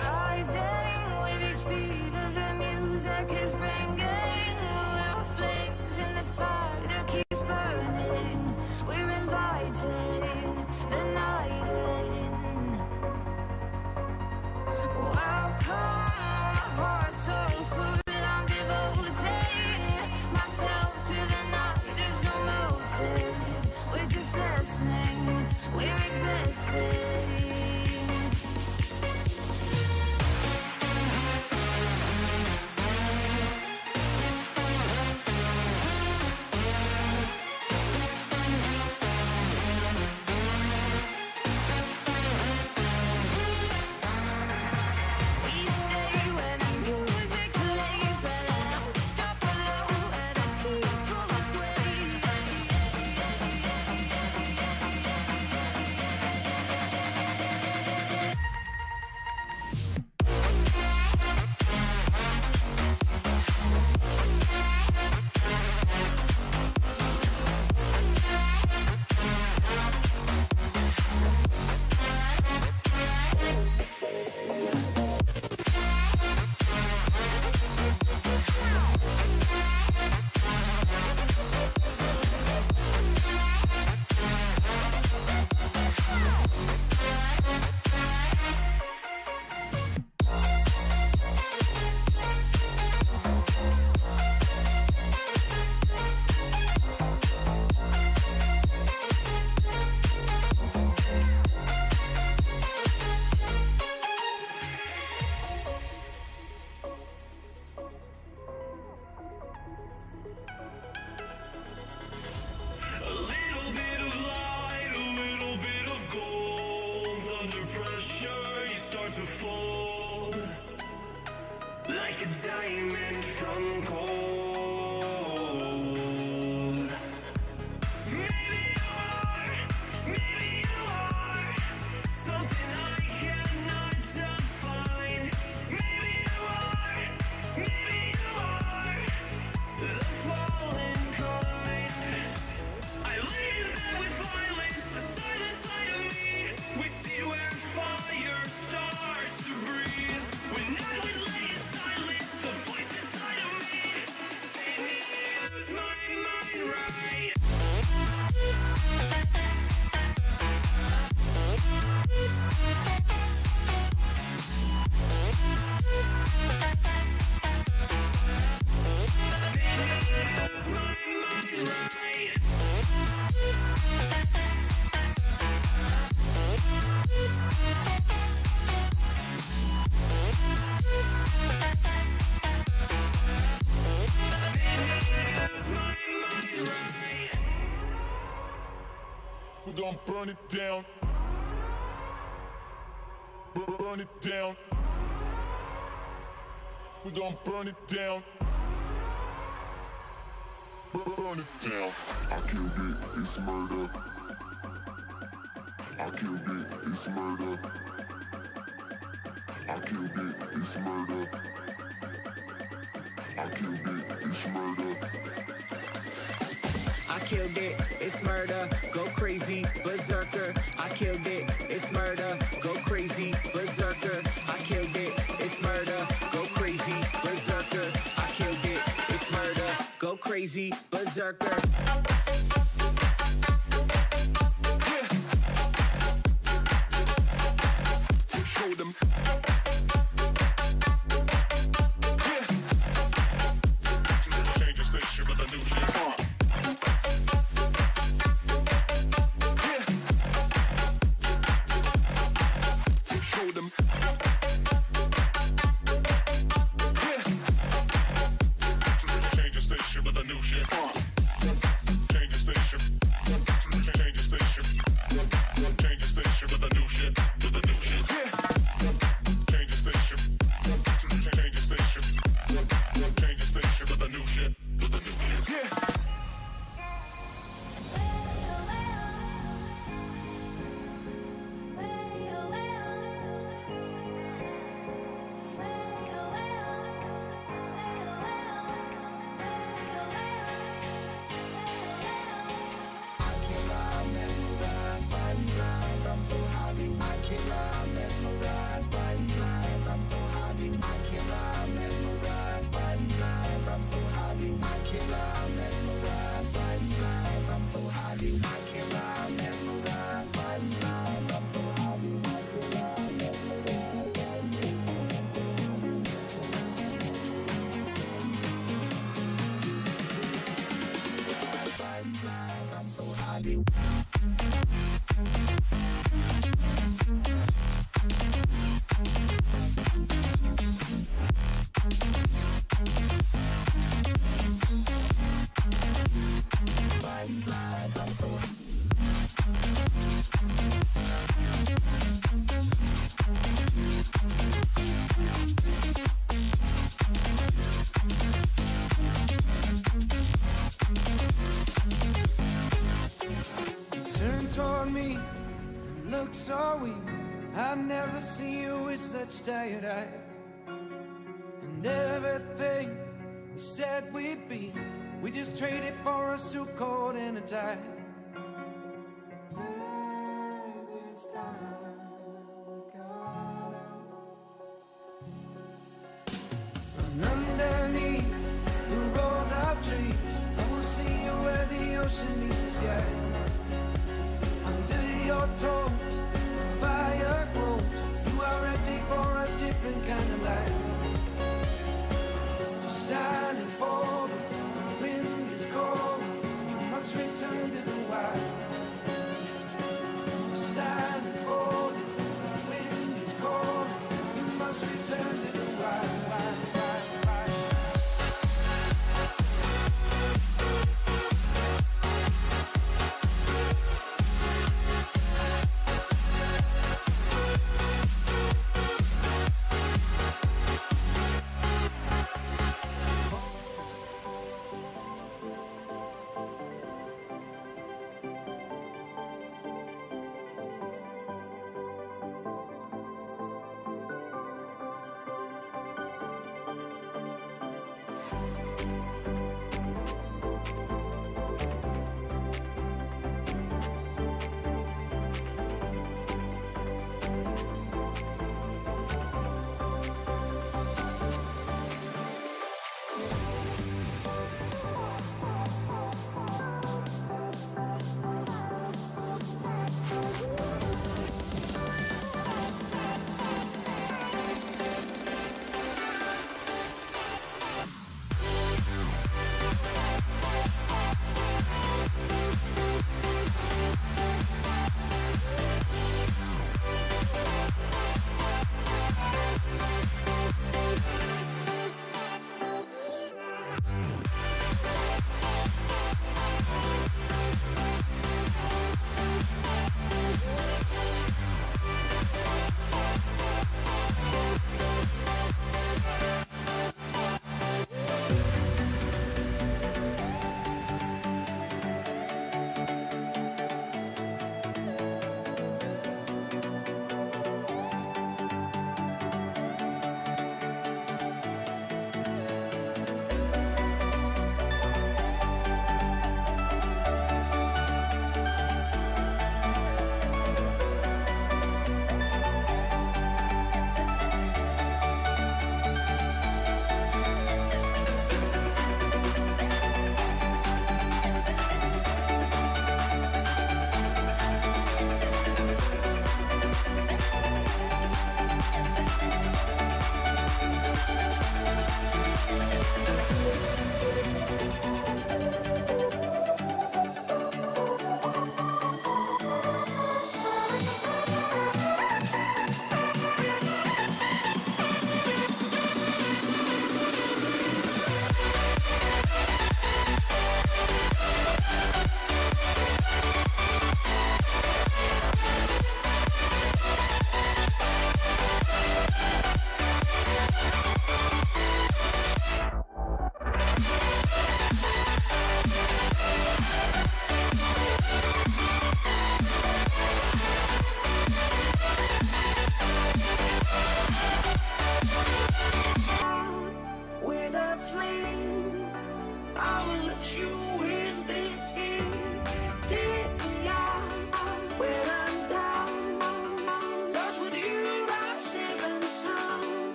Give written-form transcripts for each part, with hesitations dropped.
Rising with each beat of the music is bringing real flames in the fire that keeps burning. We're inviting the night in. Welcome, my heart so full. I'm devoting myself to the night. There's no motive. We're just listening. We're existing. We stay when the music plays. Let us drop below and the people sway. A little bit of light, a little bit of gold. Under pressure, you start to fold like a diamond from gold. Maybe you are something I cannot define. Maybe you are the fallen kind. I lay in bed with violence, the silent side of me. We see where fire starts to breathe. When I would lay in silence, the voice inside of me made me lose my mind right. Made me lose my mind right. We're gonna burn it down. Burn it down. We're gonna burn it down. Burn it down. I killed it, it's murder. I killed it, it's murder. I killed it, it's murder. I killed it, it's murder. I killed it, it's murder, go crazy, berserker. I killed it, it's murder, go crazy, berserker. I killed it, it's murder, go crazy, berserker. I killed it, it's murder, go crazy, berserker. Show them. Change the station with a new shit. Show them. Change the station with a new shit. so weak. I've never seen you with such tired eyes. And everything we said we'd be, we just traded for a suit coat and a tie. And underneath the rows of trees, I will see you where the ocean meets the sky. Under your toes, the fire grows. You are ready for a different kind of life. Silent border, the wind is cold. You must return to the wild. Silent border, the wind is cold. You must return to the wild.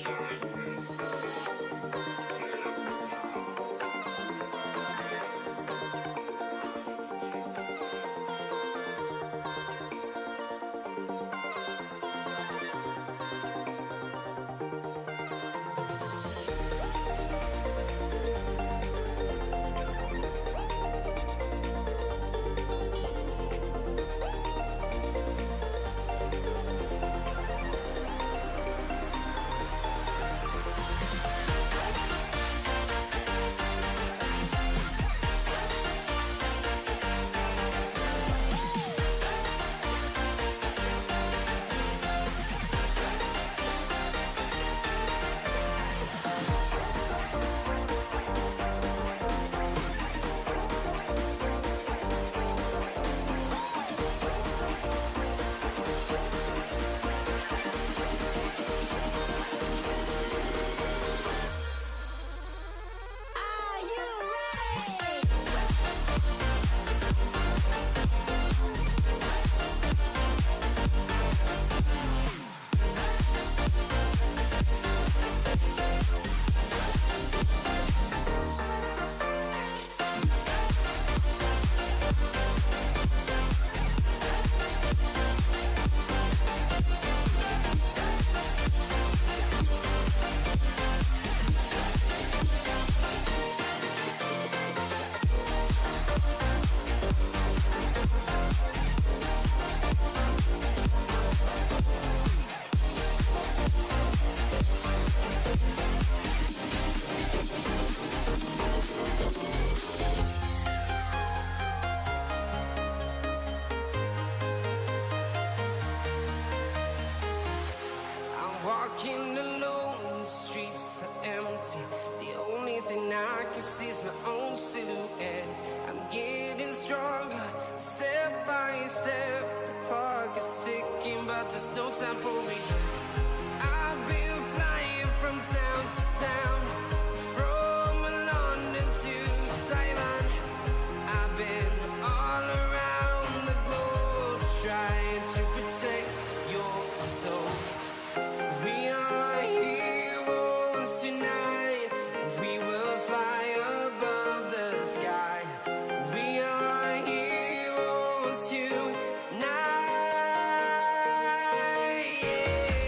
Are you ready? I'm walking alone, the streets are empty. The only thing I can see is my own silhouette. I'm getting stronger, step by step. The clock is ticking, but there's no time for regrets. I've been flying from town to town, from London to Taiwan. I've been all around the globe trying to protect your soul. We are heroes tonight. We will fly above the sky. We are heroes tonight. Yeah.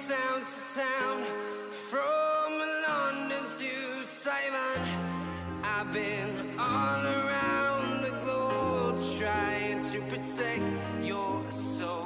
town to town, from London to Taiwan. I've been all around the globe trying to protect your soul.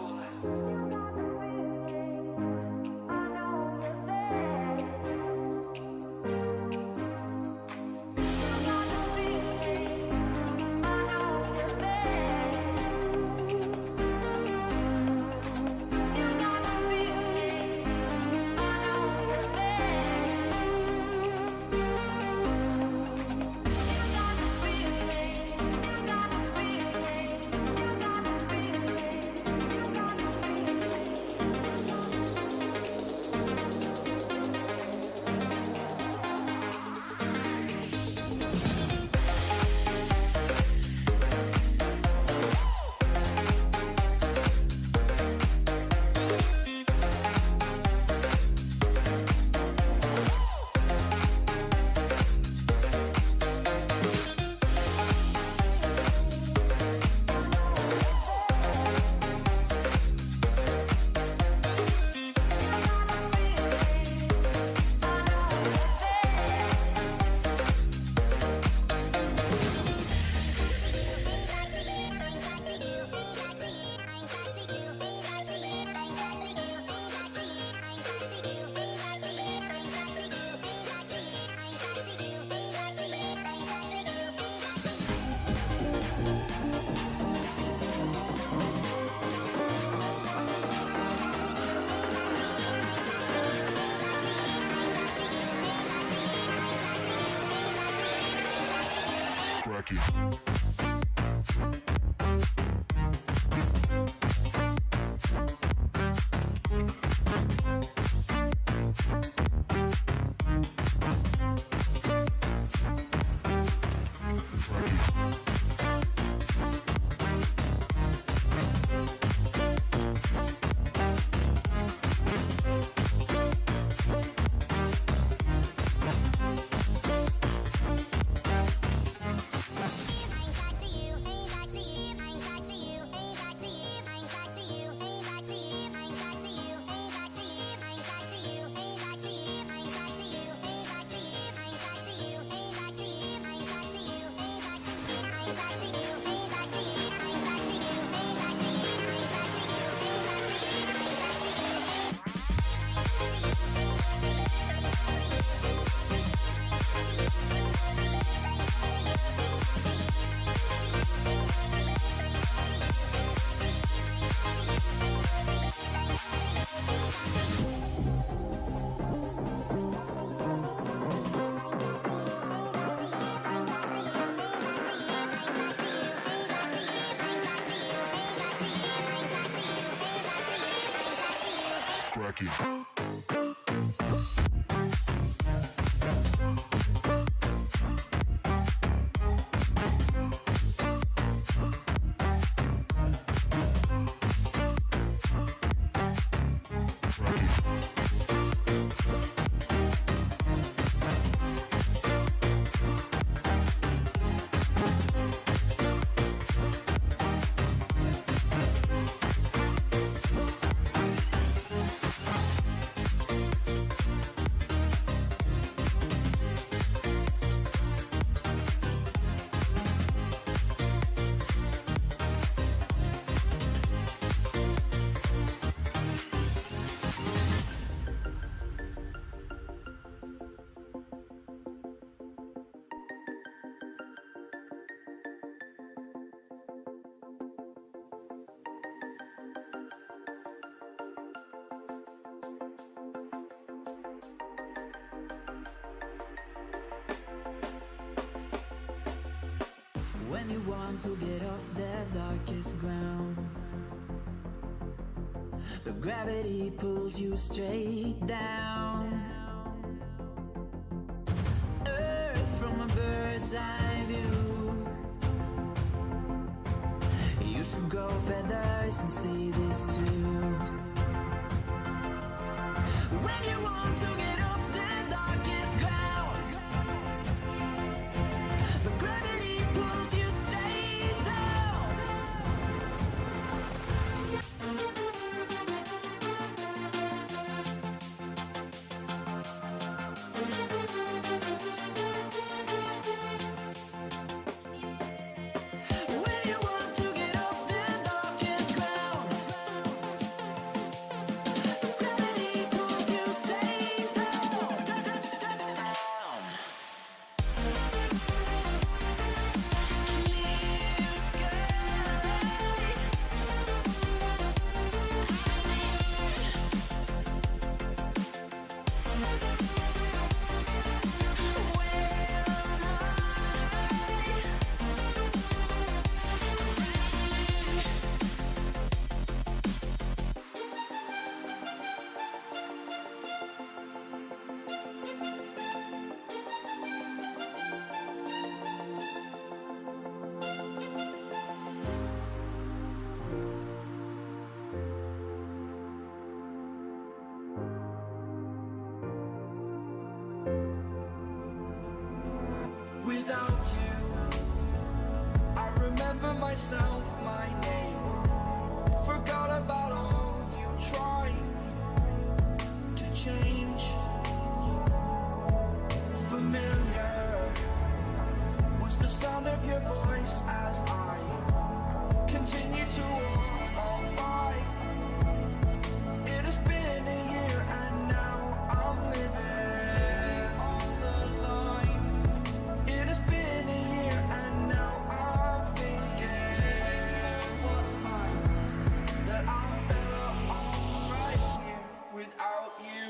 Crack it. Crack it. When you want to get off the darkest ground, but gravity pulls you straight down. Earth from a bird's eye view. You should grow feathers and see this too. When you want to get off the darkest ground, but gravity pulls you straight down. myself my name. Forgot about all you tried to change. Familiar was the sound of your voice as I continue to walk on by. It has been a year and now I'm living on the line. It has been a year and now I'm thinking what's mine, that I'm better off right here without you.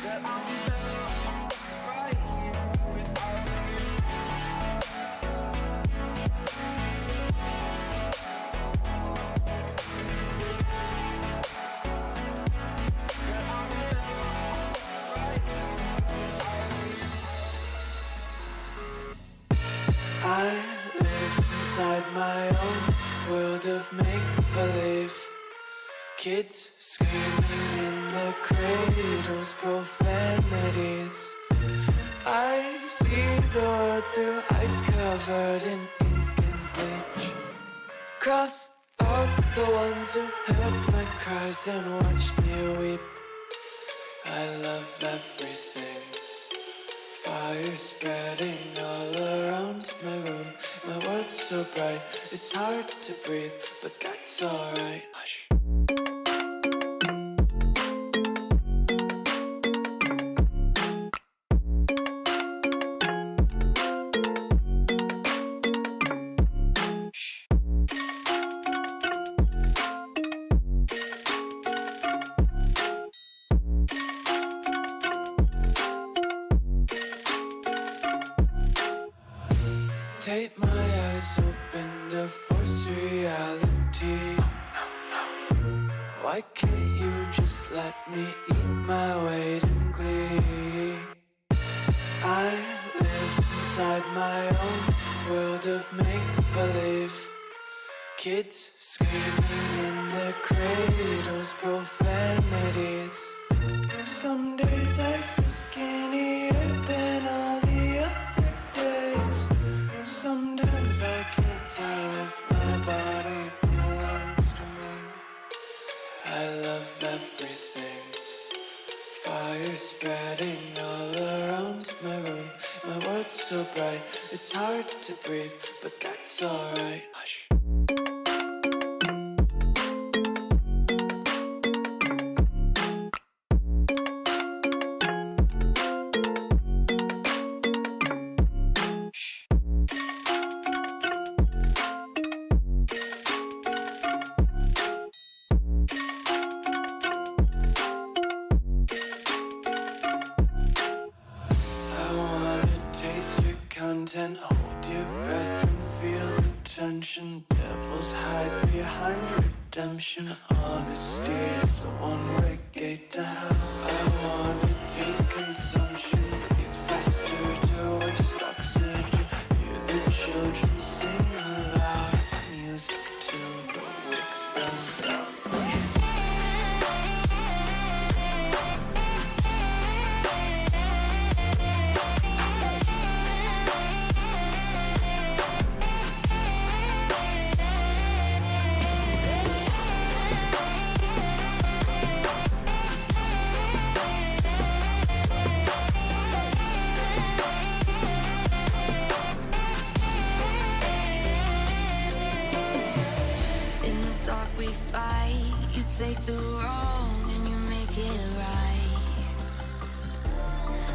That I'm better off right here without you. That I'm better off right here without you. I live inside my own world of make-believe. Kids screaming in their cradles, profanities. I see the world through eyes covered in ink and bleach. Cross out the ones who heard my cries and watched me weep. I love everything. Fire spreading all around my room. My world's so bright, it's hard to breathe, but that's alright. Hush. Take my eyes open to force reality. Why can't you just let me eat my weight in glee? I live inside my own world of make-believe. Kids screaming in their cradles, profanities. Some days I feel skinnier than all the other days. Sometimes I can't tell if my body belongs to me. I love everything. Fire spreading all around my room. My world's so bright, it's hard to breathe, but that's alright. Hush. Content, hold your breath and feel the tension. Devils hide behind redemption. Honesty is a one-way gate to hell. I wanna taste consumption. Breathe faster to waste oxygen. Hear the children sing aloud. It's music till the wick burns out. In the dark we fight. You take the wrong and you make it right.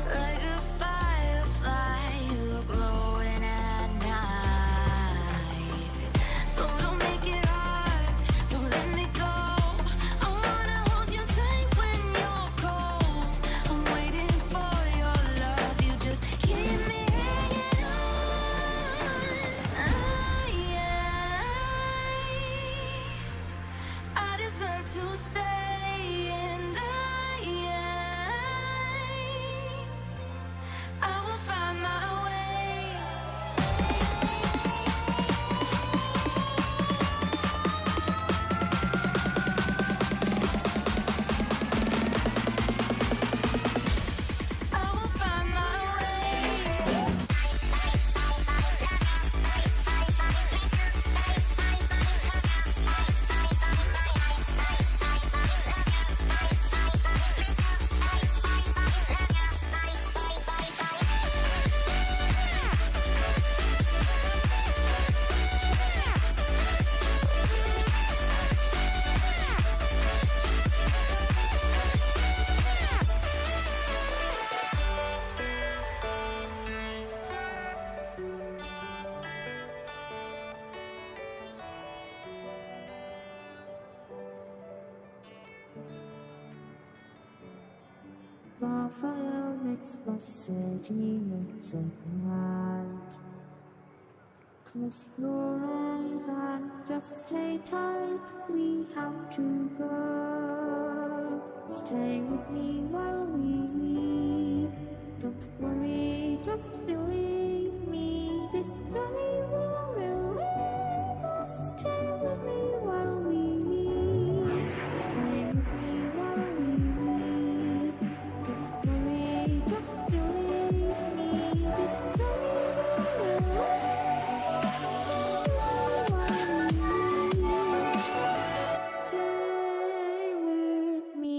Like a firefly, you are glowing at night. So don't make it hard, don't let me go. I wanna hold you tight when you're cold. I'm waiting for your love, you just keep me hanging on. I deserve to stay. our fire makes the city look so bright. Close your eyes and just stay tight. We have to go. Stay with me while we leave. Don't worry, just believe me. This journey will relieve us. Stay with me while we leave. Stay with me while we leave. Don't worry, just believe me. This journey will relieve us. Stay with me.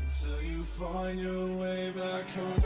Until you find your way back home.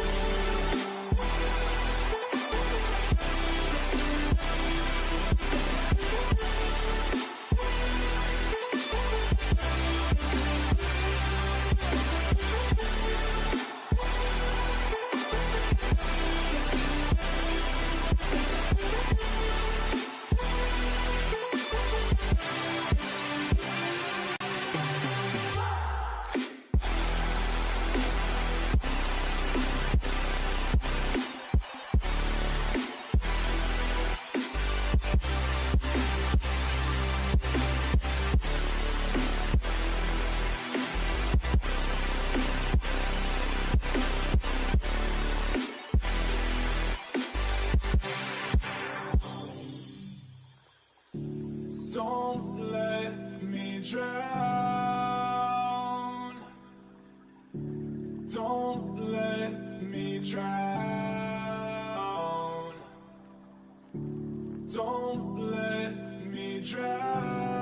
Don't let me drown. Don't let me drown. Don't let me drown.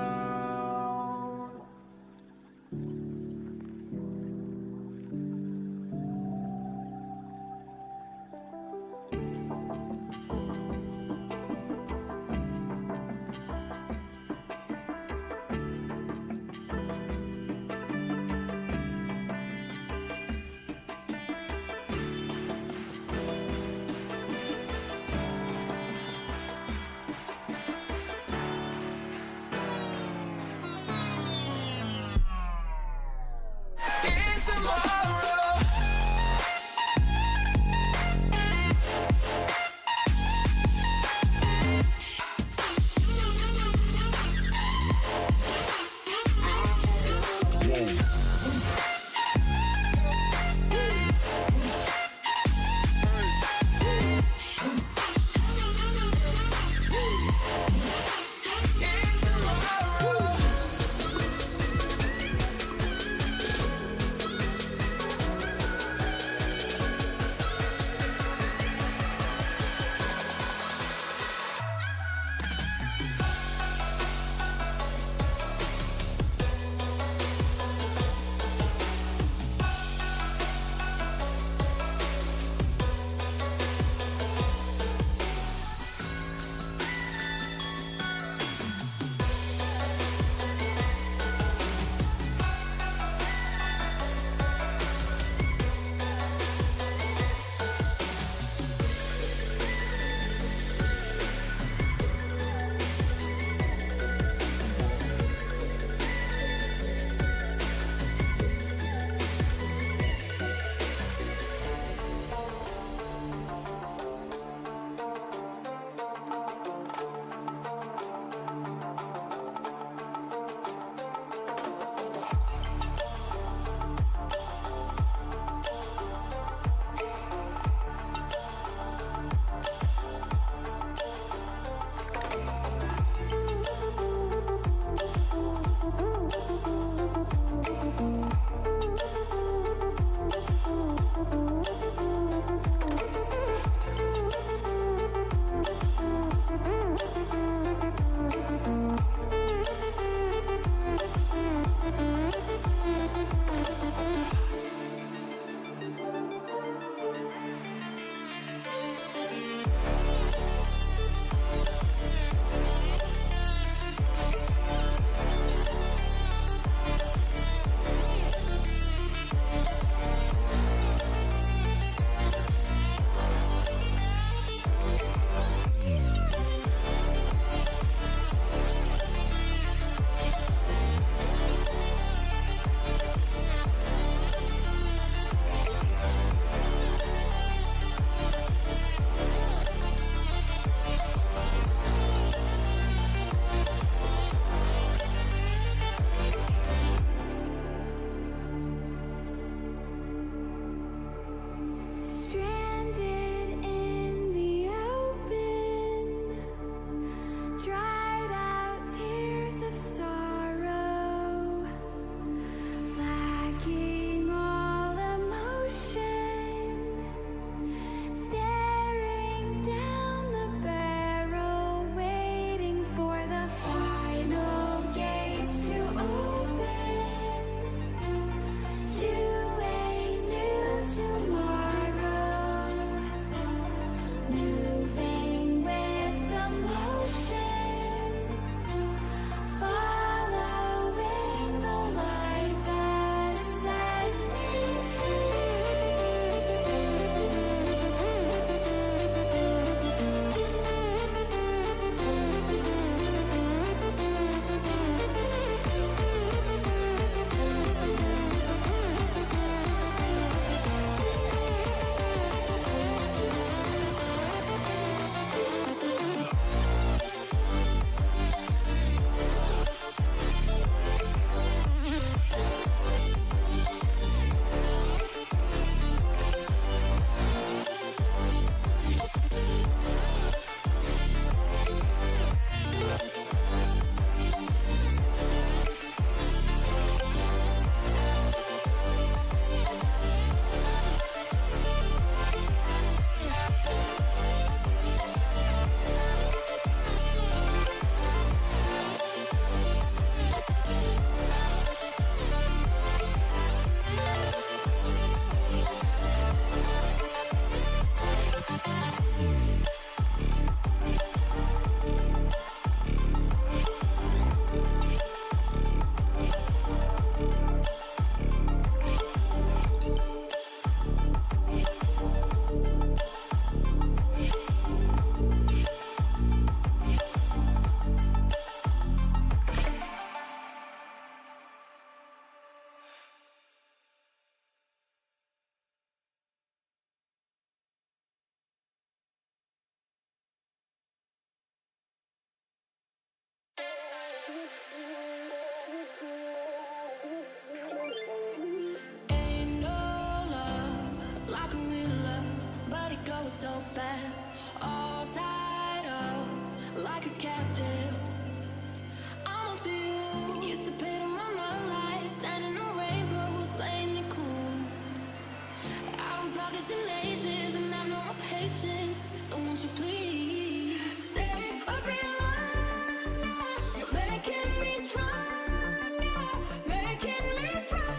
won't you please stay a bit longer? You're making me stronger, making me stronger.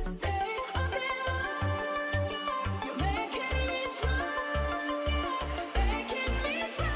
Stay a bit longer. You're making me stronger, making me stronger.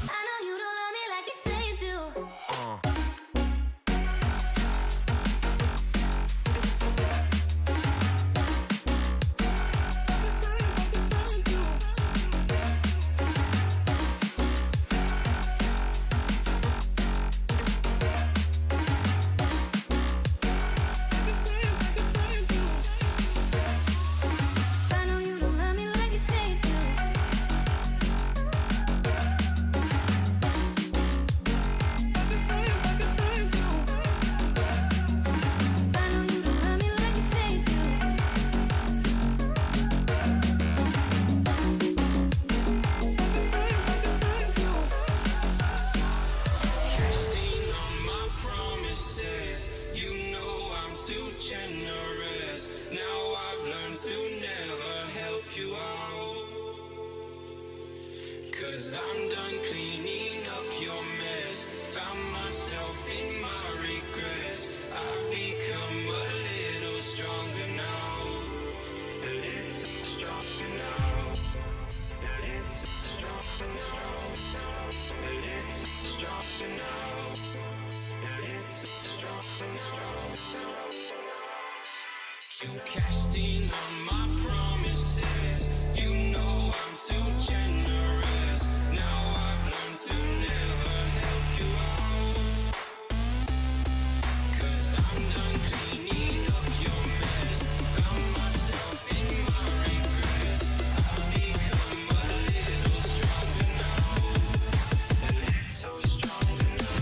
I know you don't love me like you say you do. I know you don't love me like you say you do. I know you don't love me like you say you do. Casting on my promises, you know I'm too generous. Now I've learned to never help you out. 'Cause I'm done cleaning up your mess. Found myself in my regrets. I've become a little stronger now. A little stronger now. A little stronger now. A little stronger now. A little stronger now. You cashed in on my promises. You know I'm too generous. Now I've learned to never help you out. 'Cause I'm done cleaning up your mess. Found myself in my regrets. I've become a little stronger now. A little stronger now.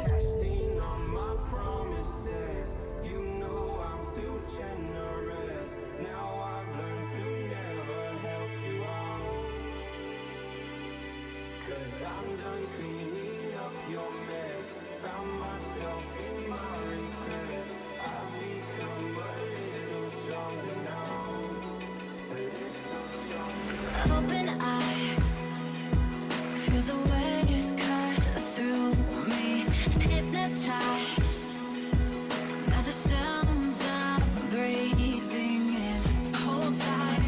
Casting on my promises, you know I'm too generous. Now I've learned to never help you out. 'Cause I'm done cleaning up your mess. Found myself in my regrets. I've become a little stronger now. A little stronger now. Open eye, feel the waves cut through me. Hypnotized by the sounds I'm breathing in. Hold tight,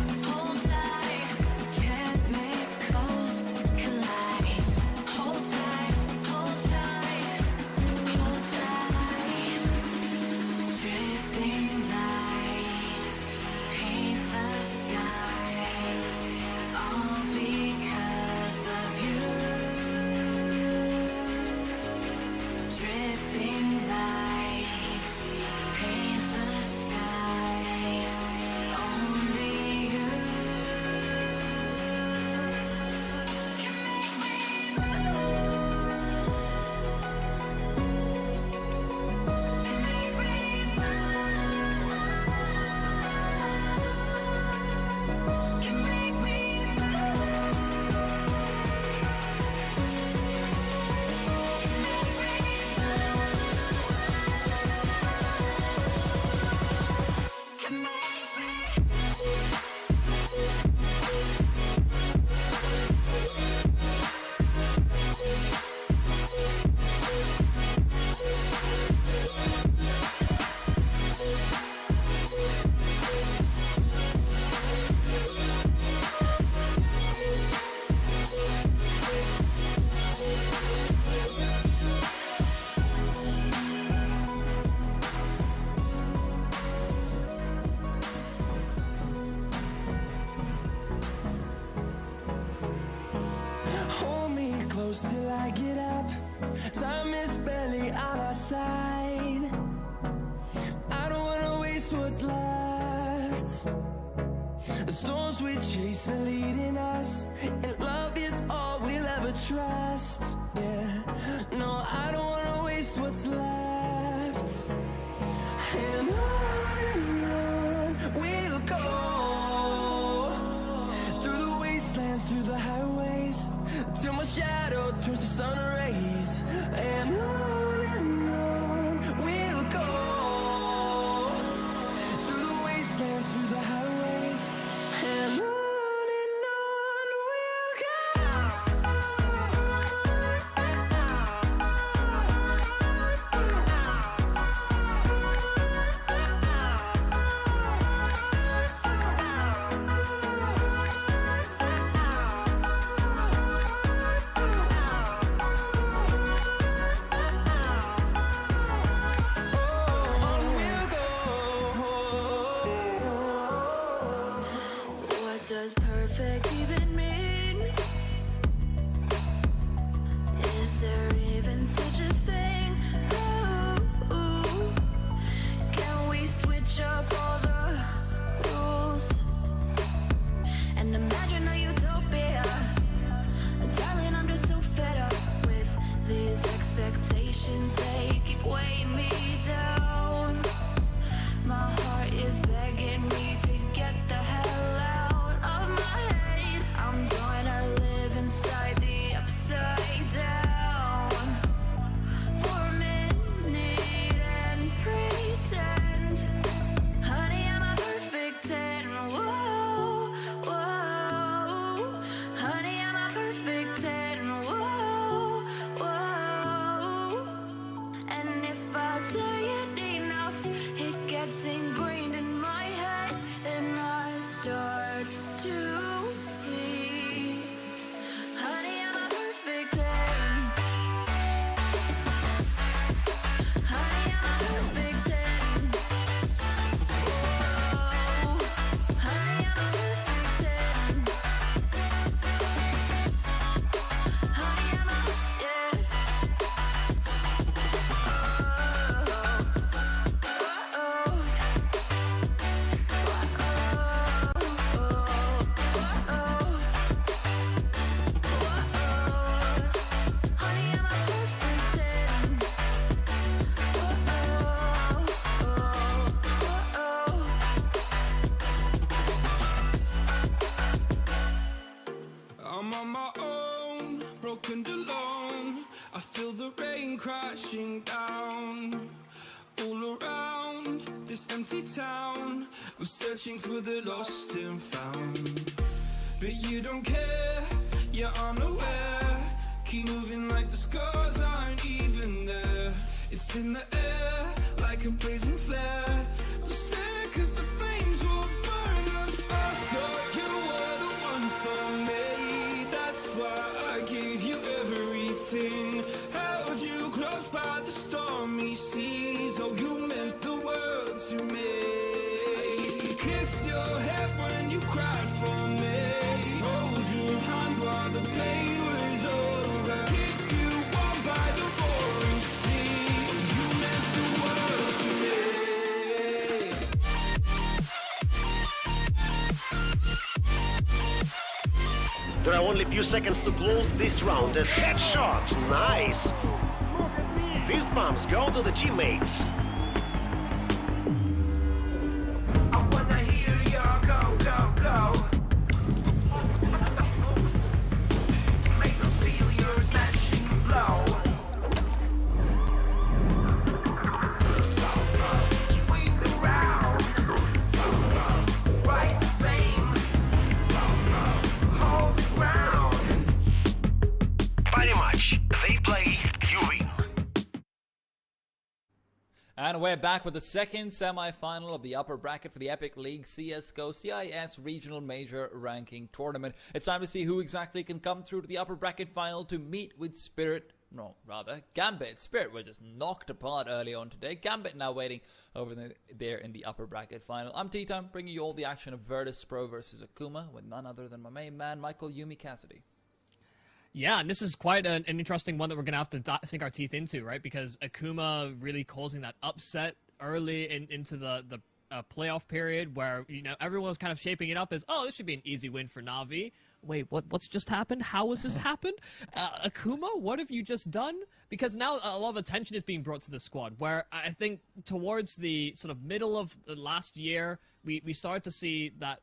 I get up, time is barely on our side. I don't wanna waste what's left. The storms we chase are leading us, and love is all we'll ever trust. Yeah, no, I don't wanna waste what's left. And on we'll go, through the wastelands, through the highways, till my shadow turns to sun rays. And on we'll go, through the wastelands, through the highways, and on we'll What does perfect even mean? Is there even such a thing? Ooh, can we switch up all the rules and imagine a utopia? Darling, I'm just so fed up with these expectations. They keep weighing me down. My heart is begging me to get the hell out of my head. I'm gonna live inside the upside down for a minute and pretend, honey, I'm a perfect 10. Whoa, whoa, honey, I'm a perfect 10. Whoa, whoa, and if I say it enough, it gets ingrained in my head, and I start to see, honey, I'm a perfect 10. Honey, I'm a perfect 10. Whoa, honey, I'm a perfect 10. Honey, I'm a, yeah. I'm on my own, broken and alone. I feel the rain crashing down all around this empty town. I'm searching for the lost and found, but you don't care, you're unaware. Keep moving like the scars aren't even there. It's in the air like a blazing flare. Don't stare 'cause the flames will burn us. I thought you were the one for me. That's why I gave you everything. Held you close by the stormy seas. Oh, you meant the world to me. I used to kiss your head when you cried for me. Hold your hand while the pain was over. Keep you warm by the roaring sea. You meant the world to me. There are only few seconds to close this round. A headshot! Nice! Fist bumps go to the teammates. I wanna hear your go, go, go. Make them feel your smashing blow. Win the round. Rise to fame. Hold the ground. Pretty much. They play, you win. And we're back with the second semi-final of the upper bracket for the Epic League CSGO CIS Regional Major Ranking Tournament. It's time to see who exactly can come through to the upper bracket final to meet with Gambit. Spirit was just knocked apart early on today. Gambit now waiting over there in the upper bracket final. I'm T-Time, bringing you all the action of Virtus Pro versus Akuma with none other than my main man, Michael Yumi Cassidy. Yeah, and this is quite an interesting one that we're going to have to sink our teeth into, right? Because Akuma really causing that upset early into the playoff period where, you know, everyone was kind of shaping it up as, oh, this should be an easy win for Na'Vi. Wait, what's just happened? How has this happened? Akuma, what have you just done? Because now a lot of attention is being brought to the squad, where I think towards the sort of middle of the last year, we started to see that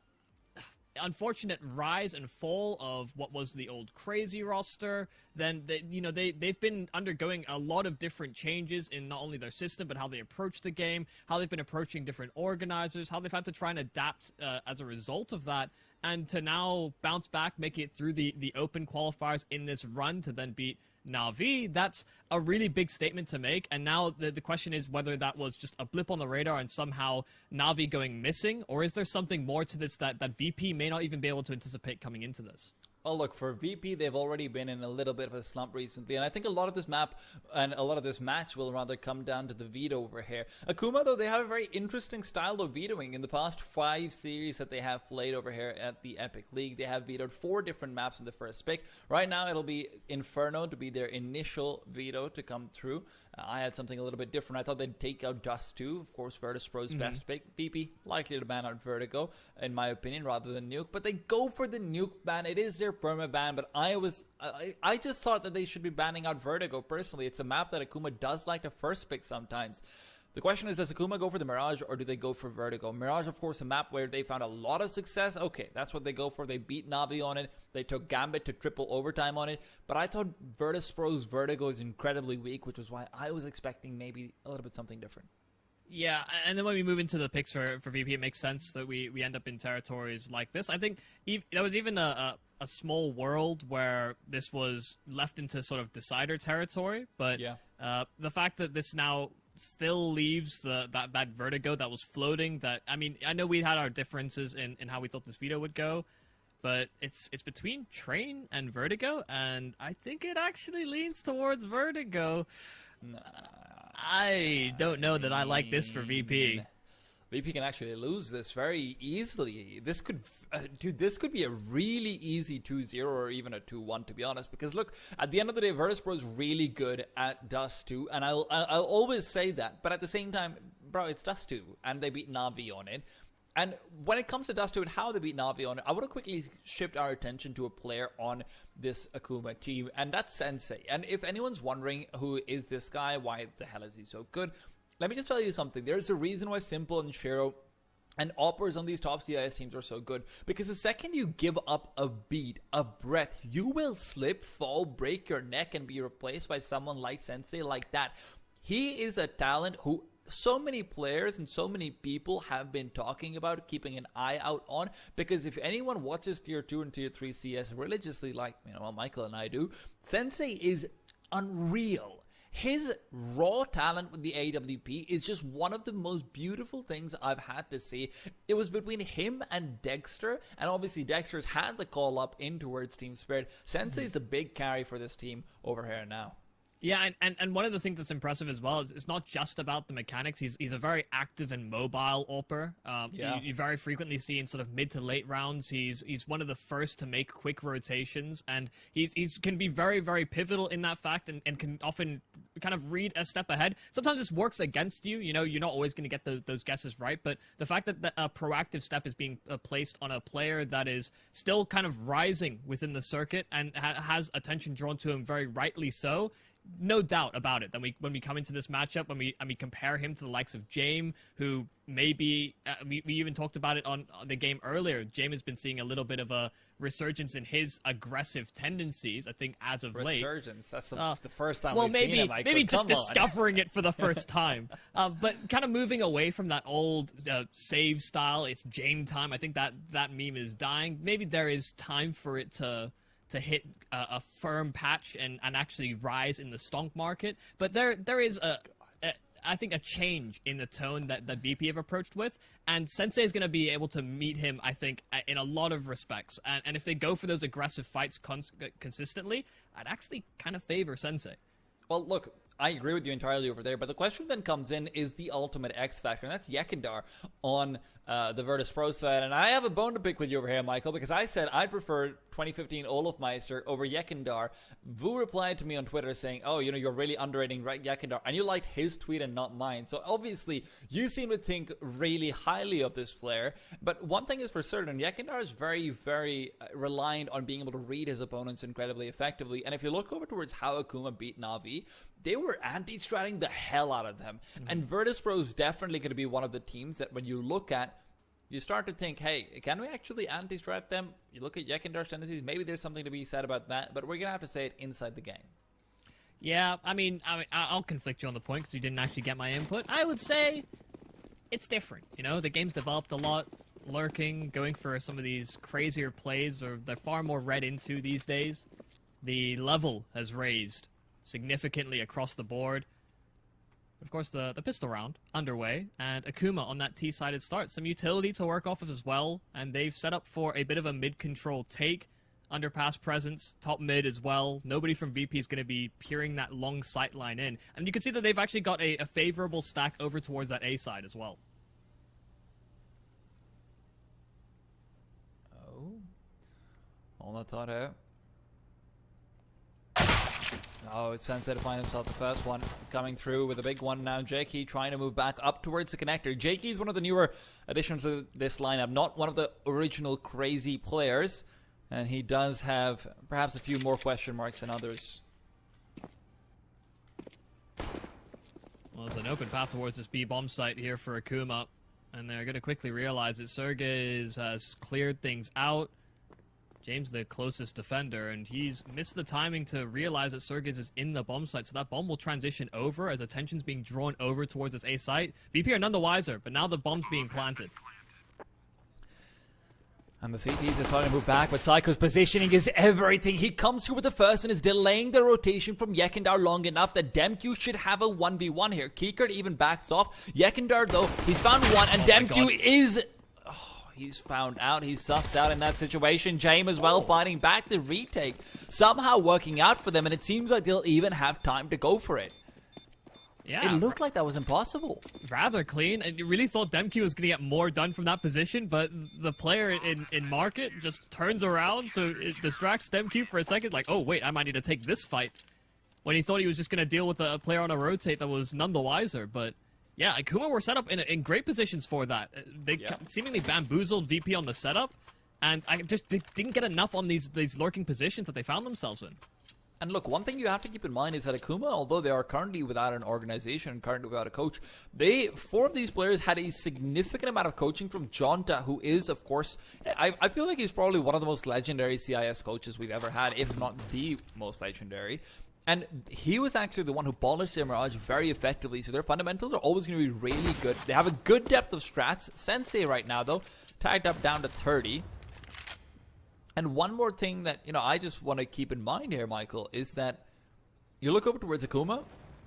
unfortunate rise and fall of what was the old crazy roster. Then they've been undergoing a lot of different changes in not only their system but how they approach the game, how they've been approaching different organizers, how they've had to try and adapt as a result of that, and to now bounce back, make it through the open qualifiers in this run to then beat Na'Vi. That's a really big statement to make, and now the question is whether that was just a blip on the radar and somehow Na'Vi going missing, or is there something more to this that VP may not even be able to anticipate coming into this? Well, look, for VP, they've already been in a little bit of a slump recently, and I think a lot of this map and a lot of this match will rather come down to the veto over here. Akuma, though, they have a very interesting style of vetoing. In the past 5 series that they have played over here at the Epic League, they have vetoed 4 different maps in the first pick. Right now, it'll be Inferno to be their initial veto to come through. I had something a little bit different. I thought they'd take out Dust 2, of course, Virtus Pro's best pick. VP, likely to ban out Vertigo, in my opinion, rather than Nuke. But they go for the Nuke ban. It is their perma ban, but I just thought that they should be banning out Vertigo, personally. It's a map that Akuma does like to first pick sometimes. The question is, does Akuma go for the Mirage or do they go for Vertigo? Mirage, of course, a map where they found a lot of success. Okay, that's what they go for. They beat Na'Vi on it. They took Gambit to triple overtime on it. But I thought Virtus Pro's Vertigo is incredibly weak, which was why I was expecting maybe a little bit something different. Yeah, and then when we move into the picks for VP, it makes sense that we end up in territories like this. I think there was even a small world where this was left into sort of decider territory. But yeah. The fact that this now still leaves that Vertigo that was floating, that, I mean, I know we had our differences in how we thought this veto would go, but it's between Train and Vertigo, and I think it actually leans towards Vertigo. I don't know that I like this for VP. VP can actually lose this very easily. This could, dude, this could be a really easy 2-0 or even a 2-1, to be honest. Because look, at the end of the day, Virtus Pro is really good at Dust 2, and I'll always say that. But at the same time, bro, it's Dust 2, and they beat Na'Vi on it. And when it comes to Dust 2 and how they beat Na'Vi on it, I want to quickly shift our attention to a player on this Akuma team, and that's Sensei. And if anyone's wondering who is this guy, why the hell is he so good, let me just tell you something. There's a reason why Simple and Shiro and Oppers on these top CIS teams are so good. Because the second you give up a beat, a breath, you will slip, fall, break your neck, and be replaced by someone like Sensei like that. He is a talent who so many players and so many people have been talking about, keeping an eye out on, because if anyone watches tier 2 and tier 3 CS religiously, like, you know, Michael and I do, Sensei is unreal. His raw talent with the AWP is just one of the most beautiful things I've had to see. It was between him and Dexter, and obviously Dexter's had the call up in towards Team Spirit. Sensei's the big carry for this team over here now. Yeah, and one of the things that's impressive as well is it's not just about the mechanics. He's a very active and mobile AWPer. You very frequently see in sort of mid to late rounds, he's one of the first to make quick rotations, and he's can be very, very pivotal in that fact, and can often kind of read a step ahead. Sometimes this works against you. You know, you're not always going to get those guesses right, but the fact that a proactive step is being placed on a player that is still kind of rising within the circuit and has attention drawn to him very rightly so, no doubt about it. Then when we come into this matchup, when we compare him to the likes of Jame, who maybe we even talked about it on the game earlier. Jame has been seeing a little bit of a resurgence in his aggressive tendencies, I think, as of late. Resurgence? That's the first time well, we've seen him. Maybe just discovering it for the first time. But kind of moving away from that old save style. It's Jame time. I think that meme is dying. Maybe there is time for it to hit a firm patch and actually rise in the stonk market. But there is I think a change in the tone that VP have approached with, and Sensei is going to be able to meet him, I think, in a lot of respects. And if they go for those aggressive fights consistently, I'd actually kind of favor Sensei. Well, look, I agree with you entirely over there, but the question then comes in is the ultimate X factor, and that's Yekindar on the Virtus Pro side, and I have a bone to pick with you over here, Michael, because I said I prefer 2015 Olofmeister over Yekindar. Vu replied to me on Twitter saying, oh, you're really underrating Yekindar, and you liked his tweet and not mine. So obviously, you seem to think really highly of this player, but one thing is for certain, Yekindar is very, very reliant on being able to read his opponents incredibly effectively, and if you look over towards how Akuma beat Na'Vi, they were anti-stratting the hell out of them. And Virtus Pro is definitely going to be one of the teams that when you look at, you start to think, hey, can we actually anti-strat them? You look at Yekindar's tendencies, maybe there's something to be said about that, but we're going to have to say it inside the game. Yeah, I mean, I'll conflict you on the point because you didn't actually get my input. I would say it's different. The game's developed a lot. Lurking, going for some of these crazier plays, or they're far more read into these days. The level has raised significantly across the board. Of course, the pistol round underway, and Akuma on that T-sided start. Some utility to work off of as well, and they've set up for a bit of a mid-control take. Underpass presence, top mid as well. Nobody from VP is going to be peering that long sight line in. And you can see that they've actually got a favorable stack over towards that A side as well. Oh. All that thought out. Oh, it's Sensei to find himself the first one. Coming through with a big one now. Jakey trying to move back up towards the connector. Jakey is one of the newer additions to this lineup. Not one of the original crazy players. And he does have perhaps a few more question marks than others. Well, there's an open path towards this B bomb site here for Akuma. And they're going to quickly realize that Sergej has cleared things out. James, the closest defender, and he's missed the timing to realize that Sergej is in the bomb site, so that bomb will transition over as attention's being drawn over towards this A site. VP are none the wiser, but now the bomb's being planted. And the CTs are trying to move back, but Psycho's positioning is everything. He comes through with the first and is delaying the rotation from Yekindar long enough that Demq should have a 1v1 here. Kikert even backs off. Yekindar, though, he's found one, and Demq is... He's found out. He's sussed out in that situation. James as well fighting back the retake. Somehow working out for them, and it seems like they'll even have time to go for it. Yeah. It looked like that was impossible. Rather clean, and you really thought Demq was going to get more done from that position, but the player in market just turns around, so it distracts Demq for a second, like, oh, wait, I might need to take this fight. When he thought he was just going to deal with a player on a rotate that was none the wiser, but... yeah, Akuma were set up in great positions for that. They seemingly bamboozled VP on the setup, and I just didn't get enough on these lurking positions that they found themselves in. And look, one thing you have to keep in mind is that Akuma, although they are currently without an organization, currently without a coach, four of these players had a significant amount of coaching from Jonta, who is, of course, I feel like he's probably one of the most legendary CIS coaches we've ever had, if not the most legendary. And he was actually the one who polished their Mirage very effectively, so their fundamentals are always going to be really good. They have a good depth of strats. Sensei right now, though, tagged up down to 30. And one more thing that, I just want to keep in mind here, Michael, is that you look over towards Akuma,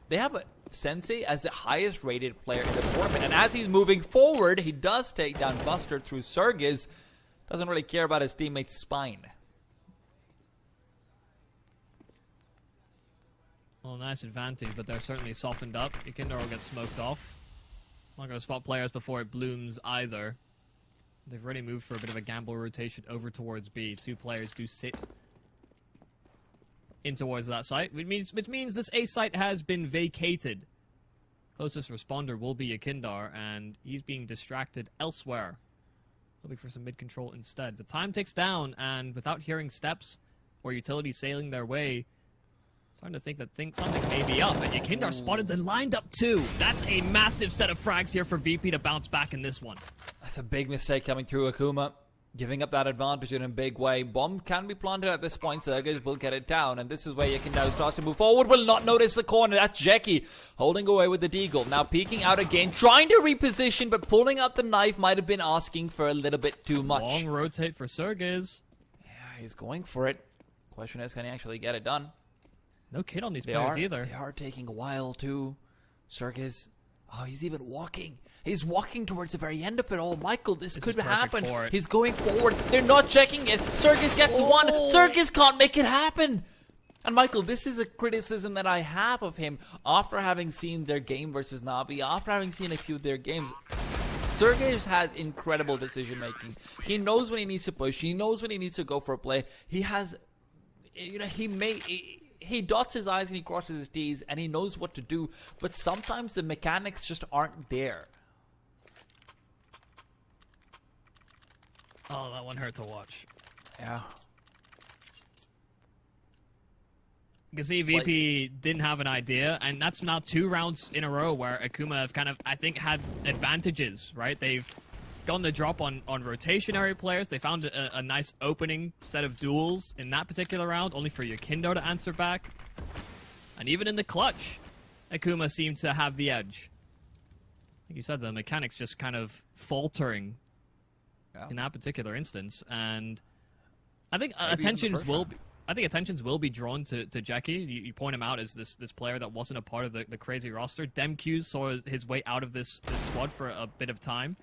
they have a Sensei as the highest rated player in the tournament. And as he's moving forward, he does take down Buster through Sergej. Doesn't really care about his teammate's spine. Well, nice advantage, but they're certainly softened up. Yekindar will get smoked off. Not going to spot players before it blooms either. They've already moved for a bit of a gamble rotation over towards B. Two players do sit in towards that site, which means this A site has been vacated. Closest responder will be Yekindar, and he's being distracted elsewhere. Hoping for some mid-control instead. The time ticks down, and without hearing steps or utility sailing their way, starting to think that something may be up, and Yekindar spotted then lined up too. That's a massive set of frags here for VP to bounce back in this one. That's a big mistake coming through Akuma. Giving up that advantage in a big way. Bomb can be planted at this point. Sergej will get it down. And this is where Yekindar starts to move forward. Will not notice the corner. That's Jeki holding away with the deagle. Now peeking out again. Trying to reposition, but pulling out the knife might have been asking for a little bit too much. Long rotate for Sergej. Yeah, he's going for it. Question is, can he actually get it done? No kid on these players either. They are taking a while too. Sergej. Oh, he's even walking. He's walking towards the very end of it all. Michael, this could happen. He's going forward. They're not checking it. Sergej gets one. Sergej can't make it happen. And Michael, this is a criticism that I have of him after having seen their game versus Na'Vi, after having seen a few of their games. Sergey just has incredible decision making. He knows when he needs to push. He knows when he needs to go for a play. He has, he dots his I's and he crosses his T's, and he knows what to do. But sometimes the mechanics just aren't there. Oh, that one hurt to watch. Yeah. You can see VP didn't have an idea, and that's now 2 rounds in a row where Akuma have kind of, I think, had advantages, right? They've gotten the drop on rotationary players. They found a nice opening set of duels in that particular round, only for Yakindo to answer back. And even in the clutch, Akuma seemed to have the edge. Like you said, the mechanics just kind of faltering in that particular instance, and I think attentions will be drawn to Jackie. You point him out as this player that wasn't a part of the crazy roster. Demq saw his way out of this squad for a bit of time.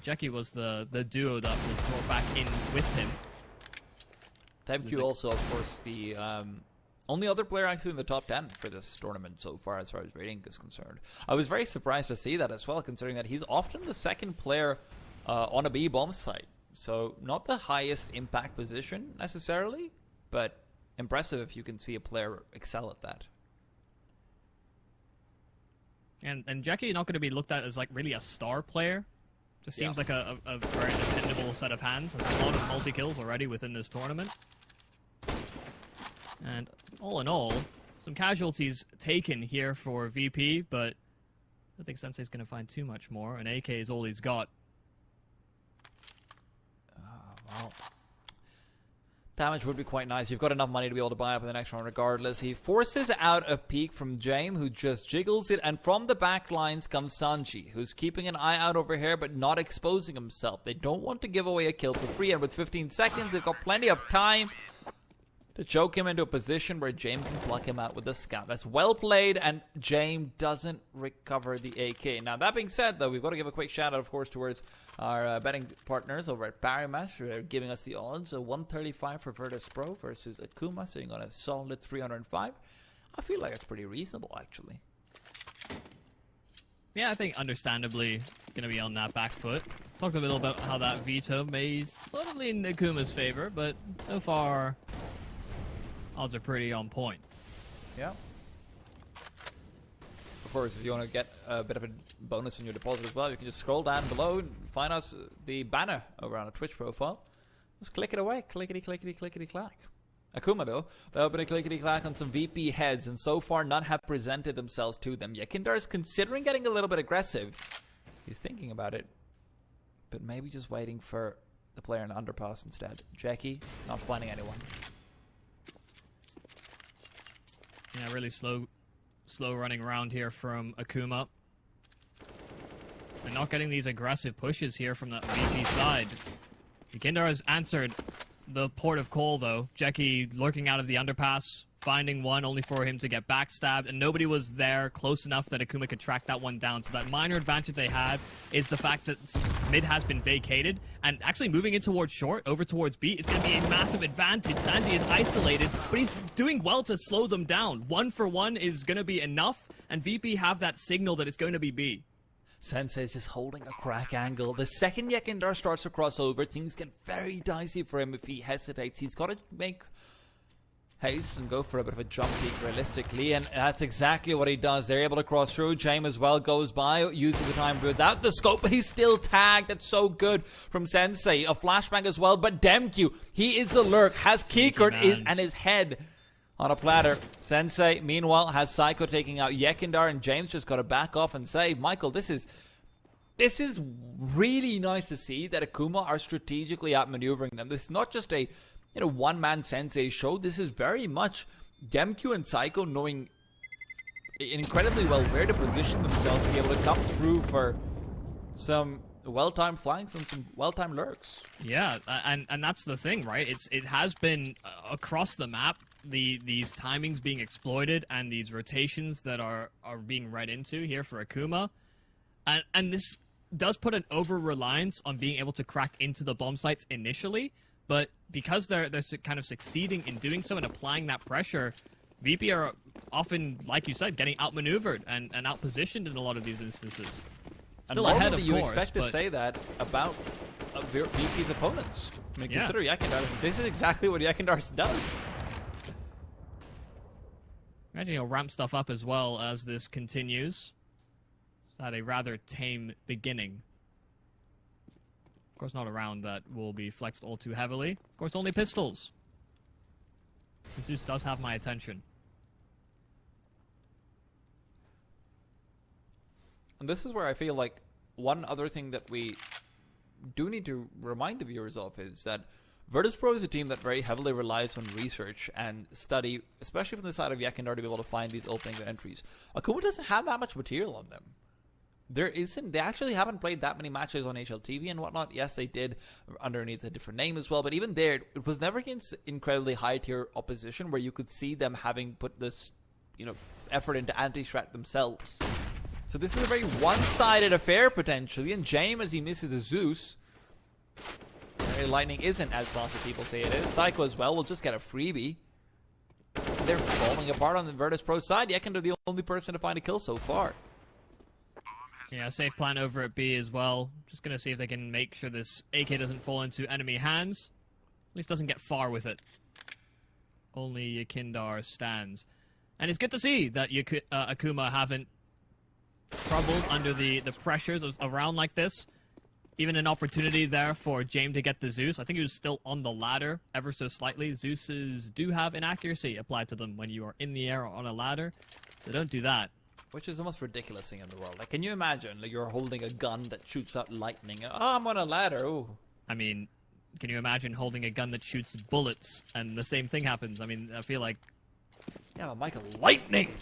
Jackie was the duo that was brought back in with him. Demq also, of course, the only other player actually in the top 10 for this tournament so far as rating is concerned. I was very surprised to see that as well, considering that he's often the second player on a B bomb site. So not the highest impact position necessarily, but impressive if you can see a player excel at that. And Jackie not going to be looked at as like really a star player. Just seems like a very dependable set of hands. There's a lot of multi-kills already within this tournament. And all in all, some casualties taken here for VP, but I don't think Sensei's going to find too much more. An AK is all he's got. Well, damage would be quite nice. You've got enough money to be able to buy up in the next round regardless. He forces out a peek from James, who just jiggles it. And from the back lines comes Sanji, who's keeping an eye out over here, but not exposing himself. They don't want to give away a kill for free. And with 15 seconds, they've got plenty of time to choke him into a position where James can pluck him out with a scout. That's well played, and James doesn't recover the AK. Now, that being said, though, we've got to give a quick shout out, of course, towards our betting partners over at Parimatch, who are giving us the odds. 135 for Virtus Pro versus Akuma, sitting on a solid 305. I feel like it's pretty reasonable, actually. Yeah, I think understandably going to be on that back foot. Talked a little about how that veto may sort of lean in Akuma's favor, but so far odds are pretty on point. Yeah. Of course, if you want to get a bit of a bonus on your deposit as well, you can just scroll down below and find us the banner over on our Twitch profile. Just click it away. Clickety, clickety, clickety, clack. Akuma, though, they'll open a clickety clack on some VP heads, and so far none have presented themselves to them. Yakindar is considering getting a little bit aggressive. He's thinking about it, but maybe just waiting for the player in underpass instead. Jackie, not finding anyone. Yeah, really slow running around here from Akuma. And not getting these aggressive pushes here from the VP side. Yakindar has answered the port of call, though. Jackie lurking out of the underpass, finding one only for him to get backstabbed, and nobody was there close enough that Akuma could track that one down. So that minor advantage they had is the fact that mid has been vacated, and actually moving in towards short, over towards B, is going to be a massive advantage. Sanji is isolated, but he's doing well to slow them down. 1 for 1 is going to be enough, and VP have that signal that it's going to be B. Sensei is just holding a crack angle. The second Yakindar starts to cross over, things get very dicey for him if he hesitates. He's got to make haste and go for a bit of a jump peek realistically, and that's exactly what he does. They're able to cross through. James as well goes by, using the time without the scope, but he's still tagged. That's so good from Sensei. A flashbang as well, but Demq, he is a lurk, has Kikert and his head on a platter. Sensei, meanwhile, has Psycho taking out Yakindar, and James just got to back off and say, Michael, this is really nice to see that Akuma are strategically outmaneuvering them. This is not just a one-man Sensei show. This is very much Demq and Psycho knowing incredibly well where to position themselves to be able to come through for some well-timed flanks and some well-timed lurks. Yeah, and that's the thing, right? It has been across the map, these timings being exploited and these rotations that are being read into here for Akuma. And this does put an over-reliance on being able to crack into the bomb sites initially, but because they're kind of succeeding in doing so and applying that pressure, VP are often, like you said, getting outmaneuvered and outpositioned in a lot of these instances. Still and ahead, normally of you course, expect to but- say that about VP's opponents. I mean, Yeah. consider Yakindars. This is exactly what Yakindars does. Imagine he'll ramp stuff up as well as this continues. It's had a rather tame beginning. Of course, not a round that will be flexed all too heavily. Of course, only pistols. And Zeus does have my attention. And this is where I feel like one other thing that we do need to remind the viewers of is that Virtus.pro is a team that very heavily relies on research and study, especially from the side of Yakindar, to be able to find these openings and entries. Akuma doesn't have that much material on them. They actually haven't played that many matches on HLTV and whatnot. Yes, they did underneath a different name as well, but even there, it was never against incredibly high-tier opposition where you could see them having put this, effort into anti-strat themselves. So this is a very one-sided affair, potentially, and James, as he misses the Zeus, Lightning isn't as fast as people say it is. Psycho as well will just get a freebie. They're falling apart on the Virtus.pro side. Yakindar the only person to find a kill so far. Yeah, safe plan over at B as well. Just going to see if they can make sure this AK doesn't fall into enemy hands. At least doesn't get far with it. Only Yakindar stands. And it's good to see that Akuma haven't troubled under the pressures of a round like this. Even an opportunity there for James to get the Zeus. I think he was still on the ladder ever so slightly. Zeus's do have inaccuracy applied to them when you are in the air or on a ladder. So don't do that. Which is the most ridiculous thing in the world. Like, can you imagine, like, you're holding a gun that shoots out lightning? Oh, I'm on a ladder. Ooh. I mean, can you imagine holding a gun that shoots bullets and the same thing happens? I mean, I feel like... Yeah, but Michael, lightning!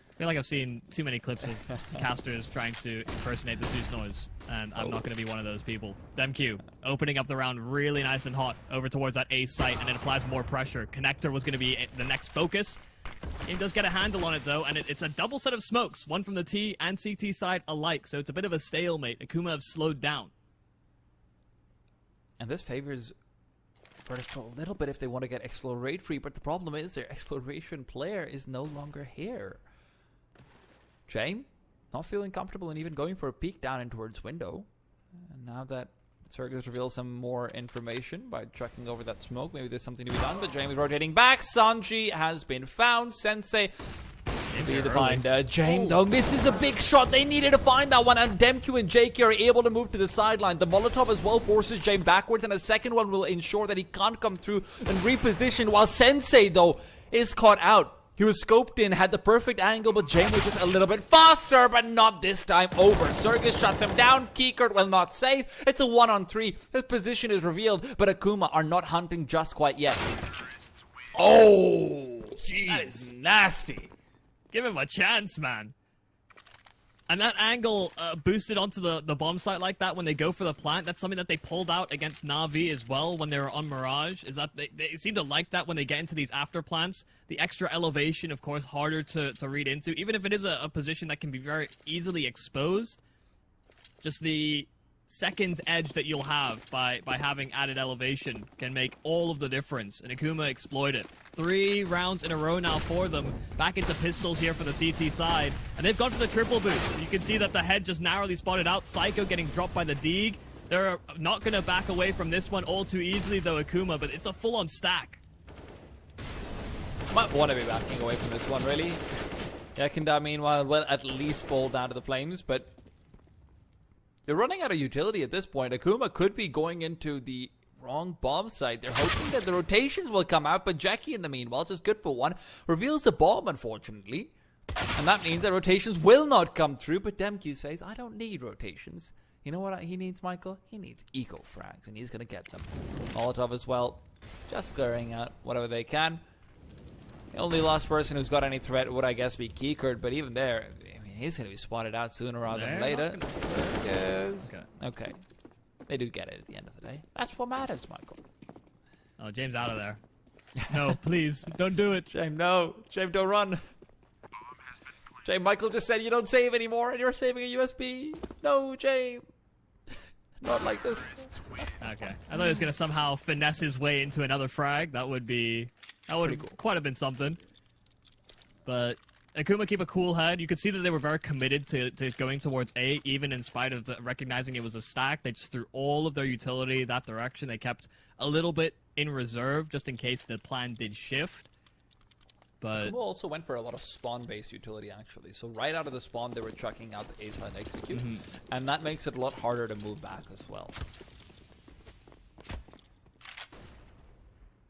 I feel like I've seen too many clips of casters trying to impersonate the Zeus noise, and I'm not going to be one of those people. DemQ, opening up the round really nice and hot over towards that A site, and it applies more pressure. Connector was going to be the next focus. He does get a handle on it, though, and it's a double set of smokes, one from the T and CT side alike, so it's a bit of a stalemate. Akuma have slowed down. And this favors Virtus.pro a little bit if they want to get exploratory, but the problem is their exploration player is no longer here. James, not feeling comfortable and even going for a peek down in towards window. And now that Sergis reveals some more information by chucking over that smoke, maybe there's something to be done, but James is rotating back. Sanji has been found. Sensei need to find James, though, misses a big shot. They needed to find that one, and DemQ and JK are able to move to the sideline. The Molotov as well forces James backwards, and a second one will ensure that he can't come through and reposition, while Sensei, though, is caught out. He was scoped in, had the perfect angle, but James was just a little bit faster, but not this time over. Sergis shuts him down. Kiekert will not save. It's a 1-on-3. His position is revealed, but Akuma are not hunting just quite yet. Oh, Jeez. That is nasty. Give him a chance, man. And that angle boosted onto the bomb site like that when they go for the plant, that's something that they pulled out against Na'Vi as well when they were on Mirage, is that they seem to like that when they get into these after plants. The extra elevation, of course, harder to read into, even if it is a position that can be very easily exposed. Just the seconds edge that you'll have by having added elevation can make all of the difference, and Akuma exploit it. 3 rounds in a row now for them. Back into pistols here for the CT side, and they've gone for the triple boost. You can see that the head just narrowly spotted out. Psycho getting dropped by the Deeg. They're not going to back away from this one all too easily, though, Akuma, but it's a full-on stack. Might want to be backing away from this one, really. Yakindar, meanwhile, will at least fall down to the flames, but they're running out of utility at this point. Akuma could be going into the wrong bomb site. They're hoping that the rotations will come out, but Jackie, in the meanwhile, just good for one, reveals the bomb, unfortunately. And that means that rotations will not come through, but DemQ says, I don't need rotations. You know what he needs, Michael? He needs eco frags, and he's going to get them. Molotov as well, just clearing out whatever they can. The only last person who's got any threat would, I guess, be Kiekert, but even there, I mean, he's going to be spotted out sooner rather than later. Okay. They do get it at the end of the day. That's what matters, Michael. Oh, James out of there. No, please, don't do it. James, no. James, don't run. James, Michael just said you don't save anymore, and you're saving a USB. No, James. Not like this. Okay. I thought he was going to somehow finesse his way into another frag. That would cool. Quite have been something. But Akuma keep a cool head. You could see that they were very committed to going towards A, even in spite of recognizing it was a stack. They just threw all of their utility that direction. They kept a little bit in reserve just in case the plan did shift. But Akuma also went for a lot of spawn-based utility, actually. So right out of the spawn, they were chucking out the A-side execute. And that makes it a lot harder to move back as well.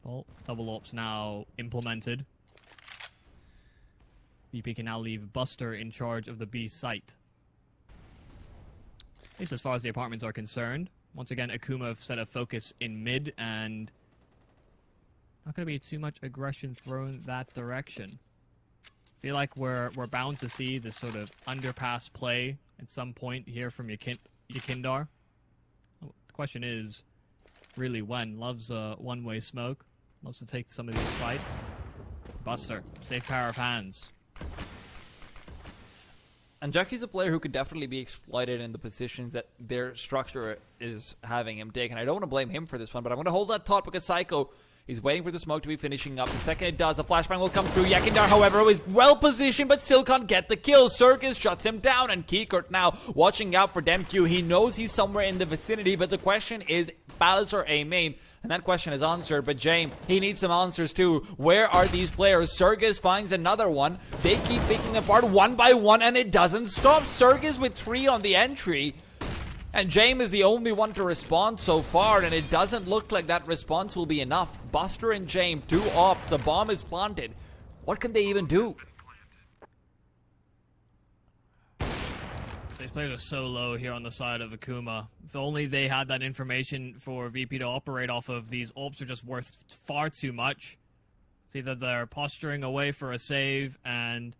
well, double ops now implemented. VP can now leave Buster in charge of the B site. At least as far as the apartments are concerned. Once again, Akuma set a focus in mid, and not going to be too much aggression thrown that direction. Feel like we're bound to see this sort of underpass play at some point here from Yakindar. Oh, the question is, really when? Loves a one-way smoke. Loves to take some of these fights. Buster, safe pair of hands. And Jackie's a player who could definitely be exploited in the positions that their structure is having him take. And I don't want to blame him for this one, but I'm going to hold that thought because Psycho is waiting for the smoke to be finishing up. The second it does, a flashbang will come through. Yakindar, however, is well positioned, but still can't get the kill. Circus shuts him down, and Kikert now watching out for Demq. He knows he's somewhere in the vicinity, but the question is, Palace or A main? And that question is answered, but James, he needs some answers too. Where are these players? Surgis finds another one. They keep picking apart one by one, and it doesn't stop. Surgis with 3 on the entry. And James is the only one to respond so far, and it doesn't look like that response will be enough. Buster and James, 2 ops, the bomb is planted. What can they even do? These players are so low here on the side of Akuma. If only they had that information for VP to operate off of, these ops are just worth far too much. It's either they're posturing away for a save, and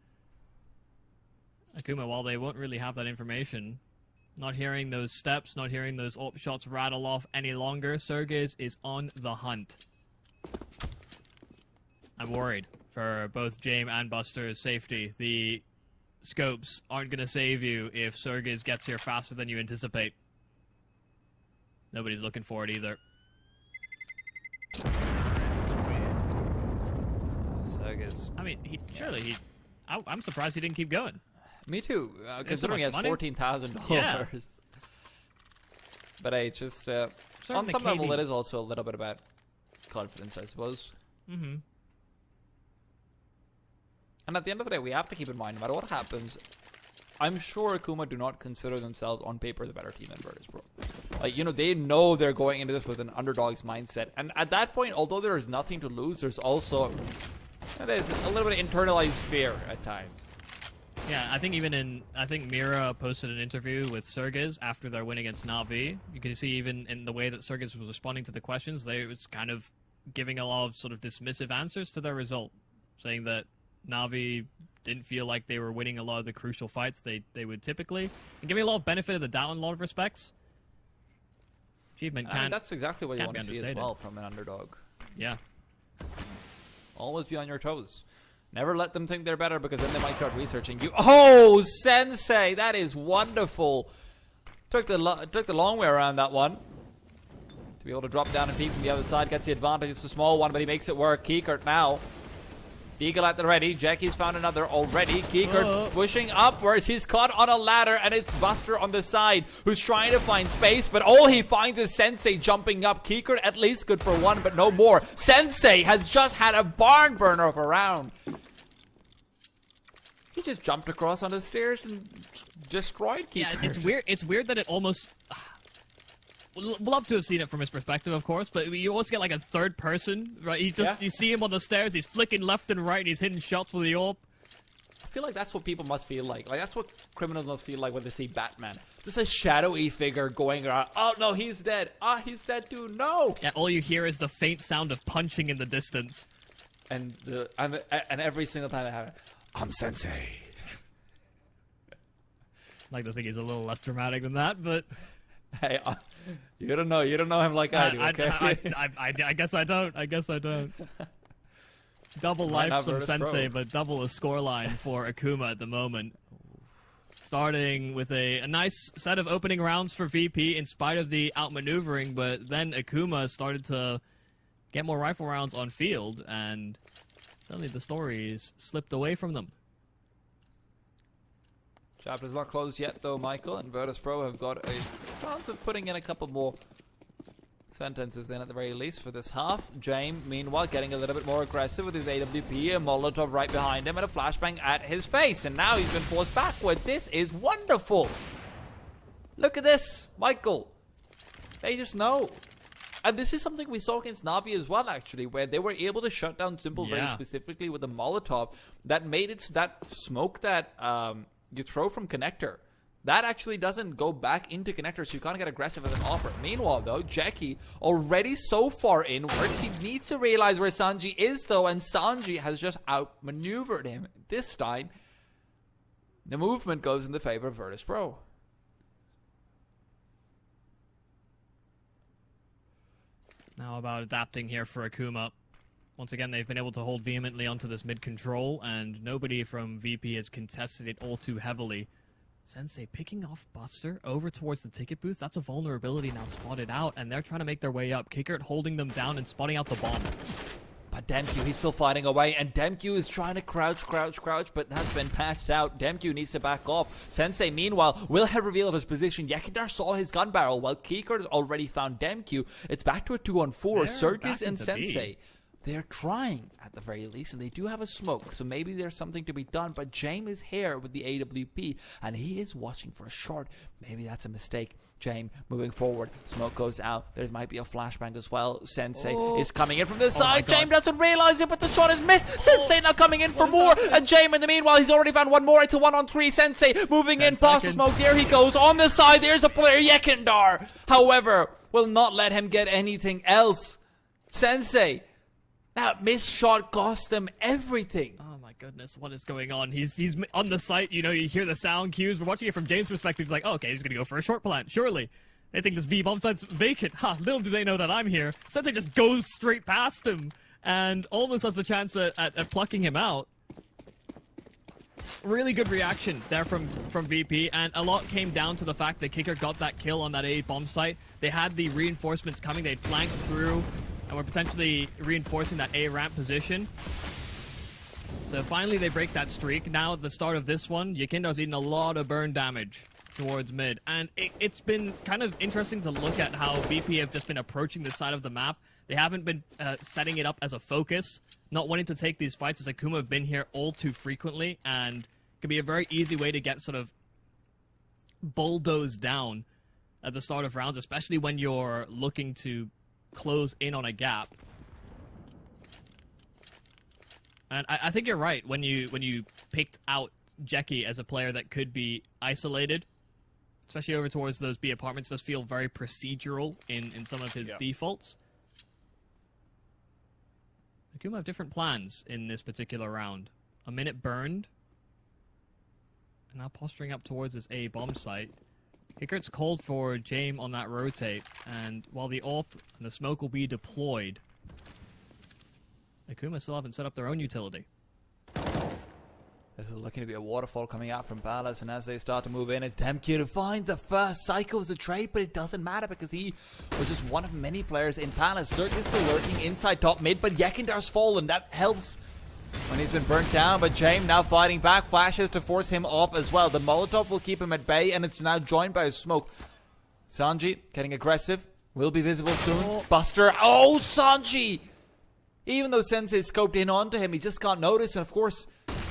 Akuma, while they won't really have that information, not hearing those steps, not hearing those op shots rattle off any longer, Sergez is on the hunt. I'm worried for both James and Buster's safety. The scopes aren't going to save you if Sergez gets here faster than you anticipate. Nobody's looking for it either. Sergez. I mean, I'm surprised he didn't keep going. Me too, considering he has $14,000. Yeah. But hey, it's just, on some level, it is also a little bit about confidence, I suppose. Mm-hmm. And at the end of the day, we have to keep in mind, no matter what happens, I'm sure Akuma do not consider themselves on paper the better team than Virtus Pro. Like, you know, they know they're going into this with an underdog's mindset. And at that point, although there is nothing to lose, there's also, there's a little bit of internalized fear at times. Yeah, I think Mira posted an interview with Sergez after their win against Na'Vi. You can see even in the way that Sergez was responding to the questions, they was kind of giving a lot of sort of dismissive answers to their result, saying that Na'Vi didn't feel like they were winning a lot of the crucial fights they would typically, and giving a lot of benefit of the doubt in a lot of respects. Achievement can't. That's exactly what you want to see as well from an underdog. Yeah. Always be on your toes. Never let them think they're better, because then they might start researching you. Oh, Sensei, that is wonderful. Took the long way around that one. To be able to drop down and peek from the other side, gets the advantage. It's a small one, but he makes it work. Kikert now. Deagle at the ready. Jackie's found another already. Kikert pushing upwards. He's caught on a ladder, and it's Buster on the side who's trying to find space, but all he finds is Sensei jumping up. Kikert at least good for one, but no more. Sensei has just had a barn burner of a round. He just jumped across on the stairs and destroyed Kikert. Yeah, it's weird that it almost... We'd love to have seen it from his perspective, of course, but you always get like a third person, right? You see him on the stairs, he's flicking left and right, and he's hitting shots with the orb. I feel like that's what people must feel like. Like, that's what criminals must feel like when they see Batman. Just a shadowy figure going around. Oh, no, he's dead. Ah, he's dead too. No! Yeah, all you hear is the faint sound of punching in the distance. And every single time they have it, I'm Sensei. I'd like to think he's a little less dramatic than that, but... Hey, you don't know him like I do, okay? I guess I don't. Double life from Sensei, but double a scoreline for Akuma at the moment. Starting with a nice set of opening rounds for VP in spite of the outmaneuvering, but then Akuma started to get more rifle rounds on field, and suddenly the stories slipped away from them. Chapter's not closed yet, though, Michael, and Virtus Pro have got a chance of putting in a couple more sentences in at the very least for this half. James, meanwhile, getting a little bit more aggressive with his AWP, a Molotov right behind him, and a flashbang at his face, and now he's been forced backward. This is wonderful. Look at this, Michael. They just know. And this is something we saw against Na'Vi as well, actually, where they were able to shut down Simple very specifically with a Molotov that made it so that smoke that you throw from connector, that actually doesn't go back into connector, so you can't get aggressive as an opera. Meanwhile, though, Jackie already so far inwards, he needs to realize where Sanji is, though, and Sanji has just outmaneuvered him. This time, the movement goes in the favor of Virtus Pro. Now about adapting here for Akuma. Once again, they've been able to hold vehemently onto this mid-control, and nobody from VP has contested it all too heavily. Sensei picking off Buster over towards the ticket booth. That's a vulnerability now spotted out, and they're trying to make their way up. Kickert holding them down and spotting out the bomb. But Demku, he's still fighting away, and Demku is trying to crouch, but that's been patched out. Demku needs to back off. Sensei, meanwhile, will have revealed his position. Yekindar saw his gun barrel, while Kickert has already found Demku. It's back to a 2-on-4. Circus and Sensei. They're trying, at the very least, and they do have a smoke, so maybe there's something to be done, but James is here with the AWP, and he is watching for a short. Maybe that's a mistake. James moving forward. Smoke goes out. There might be a flashbang as well. Sensei is coming in from this side. James doesn't realize it, but the shot is missed. Sensei now coming in for more, and James in the meanwhile, he's already found one more. It's a 1-on-3. Sensei moving in past the smoke. There he goes. On the side, there's a player, Yekindar. However, will not let him get anything else. Sensei, that missed shot cost them everything. Oh my goodness, what is going on? He's on the site, you know, you hear the sound cues. We're watching it from James' perspective. He's like, oh, okay, he's gonna go for a short plant, surely. They think this B bomb site's vacant. Little do they know that I'm here. Sensei just goes straight past him and almost has the chance at plucking him out. Really good reaction there from VP, and a lot came down to the fact that Kicker got that kill on that A bomb site. They had the reinforcements coming. They'd flanked through, and we're potentially reinforcing that A ramp position. So finally they break that streak. Now at the start of this one, Yakindo's eating a lot of burn damage towards mid. And it's been kind of interesting to look at how VP have just been approaching this side of the map. They haven't been setting it up as a focus, not wanting to take these fights, as Akuma have been here all too frequently, and could be a very easy way to get sort of bulldozed down at the start of rounds, especially when you're looking to close in on a gap. And I think you're right when you picked out Jackie as a player that could be isolated, especially over towards those B apartments. Does feel very procedural in some of his defaults. Akuma have different plans in this particular round. A minute burned. And now posturing up towards this A bomb site. Hickert's called for James on that rotate, and while the AWP and the smoke will be deployed, Akuma still haven't set up their own utility. This is looking to be a waterfall coming out from Palace, and as they start to move in, it's Demku to find the first. Psycho was a trade, but it doesn't matter because he was just one of many players in Palace. Circus still lurking inside top mid, but Yekindar's fallen. That helps when he's been burnt down, but James now fighting back. Flashes to force him off as well. The Molotov will keep him at bay, and it's now joined by a smoke. Sanji getting aggressive. Will be visible soon. Buster. Oh, Sanji! Even though Sensei scoped in onto him, he just can't notice, and of course,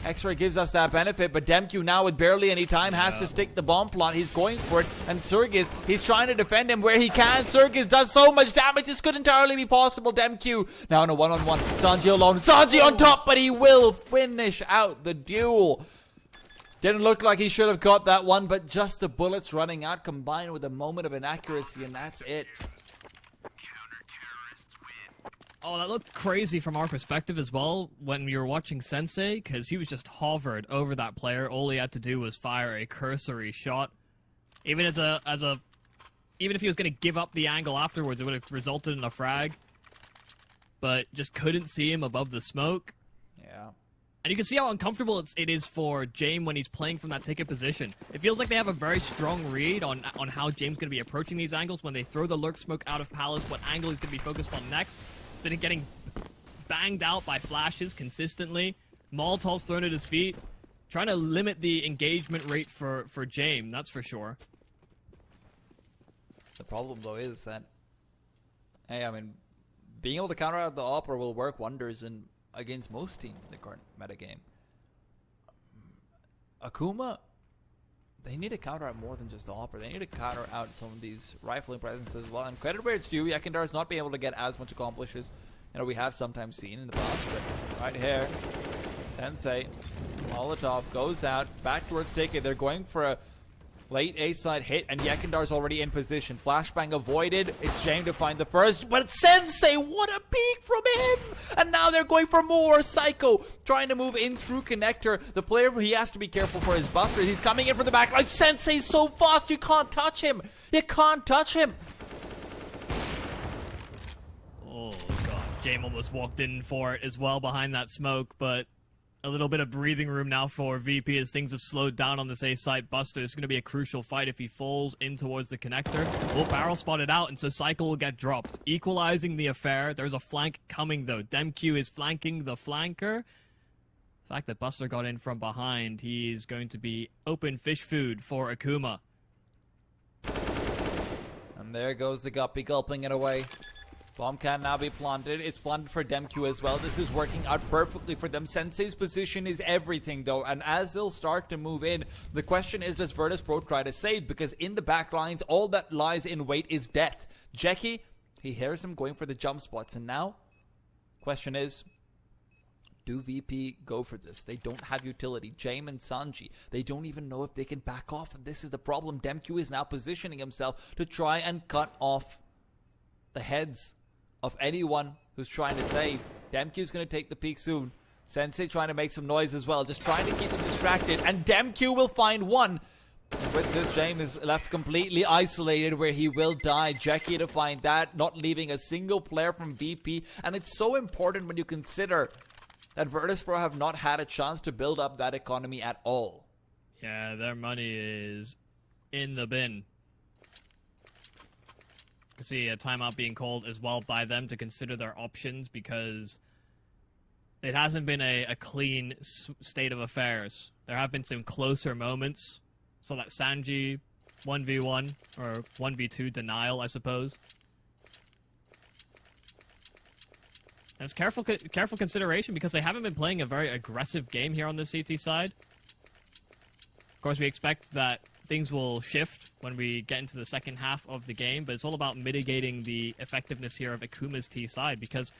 X-Ray gives us that benefit, but Demku now with barely any time has to stick the bomb plot. He's going for it, and Surgis, he's trying to defend him where he can. Surgis does so much damage, this could entirely be possible. Demku now in a one-on-one. Sanji alone. Sanji on top, but he will finish out the duel. Didn't look like he should have got that one, but just the bullets running out combined with a moment of inaccuracy, and that's it. Oh, that looked crazy from our perspective as well when we were watching Sensei, because he was just hovered over that player. All he had to do was fire a cursory shot. Even even if he was going to give up the angle afterwards, it would have resulted in a frag. But just couldn't see him above the smoke. Yeah. And you can see how uncomfortable it is for James when he's playing from that ticket position. It feels like they have a very strong read on how James is going to be approaching these angles when they throw the lurk smoke out of Palace, what angle he's going to be focused on next. Been getting banged out by flashes consistently. Molotov's thrown at his feet. trying to limit the engagement rate for James, that's for sure. The problem, though, is that, hey, I mean, being able to counter out the Opera will work wonders against most teams in the current metagame. Akuma, they need to counter out more than just the Opera. They need to counter out some of these rifling presences as well. And credit where it's due, Yakindar's not being able to get as much accomplished as we have sometimes seen in the past. But right here, Sensei, Molotov goes out, back towards TK. They're going for a late A-side hit, and Yakindar's already in position. Flashbang avoided. It's James to find the first, but Sensei, what a peek from him! And now they're going for more. Psycho trying to move in through connector. The player, he has to be careful for his buster. He's coming in from the back. Like, Sensei's so fast, you can't touch him. You can't touch him. Oh, God. James almost walked in for it as well behind that smoke, but a little bit of breathing room now for VP as things have slowed down on this A-site buster. It's going to be a crucial fight if he falls in towards the connector. Will barrel spotted out, and so Cycle will get dropped, equalizing the affair. There's a flank coming, though. Demq is flanking the flanker. The fact that Buster got in from behind, he's going to be open fish food for Akuma. And there goes the Guppy, gulping it away. Bomb can now be planted. It's planted for Demq as well. This is working out perfectly for them. Sensei's position is everything, though. And as they'll start to move in, the question is, does Virtus.pro try to save? Because in the back lines, all that lies in wait is death. Jackie, he hears him going for the jump spots. And now, question is, do VP go for this? They don't have utility. James and Sanji, they don't even know if they can back off. And this is the problem. Demq is now positioning himself to try and cut off the heads of anyone who's trying to save. Demq's going to take the peak soon. Sensei trying to make some noise as well, just trying to keep them distracted, and Demq will find one. And with this, James is left completely isolated where he will die. Jackie to find that, not leaving a single player from VP. And it's so important when you consider that Virtus.pro have not had a chance to build up that economy at all. Yeah, their money is in the bin. I can see a timeout being called as well by them to consider their options, because it hasn't been a clean state of affairs. There have been some closer moments. So that Sanji 1v1 or 1v2 denial, I suppose. And it's careful consideration, because they haven't been playing a very aggressive game here on the CT side. Of course, we expect that things will shift when we get into the second half of the game, but it's all about mitigating the effectiveness here of Akuma's T side, because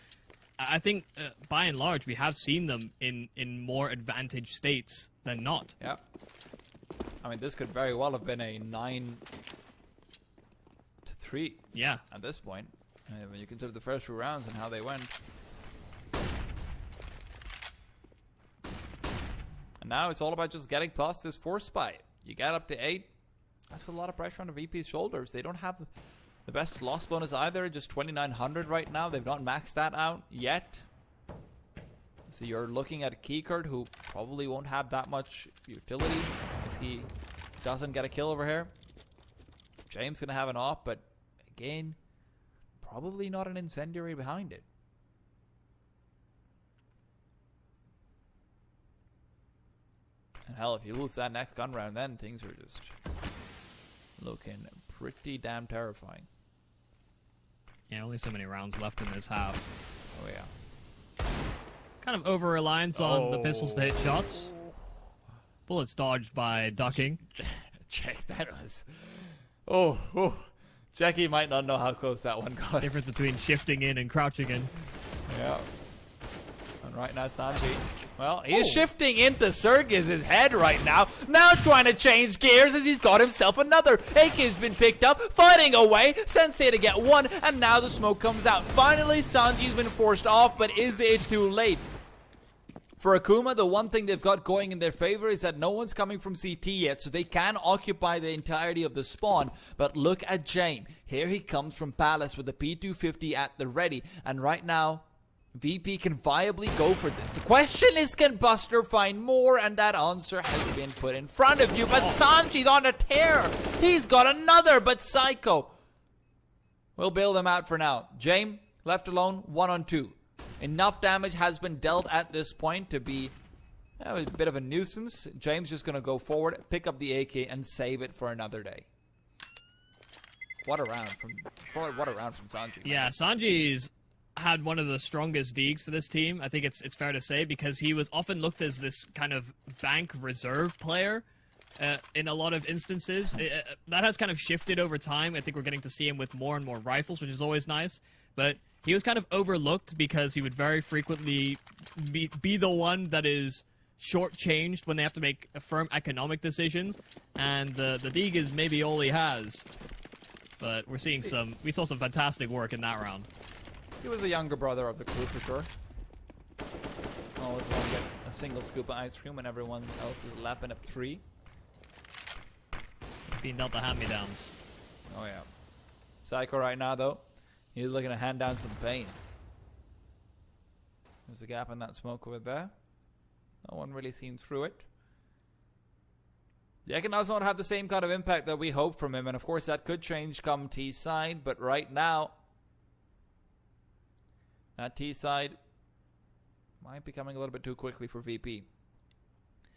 I think, by and large, we have seen them in more advantaged states than not. Yeah. I mean, this could very well have been a 9-3. Yeah. At this point, when you consider the first 2 rounds and how they went. And now it's all about just getting past this force spike. You get up to 8. That's a lot of pressure on the VP's shoulders. They don't have the best loss bonus either. Just 2,900 right now. They've not maxed that out yet. So you're looking at Keycard, who probably won't have that much utility if he doesn't get a kill over here. James going to have an op, but again, probably not an incendiary behind it. And hell, if you lose that next gun round, then things are just looking pretty damn terrifying. Yeah, only so many rounds left in this half. Oh, yeah. Kind of over-reliance on the pistols to hit shots. Bullets dodged by ducking. Check, that was... Oh. Jackie might not know how close that one got. Difference between shifting in and crouching in. Yeah. And right now, Sanji... Well, he's shifting into Sergiz's head right now. Now trying to change gears as he's got himself another. AK's been picked up, fighting away. Sensei to get one, and now the smoke comes out. Finally, Sanji's been forced off, but is it too late? For Akuma, the one thing they've got going in their favor is that no one's coming from CT yet, so they can occupy the entirety of the spawn. But look at James. Here he comes from Palace with the P250 at the ready, and right now, VP can viably go for this. The question is, can Buster find more? And that answer has been put in front of you. But Sanji's on a tear. He's got another, but Psycho will bail them out for now. James, left alone, 1-on-2. Enough damage has been dealt at this point to be That was a bit of a nuisance. James just going to go forward, pick up the AK, and save it for another day. What a round from Sanji. Yeah, Sanji's had one of the strongest digs for this team. I think it's fair to say, because he was often looked as this kind of bank reserve player in a lot of instances. That has kind of shifted over time. I think we're getting to see him with more and more rifles, which is always nice. But he was kind of overlooked because he would very frequently be the one that is shortchanged when they have to make firm economic decisions. And the dig is maybe all he has. But we saw some fantastic work in that round. He was the younger brother of the crew for sure. Always want to get a single scoop of ice cream when everyone else is lapping up 3. Being dealt the hand-me-downs. Oh yeah. Psycho right now though, he's looking to hand down some pain. There's a gap in that smoke over there. No one really seen through it. Yekin does not have the same kind of impact that we hope from him, and of course that could change come T side, but right now that T side might be coming a little bit too quickly for VP.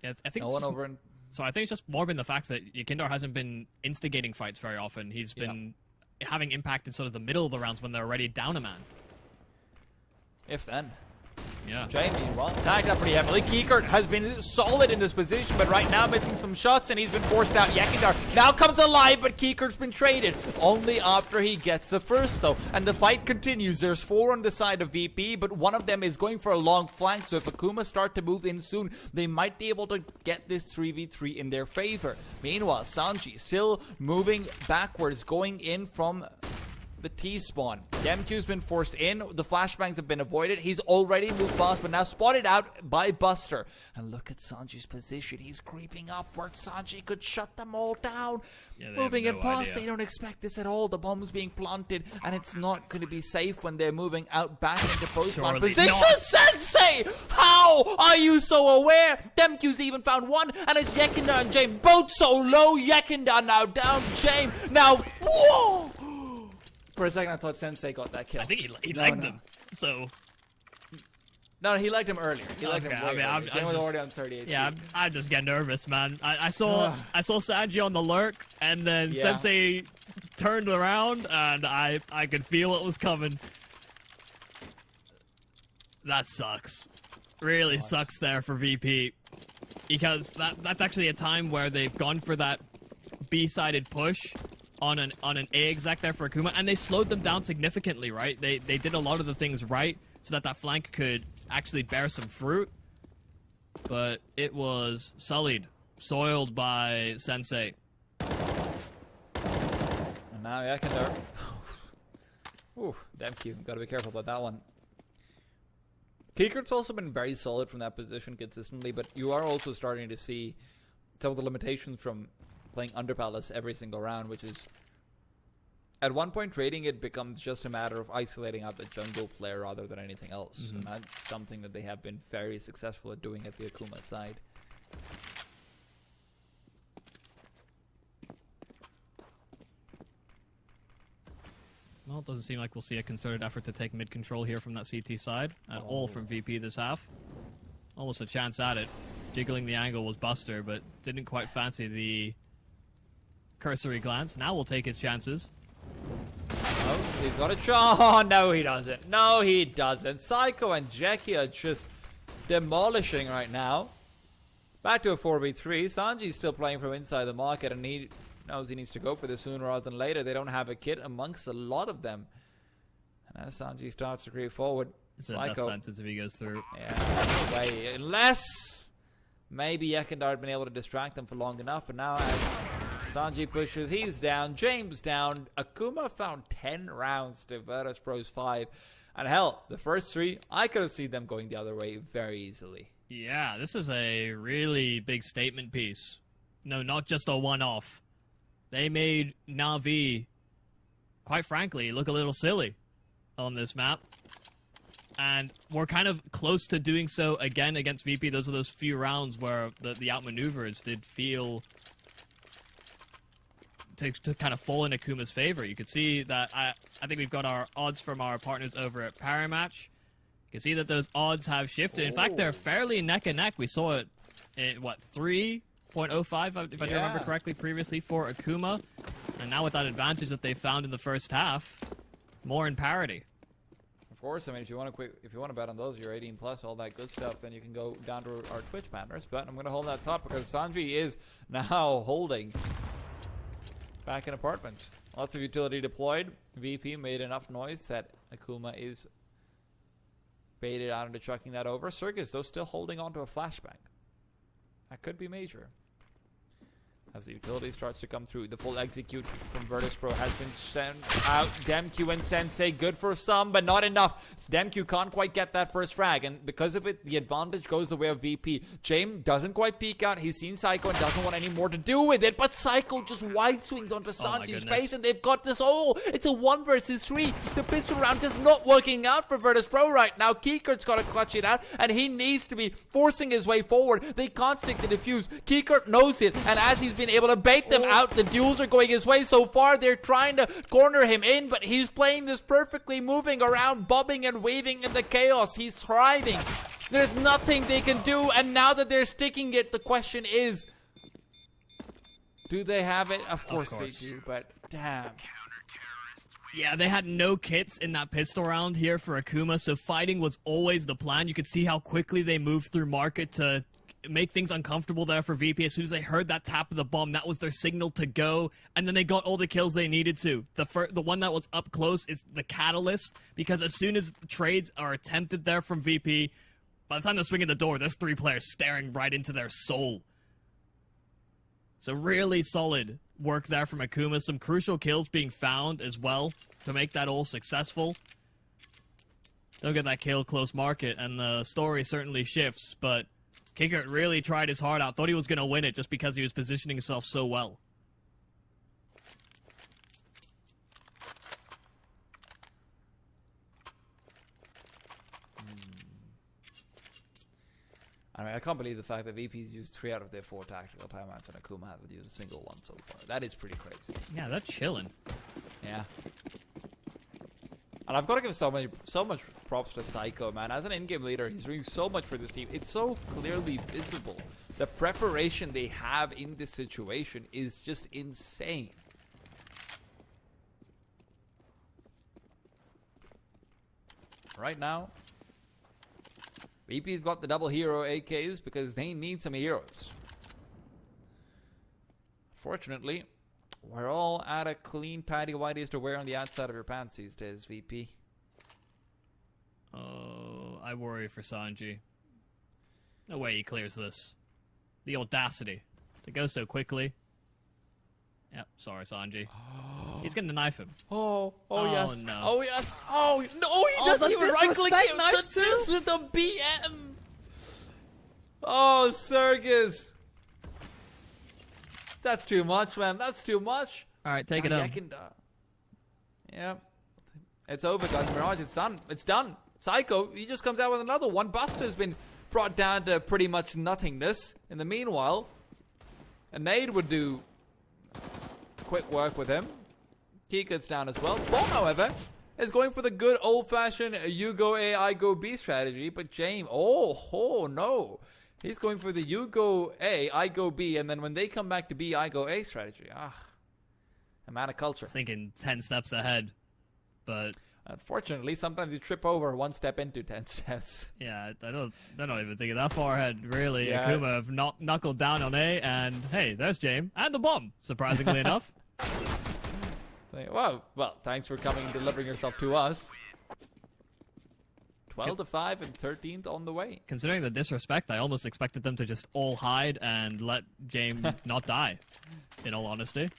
Yeah, I think no one over in. So I think it's just more been the fact that Yekindar hasn't been instigating fights very often. He's been having impact in sort of the middle of the rounds when they're already down a man. If then. Yeah. Jamie, well, tagged up pretty heavily. Kikert has been solid in this position, but right now missing some shots, and he's been forced out. Yekindar now comes alive, but Kikert's been traded. Only after he gets the first, though. And the fight continues. There's 4 on the side of VP, but one of them is going for a long flank, so if Akuma start to move in soon, they might be able to get this 3v3 in their favor. Meanwhile, Sanji still moving backwards, going in from the T-spawn. Demq's been forced in. The flashbangs have been avoided. He's already moved past, but now spotted out by Buster. And look at Sanji's position. He's creeping upwards. Sanji could shut them all down. Yeah, moving have in no past. idea. They don't expect this at all. The bomb's being planted, and it's not going to be safe when they're moving out back into post-spawn Surely position. not. Sensei! How are you so aware? Demq's even found one, and it's Yekindar and James. Both so low. Yekindar now down. James now. Whoa! For a second, I thought Sensei got that kill. I think he liked him. So No, he liked him earlier. He liked him Okay, way I mean, earlier. Jane was already on 38. yeah, I just get nervous, man. I saw Sanji on the lurk, and then Yeah. Sensei turned around, and I could feel it was coming. That sucks. Really sucks there for VP, because that's actually a time where they've gone for that B-sided push on an A exec there for Akuma, and they slowed them down significantly, right? They did a lot of the things right so that flank could actually bear some fruit, but it was sullied, soiled by Sensei. And now Yekindar. Ooh, damn cute. Gotta be careful about that one. Kikert's also been very solid from that position consistently, but you are also starting to see some of the limitations from playing under Palace every single round, which is at one point trading it becomes just a matter of isolating out the jungle player rather than anything else. And that's something that they have been very successful at doing at the Akuma side. Well, it doesn't seem like we'll see a concerted effort to take mid-control here from that CT side at all from VP this half. Almost a chance at it. Jiggling the angle was Buster, but didn't quite fancy the cursory glance. Now we'll take his chances. Oh, he's got a shot. Oh, no, he doesn't. No, he doesn't. Psycho and Jackie are just demolishing right now. Back to a 4v3. Sanji's still playing from inside the market, and he knows he needs to go for this sooner rather than later. They don't have a kit amongst a lot of them. And as Sanji starts to creep forward, It's a death sentence if he goes through. Yeah, no way. Unless maybe Yekindar had been able to distract them for long enough, but now as Sanji pushes, he's down, James down. Akuma found 10 rounds to Virtus Pro's 5. And hell, the first 3, I could have seen them going the other way very easily. Yeah, this is a really big statement piece. No, not just a one-off. They made Na'Vi, quite frankly, look a little silly on this map. And we're kind of close to doing so again against VP. Those are those few rounds where the outmaneuvers did feel to kind of fall in Akuma's favor. You could see that I think we've got our odds from our partners over at Paramatch. You can see that those odds have shifted. In fact, they're fairly neck and neck. We saw it at, what, 3.05, if I remember correctly, previously for Akuma. And now with that advantage that they found in the first half, more in parity. Of course, I mean, if you want to bet on those, you're 18 plus, all that good stuff, then you can go down to our Twitch banners. But I'm going to hold that thought because Sanji is now holding back in apartments. Lots of utility deployed. VP made enough noise that Akuma is baited out into chucking that over. Circus, though, still holding on to a flashbang. That could be major. As the utility starts to come through, the full execute from Virtus.pro has been sent out. Demq and Sensei, good for some, but not enough. Demq can't quite get that first frag, and because of it, the advantage goes the way of VP. James doesn't quite peek out. He's seen Psycho and doesn't want any more to do with it, but Psycho just wide swings onto Sanji's face, and they've got this. Oh, it's a 1 versus 3. The pistol round just not working out for Virtus.pro right now. Kiekert's got to clutch it out, and he needs to be forcing his way forward. They can't stick the defuse. Kiekert knows it, and as he's been able to bait them out, the duels are going his way so far. They're trying to corner him in, but he's playing this perfectly, moving around, bobbing and weaving in the chaos. He's thriving. There's nothing they can do, and now that they're sticking it, the question is, do they have it? Of course they do, but damn. Yeah, they had no kits in that pistol round here for Akuma, so fighting was always the plan. You could see how quickly they moved through market to make things uncomfortable there for VP. As soon as they heard that tap of the bomb, that was their signal to go, and then they got all the kills they needed to. The one that was up close is the catalyst, because as soon as trades are attempted there from VP, by the time they're swinging the door, there's 3 players staring right into their soul. So really solid work there from Akuma. Some crucial kills being found as well to make that all successful. Don't get that kill close market, and the story certainly shifts, but Kickert really tried his heart out. Thought he was going to win it just because he was positioning himself so well. I mean, I can't believe the fact that VP's used 3 out of their 4 tactical timeouts and Akuma hasn't used a single one so far. That is pretty crazy. Yeah, that's chilling. Yeah. And I've got to give so much props to Psycho, man. As an in-game leader, he's doing so much for this team. It's so clearly visible. The preparation they have in this situation is just insane. Right now, VP's got the double hero AKs because they need some heroes. Fortunately, we're all out of clean patty whities to wear on the outside of your pants these days, VP. Oh, I worry for Sanji. No way he clears this. The audacity to go so quickly. Yep, sorry, Sanji. He's gonna knife him. Oh yes. No. Oh yes. Oh no, he doesn't even right-click him. The BM. Oh, Sergis. That's too much, man. That's too much. All right, take it up. Yeah. It's over, guys. Mirage, it's done. It's done. Psycho, he just comes out with another one. Buster's been brought down to pretty much nothingness. In the meanwhile, a nade would do quick work with him. He gets down as well. Ball, however, is going for the good old-fashioned you go A, I go B strategy. But James, oh no. He's going for the you go A, I go B, and then when they come back to B, I go A strategy. A man of culture. Thinking 10 steps ahead, but unfortunately, sometimes you trip over 1 step into 10 steps. Yeah, they're not even thinking that far ahead, really. Yeah. Akuma have knuckled down on A, and hey, there's James. And the bomb, surprisingly enough. Well, thanks for coming and delivering yourself to us. 12-5 and 13th on the way. Considering the disrespect, I almost expected them to just all hide and let James not die, in all honesty.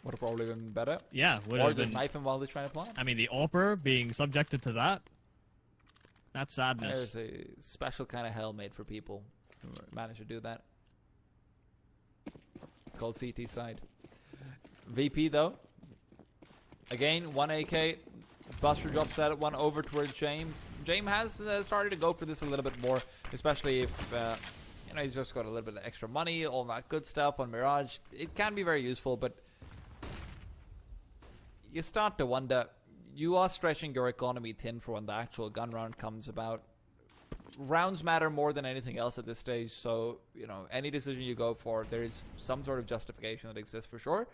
Would have probably been better. Yeah, would or have just been. knife him while they're trying to plant. I mean, the AWPer being subjected to that's sadness. There's a special kind of hell made for people who manage to do that. It's called CT side. VP, though. Again, 1 AK. Buster drops that one over towards James. James has started to go for this a little bit more, especially if he's just got a little bit of extra money, all that good stuff on Mirage. It can be very useful, but you start to wonder, you are stretching your economy thin for when the actual gun round comes about. Rounds matter more than anything else at this stage, so, you know, any decision you go for, there is some sort of justification that exists for sure.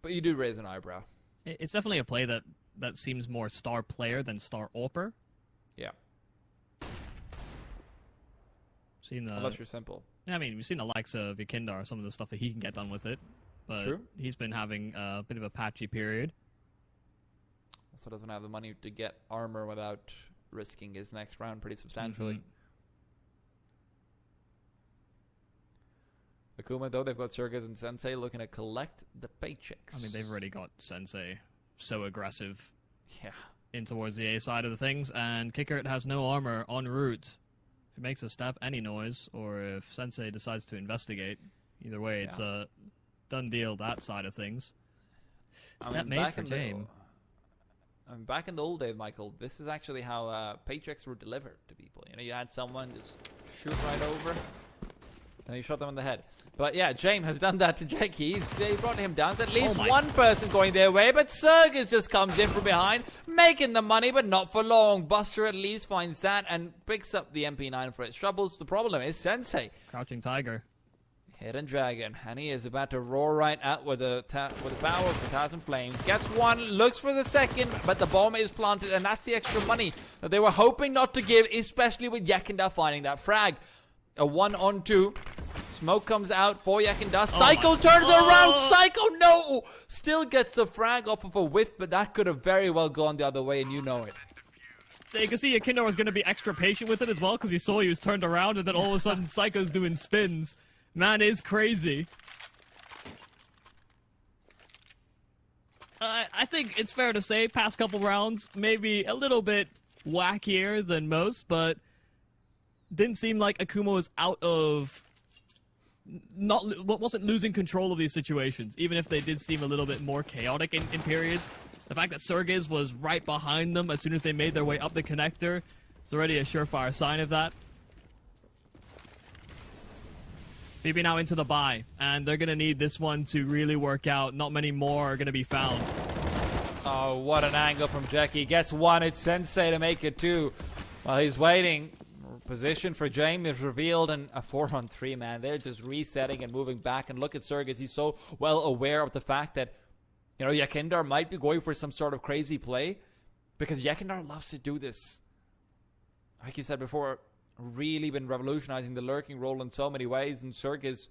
But you do raise an eyebrow. It's definitely a play that seems more star player than star AWPer. Yeah. Unless you're simple. Yeah, I mean, we've seen the likes of Vikindar, some of the stuff that he can get done with it. But True. He's been having a bit of a patchy period. Also doesn't have the money to get armor without risking his next round pretty substantially. Akuma, though, they've got Surges and Sensei looking to collect the paychecks. I mean, they've already got Sensei so aggressive Yeah. in towards the A side of the things, and Kickert has no armor en route. If he makes a step, any noise, or if Sensei decides to investigate, either way, it's a done deal that side of things. Step made for James. Back in the old days, Michael, this is actually how paychecks were delivered to people. You know, you had someone just shoot right over, and you shot them in the head. But yeah, James has done that to Jackie. They brought him down. So at least one person going their way, but Surges just comes in from behind, making the money, but not for long. Buster at least finds that and picks up the MP9 for its troubles. The problem is Sensei. Crouching Tiger. Hidden Dragon, and he is about to roar right out with the power of 1,000 flames. Gets one, looks for the second, but the bomb is planted, and that's the extra money that they were hoping not to give, especially with Yekindar finding that frag. A 1-on-2. Smoke comes out for Yekindar. Psycho turns around. Psycho, no! Still gets the frag off of a whiff, but that could have very well gone the other way, and you know it. You can see Yekindar was going to be extra patient with it as well, because he saw he was turned around, and then all of a sudden Psycho's doing spins. Man is crazy. I think it's fair to say, past couple rounds, maybe a little bit wackier than most, but didn't seem like Akuma was out of... wasn't losing control of these situations, even if they did seem a little bit more chaotic in periods. The fact that Surges was right behind them as soon as they made their way up the connector is already a surefire sign of that. VP now into the buy, and they're going to need this one to really work out. Not many more are going to be found. Oh, what an angle from Jackie. Gets one. It's Sensei to make it two. While he's waiting, position for James is revealed, and a 4-on-3, man. They're just resetting and moving back. And look at Surges. He's so well aware of the fact that, you know, Yekindar might be going for some sort of crazy play, because Yekindar loves to do this. Like you said before, really been revolutionizing the lurking role in so many ways, and Surges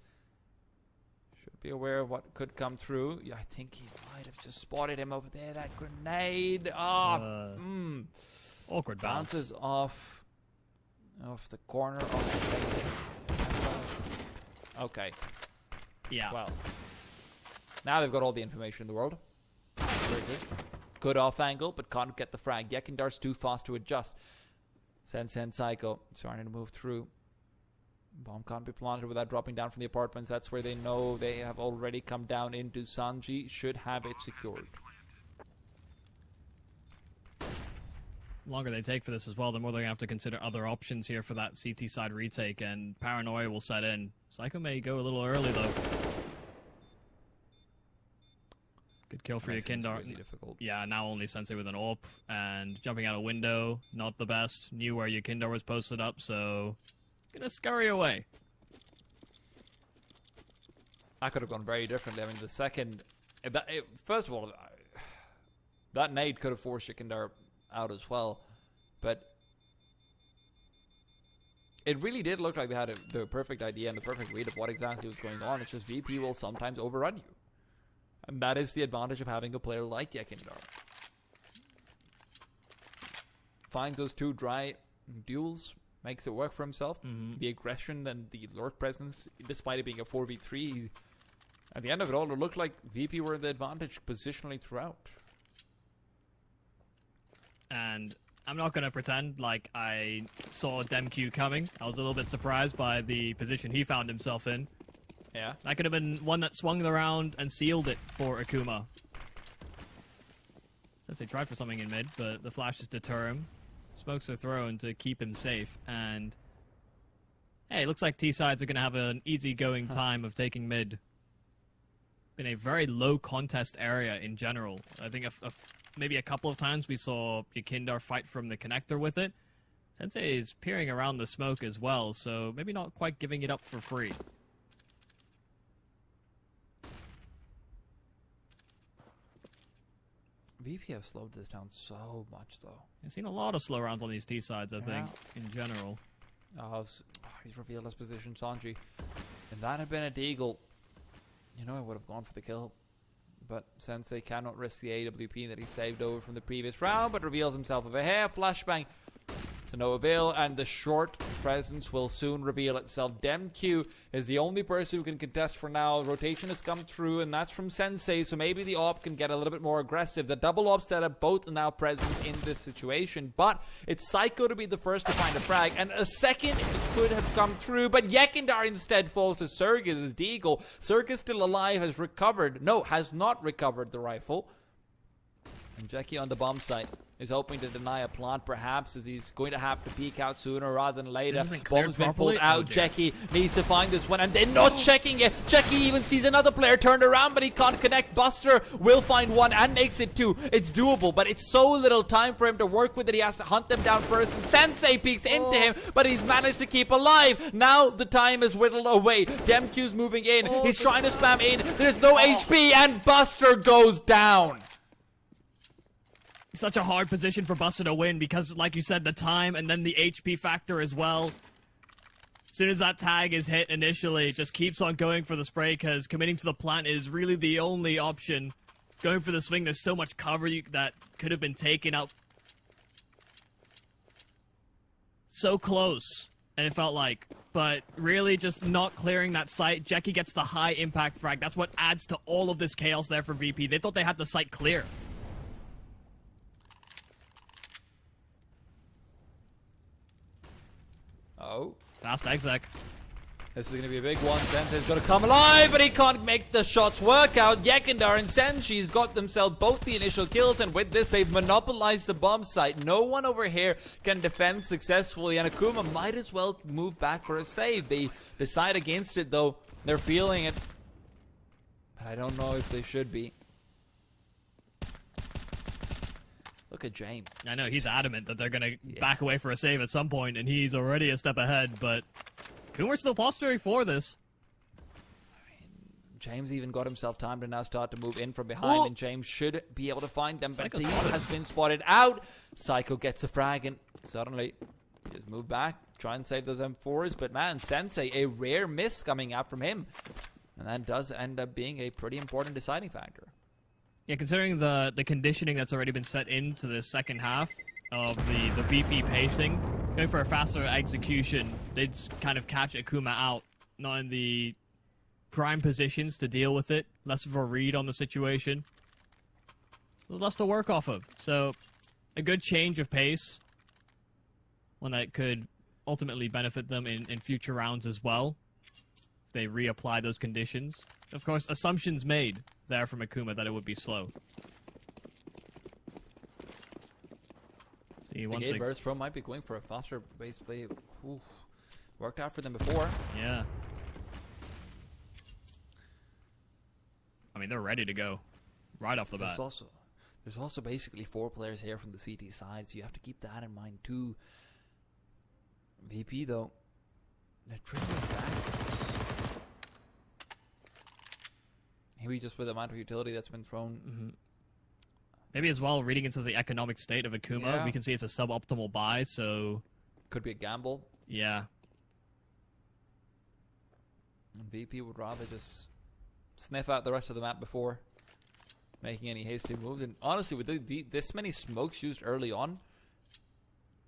should be aware of what could come through. Yeah, I think he might have just spotted him over there. That grenade. Awkward bounce. Bounces off the corner of the... Okay. Yeah. Well, now they've got all the information in the world. Good off angle, but can't get the frag. Yekindar's too fast to adjust. Sensei and Psycho starting to move through. Bomb can't be planted without dropping down from the apartments. That's where they know they have already come down into. Sanji should have it secured. The longer they take for this as well, the more they're going to have to consider other options here for that CT side retake, and paranoia will set in. Psycho may go a little early, though. Good kill for Yekindar. Really difficult. Yeah, now only Sensei with an AWP, and jumping out a window, not the best. Knew where Yekindar was posted up, so gonna scurry away. That could have gone very differently. I mean, the second... first of all, that nade could have forced Yekindar out as well, but it really did look like they had the perfect idea and the perfect read of what exactly was going on. It's just VP will sometimes overrun you. And that is the advantage of having a player like Yekindar. Finds those two dry duels, makes it work for himself. The aggression and the lurk presence, despite it being a 4v3, at the end of it all, it looked like VP were in the advantage positionally throughout. And I'm not going to pretend like I saw DemQ coming. I was a little bit surprised by the position he found himself in. Yeah. That could have been one that swung around and sealed it for Akuma. Since they tried for something in mid, but the flashes deter him. Smokes are thrown to keep him safe, and hey, it looks like T-sides are going to have an easy-going time of taking mid. been a very low contest area in general. I think maybe a couple of times we saw Yakindar fight from the connector with it. Sensei is peering around the smoke as well, so maybe not quite giving it up for free. VP have slowed this down so much, though. I've seen a lot of slow rounds on these T sides, I think, in general. He's revealed his position, Sanji. If that had been a Deagle, you know I would have gone for the kill. But Sensei cannot risk the AWP that he saved over from the previous round, but reveals himself with a hair flashbang to no avail, and the short presence will soon reveal itself. DemQ is the only person who can contest for now. Rotation has come through, and that's from Sensei, so maybe the AWP can get a little bit more aggressive. The double AWP setup, both are now present in this situation, but it's Psycho to be the first to find a frag, and a second could have come through, but Yekindar instead falls to Sergis as Deagle. Sergis, still alive, has not recovered the rifle. And Jackie on the bomb site is hoping to deny a plant, perhaps, as he's going to have to peek out sooner rather than later. Bomb's been pulled out. Jackie needs to find this one, and they're not checking it. Jackie even sees another player turned around, but he can't connect. Buster will find one and makes it two. It's doable, but it's so little time for him to work with it. He has to hunt them down first, and Sensei peeks into him, but he's managed to keep alive. Now the time is whittled away. DemQ's moving in. He's trying to spam in. There's no HP, and Buster goes down. Such a hard position for Buster to win because, like you said, the time and then the HP factor as well. As soon as that tag is hit initially, just keeps on going for the spray because committing to the plant is really the only option. Going for the swing, there's so much cover that could have been taken out. So close, and it felt like. But really just not clearing that site. Jackie gets the high impact frag. That's what adds to all of this chaos there for VP. They thought they had the site clear. Oh. Fast exec. This is going to be a big one. Sensei's going to come alive, but he can't make the shots work out. Yekindar and Senshi's got themselves both the initial kills, and with this, they've monopolized the bomb site. No one over here can defend successfully, and Akuma might as well move back for a save. They decide against it, though. They're feeling it. But I don't know if they should be. Look at James. I know, he's adamant that they're going to back away for a save at some point, and he's already a step ahead, but Coomer's still posturing for this. James even got himself time to now start to move in from behind, and James should be able to find them, but he has been spotted out. Psycho gets a frag, and suddenly just move back, try and save those M4s, but man, Sensei, a rare miss coming out from him, and that does end up being a pretty important deciding factor. Yeah, considering the conditioning that's already been set into the second half of the VP pacing, going for a faster execution, they'd kind of catch Akuma out, not in the prime positions to deal with it, less of a read on the situation. There's less to work off of, so a good change of pace, one that could ultimately benefit them in future rounds as well, if they reapply those conditions. Of course, assumptions made there from Akuma that it would be slow. See, once again, Burst Pro might be going for a faster base play. Oof. Worked out for them before. Yeah. I mean, they're ready to go right off the bat. There's also basically 4 players here from the CT side, so you have to keep that in mind too. VP, though, they're trading backwards. Maybe just with the amount of utility that's been thrown. Mm-hmm. Maybe as well, reading into the economic state of Akuma, we can see it's a suboptimal buy, so... Could be a gamble. Yeah. And VP would rather just sniff out the rest of the map before making any hasty moves. And honestly, with this many smokes used early on,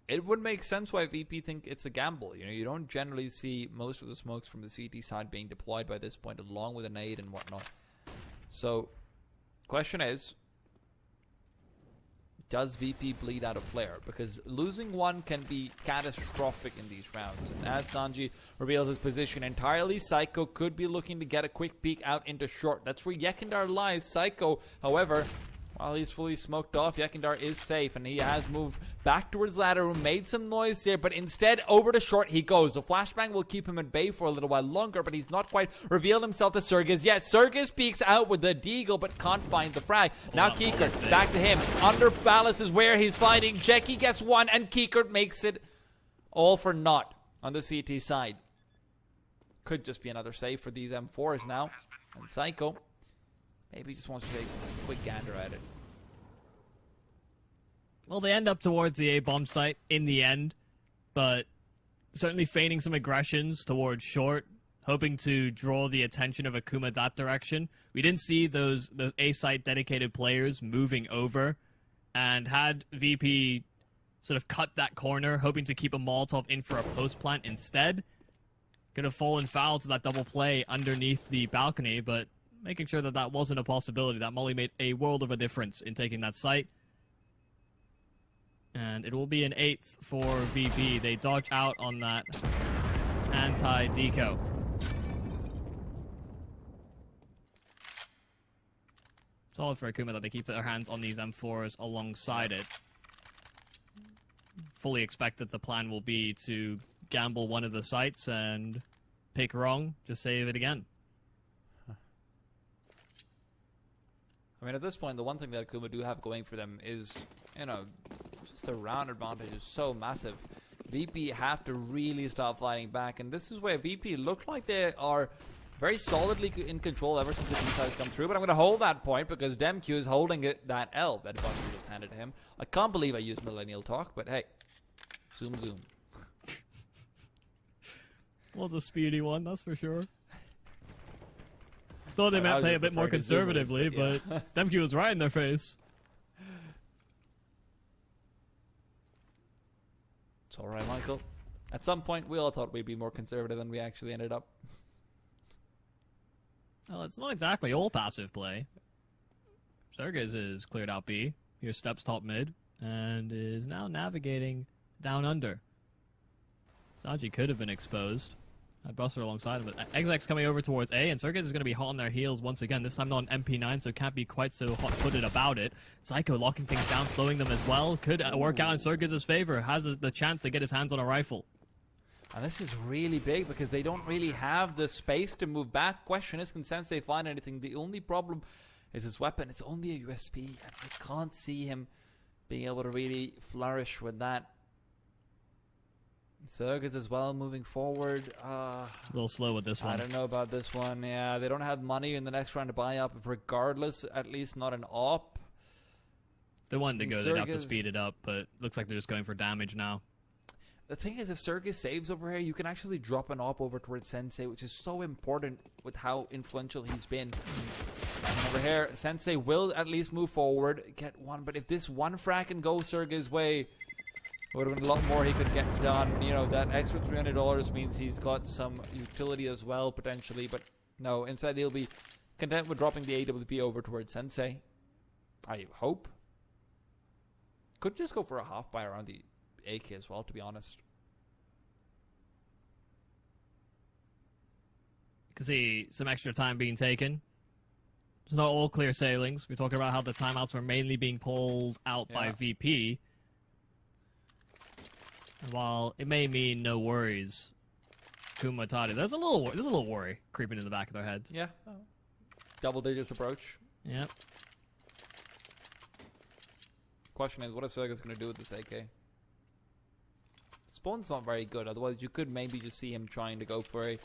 it would make sense why VP think it's a gamble. You know, you don't generally see most of the smokes from the CT side being deployed by this point, along with a nade and whatnot. So, question is, does VP bleed out a player? Because losing one can be catastrophic in these rounds. And as Sanji reveals his position entirely, Psycho could be looking to get a quick peek out into short. That's where Yekindar lies. Psycho, however, While he's fully smoked off, Yekindar is safe, and he has moved back towards ladder room, made some noise there, but instead over to short he goes. The flashbang will keep him at bay for a little while longer, but he's not quite revealed himself to Surges yet. Surges peeks out with the deagle, but can't find the frag. Now Keekert, back to him. Under Palace is where he's fighting. Jackie gets one, and Keekert makes it all for naught on the CT side. Could just be another save for these M4s now. And Psycho maybe just wants to take a quick gander at it. Well, they end up towards the A-bomb site in the end, but certainly feigning some aggressions towards short, hoping to draw the attention of Akuma that direction. We didn't see those A-site dedicated players moving over, and had VP sort of cut that corner, hoping to keep a Molotov in for a post plant instead. Could have fallen foul to that double play underneath the balcony, but making sure that that wasn't a possibility. That molly made a world of a difference in taking that site. And it will be an 8th for VP. They dodge out on that anti-deco. Solid for Akuma that they keep their hands on these M4s alongside it. Fully expect that the plan will be to gamble one of the sites and pick wrong, just save it again. I mean, at this point, the one thing that Akuma do have going for them is, you know, just the round advantage is so massive. VP have to really start fighting back, and this is where VP look like they are very solidly in control ever since the D-sides come through. But I'm going to hold that point because DemQ is holding that L that Bungie just handed to him. I can't believe I used millennial talk, but hey, zoom. Was a speedy one, that's for sure. Thought they might play a bit more conservatively, but DemQ was right in their face. It's alright, Michael. At some point, we all thought we'd be more conservative than we actually ended up. Well, it's not exactly all passive play. Surges is cleared out B. Here's steps top mid, and is now navigating down under. Saji could have been exposed. Had Buster alongside him, but XX coming over towards A, and Surges is going to be hot on their heels once again. This time not an MP9, so can't be quite so hot-footed about it. Psycho locking things down, slowing them as well. Could work out in Surges' favor. Has the chance to get his hands on a rifle. And this is really big because they don't really have the space to move back. Question is, can Sensei find anything? The only problem is his weapon. It's only a USP, and I can't see him being able to really flourish with that. Surges as well moving forward. A little slow with this one. I don't know about this one. Yeah, they don't have money in the next round to buy up, regardless, at least not an op. They wanted to go, they'd have to speed it up, but looks like they're just going for damage now. The thing is, if Surges saves over here, you can actually drop an op over towards Sensei, which is so important with how influential he's been. And over here, Sensei will at least move forward, get one, but if this one frag can go Surges' way, it would have been a lot more he could get done. You know, that extra $300 means he's got some utility as well, potentially. But no, instead he'll be content with dropping the AWP over towards Sensei. I hope. Could just go for a half buy around the AK as well, to be honest. You can see some extra time being taken. It's not all clear sailings. We're talking about how the timeouts were mainly being pulled out by VP. While it may mean no worries, Kuma Tadi, there's a little worry creeping in the back of their heads. Yeah. Double digits approach. Yep. Question is, what is Surges going to do with this AK? Spawn's not very good, otherwise you could maybe just see him trying to go for a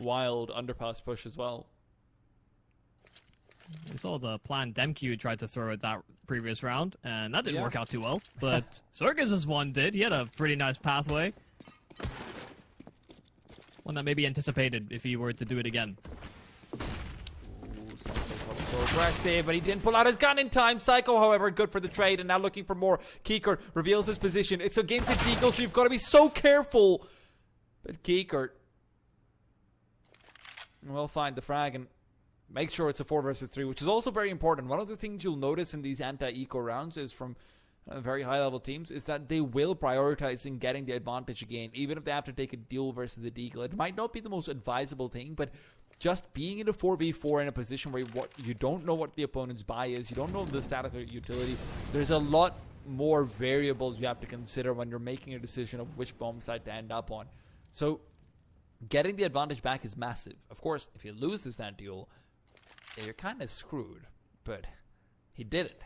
wild underpass push as well. We saw the plan DemQ tried to throw at that previous round, and that didn't work out too well. But Surges' one did. He had a pretty nice pathway. One that maybe anticipated if he were to do it again. Ooh, so aggressive, but he didn't pull out his gun in time. Psycho, however, good for the trade, and now looking for more. Keekert reveals his position. It's against a deagle, so you've got to be so careful. But Keekert will find the frag and make sure it's a 4 versus 3, which is also very important. One of the things you'll notice in these anti-eco rounds is from very high-level teams is that they will prioritize in getting the advantage again, even if they have to take a duel versus the deagle. It might not be the most advisable thing, but just being in a 4v4 in a position where you don't know what the opponent's buy is, you don't know the status or utility. There's a lot more variables you have to consider when you're making a decision of which bomb site to end up on. So getting the advantage back is massive. Of course, if you lose this that duel, you're kind of screwed. But he did it.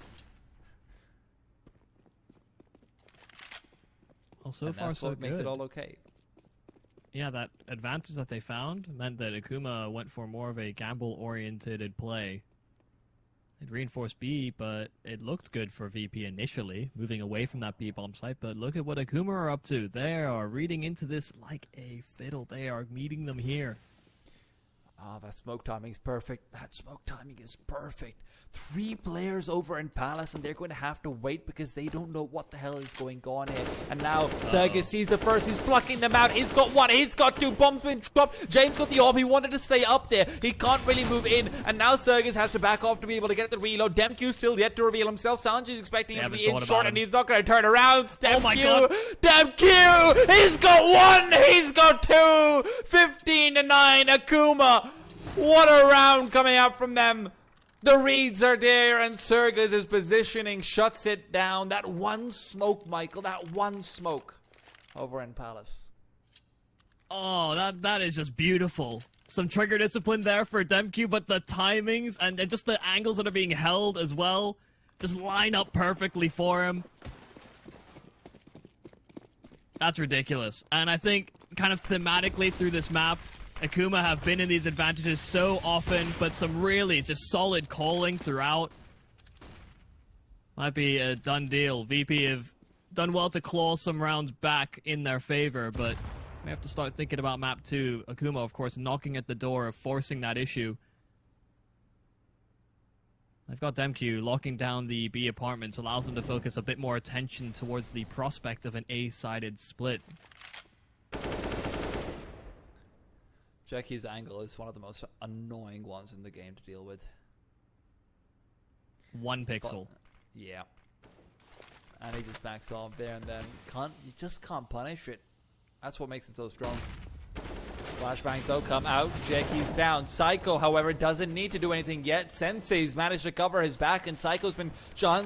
Well, so and far that's so what good. makes it all okay. Yeah, that advantage that they found meant that Akuma went for more of a gamble-oriented play. It reinforced B, but it looked good for VP initially, moving away from that B bomb site. But look at what Akuma are up to. They are reading into this like a fiddle. They are meeting them here. Ah, that smoke timing is perfect. That smoke timing is perfect. 3 players over in Palace, and they're going to have to wait because they don't know what the hell is going on here. And now Sergis sees the first. He's plucking them out. He's got 1. He's got 2. Bombs been dropped. James got the orb. He wanted to stay up there. He can't really move in. And now Sergis has to back off to be able to get the reload. Demq still yet to reveal himself. Sanji's expecting him to be in short, and he's not going to turn around. Oh my god. Demq! He's got 1. He's got 2. 15-9. Akuma. What a round coming out from them. The reads are there, and Sergis' positioning shuts it down. That one smoke, Michael, that one smoke over in Palace. Oh, that is just beautiful. Some trigger discipline there for Demq, but the timings and just the angles that are being held as well just line up perfectly for him. That's ridiculous. And I think kind of thematically through this map, Akuma have been in these advantages so often, but some really just solid calling throughout. Might be a done deal. VP have done well to claw some rounds back in their favor, but may have to start thinking about map 2. Akuma, of course, knocking at the door of forcing that issue. I've got Demq locking down the B apartments, allows them to focus a bit more attention towards the prospect of an A-sided split. Jackie's angle is one of the most annoying ones in the game to deal with. 1 pixel. But, yeah. And he just backs off there, and then you just can't punish it. That's what makes it so strong. Flashbangs though come out. Jackie's down. Psycho, however, doesn't need to do anything yet. Sensei's managed to cover his back, and Psycho's been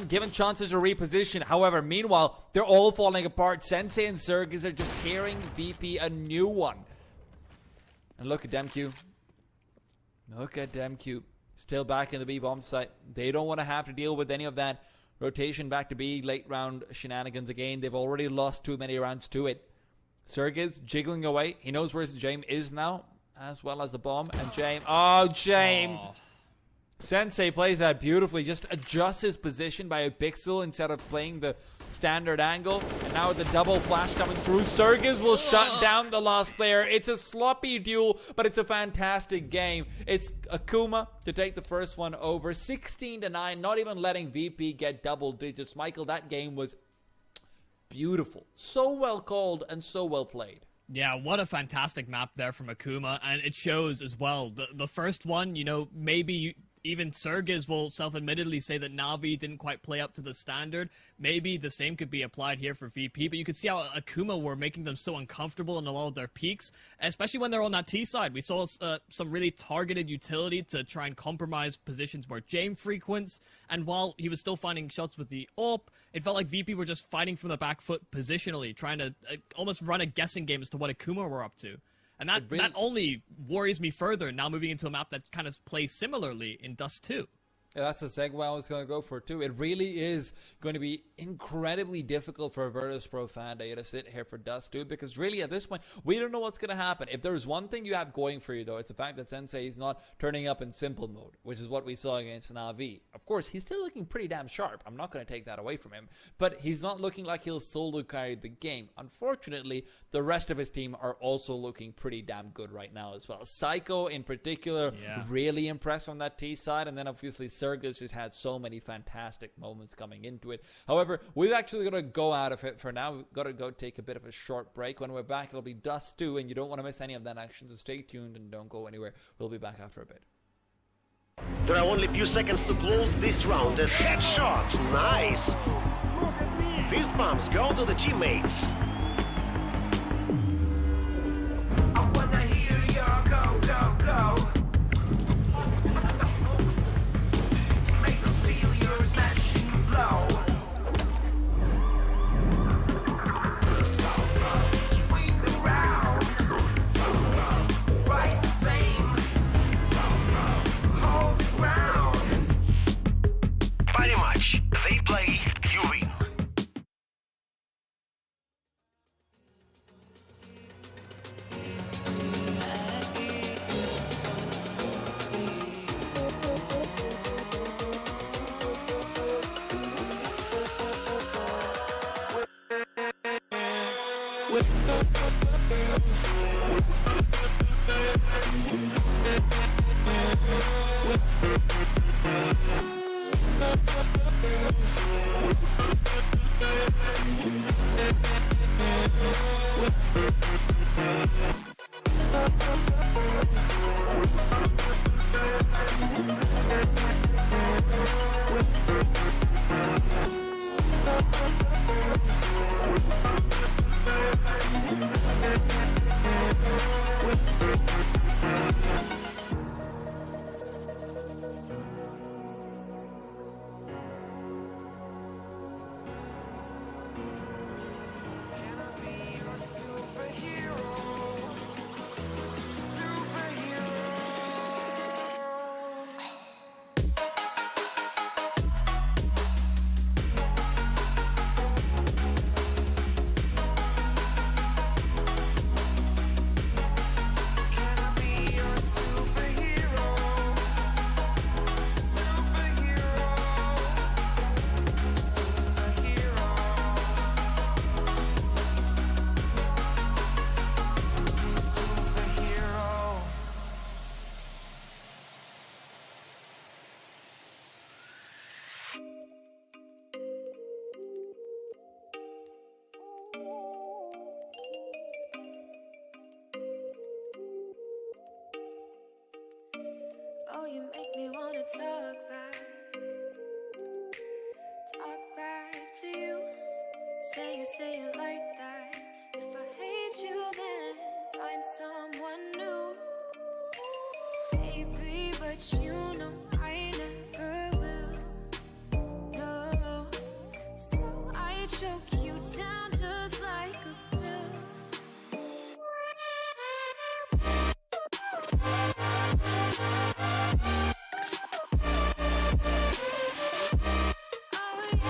given chances to reposition. However, meanwhile, they're all falling apart. Sensei and Sergis are just carrying VP a new one. And look at Demq. Look at Demq. Still back in the B bomb site. They don't want to have to deal with any of that rotation back to B late round shenanigans again. They've already lost too many rounds to it. Sergis jiggling away. He knows where James is now, as well as the bomb. And James. Oh, James. Oh. Sensei plays that beautifully. Just adjusts his position by a pixel instead of playing the standard angle. And now with the double flash coming through, Sergis will shut down the last player. It's a sloppy duel, but it's a fantastic game. It's Akuma to take the first one over. 16-9, not even letting VP get double digits. Michael, that game was beautiful. So well called and so well played. Yeah, what a fantastic map there from Akuma, and it shows as well. The first one, you know, maybe even Sergis will self-admittedly say that Na'Vi didn't quite play up to the standard. Maybe the same could be applied here for VP, but you could see how Akuma were making them so uncomfortable in a lot of their peaks, especially when they're on that T side. We saw some really targeted utility to try and compromise positions where James frequents, and while he was still finding shots with the AWP, it felt like VP were just fighting from the back foot positionally, trying to almost run a guessing game as to what Akuma were up to. And that only worries me further now moving into a map that kind of plays similarly in Dust 2. Yeah, that's the segue I was going to go for too. It really is going to be incredibly difficult for a Virtus Pro fan to sit here for Dust 2, because really at this point, we don't know what's going to happen. If there's one thing you have going for you though, it's the fact that Sensei is not turning up in simple mode, which is what we saw against Na'Vi. Of course, he's still looking pretty damn sharp. I'm not going to take that away from him, but he's not looking like he'll solo carry the game. Unfortunately, the rest of his team are also looking pretty damn good right now as well. Psycho in particular, really impressed on that T side, and then obviously Sergis just had so many fantastic moments coming into it. However, we've actually got to go out of it for now. We've got to go take a bit of a short break. When we're back, it'll be Dust 2, and you don't want to miss any of that action, so stay tuned and don't go anywhere. We'll be back after a bit. There are only a few seconds to close this round. A headshot. Nice. Fist bumps go to the teammates. I wanna hear your go, go, go. Can I be your superhero? Superhero. Can I be your superhero? Superhero. Superhero. Superhero. Oh, you make me wanna talk back to you. Say it like that. If I hate you, then find someone new. Baby, but you know I never will. No, so I choke you down just like a pill. Oh yeah.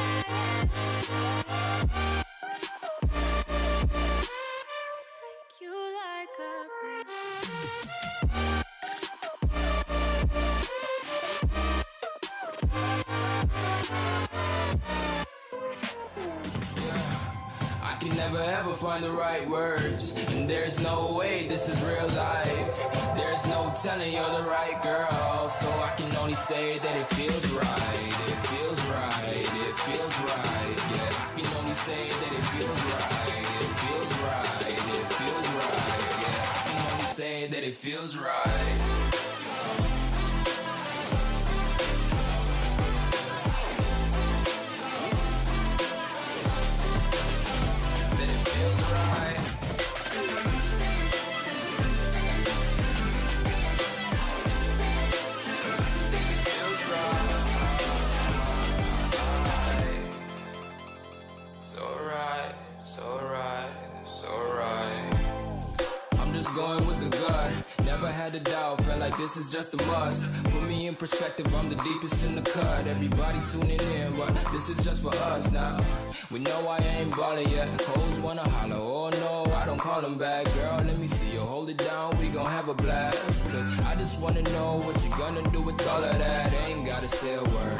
Take you like a breeze. I can never ever find the right words, and there's no way this is real life. There's no telling you're the right girl, so I can only say that it feels right. It feels right. It feels right. Yeah, I can only say that it feels right. It feels right. It feels right. Yeah, I can only say that it feels right. That it feels right. Feels right. So right, so right, so right. I'm just going with the gut. Never had a doubt, felt like this is just a must. Put me in perspective, I'm the deepest in the cut. Everybody tuning in, but this is just for us now. We know I ain't ballin' yet. Hoes wanna holler, oh no, I don't call them back. Girl, let me see you hold it down, we gon' have a blast. Cause I just wanna know what you gonna do with all of that. Ain't gotta say a word,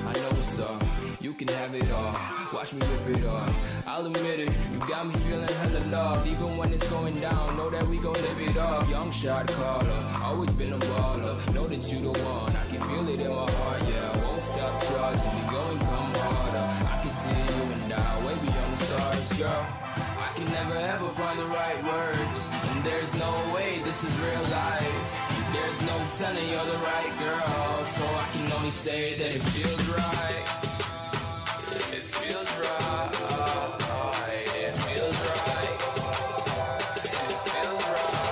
I know what's up. You can have it all, watch me rip it off. I'll admit it, you got me feeling hella loved. Even when it's going down, know that we gon' live it up. Young shot caller, always been a baller. Know that you the one, I can feel it in my heart, yeah. I won't stop charging me, go and come harder. I can see you and I, way beyond the stars, girl. I can never ever find the right words, and there's no way this is real life. There's no telling you're the right girl, so I can only say that it feels right. It feels right. It feels right. It feels right.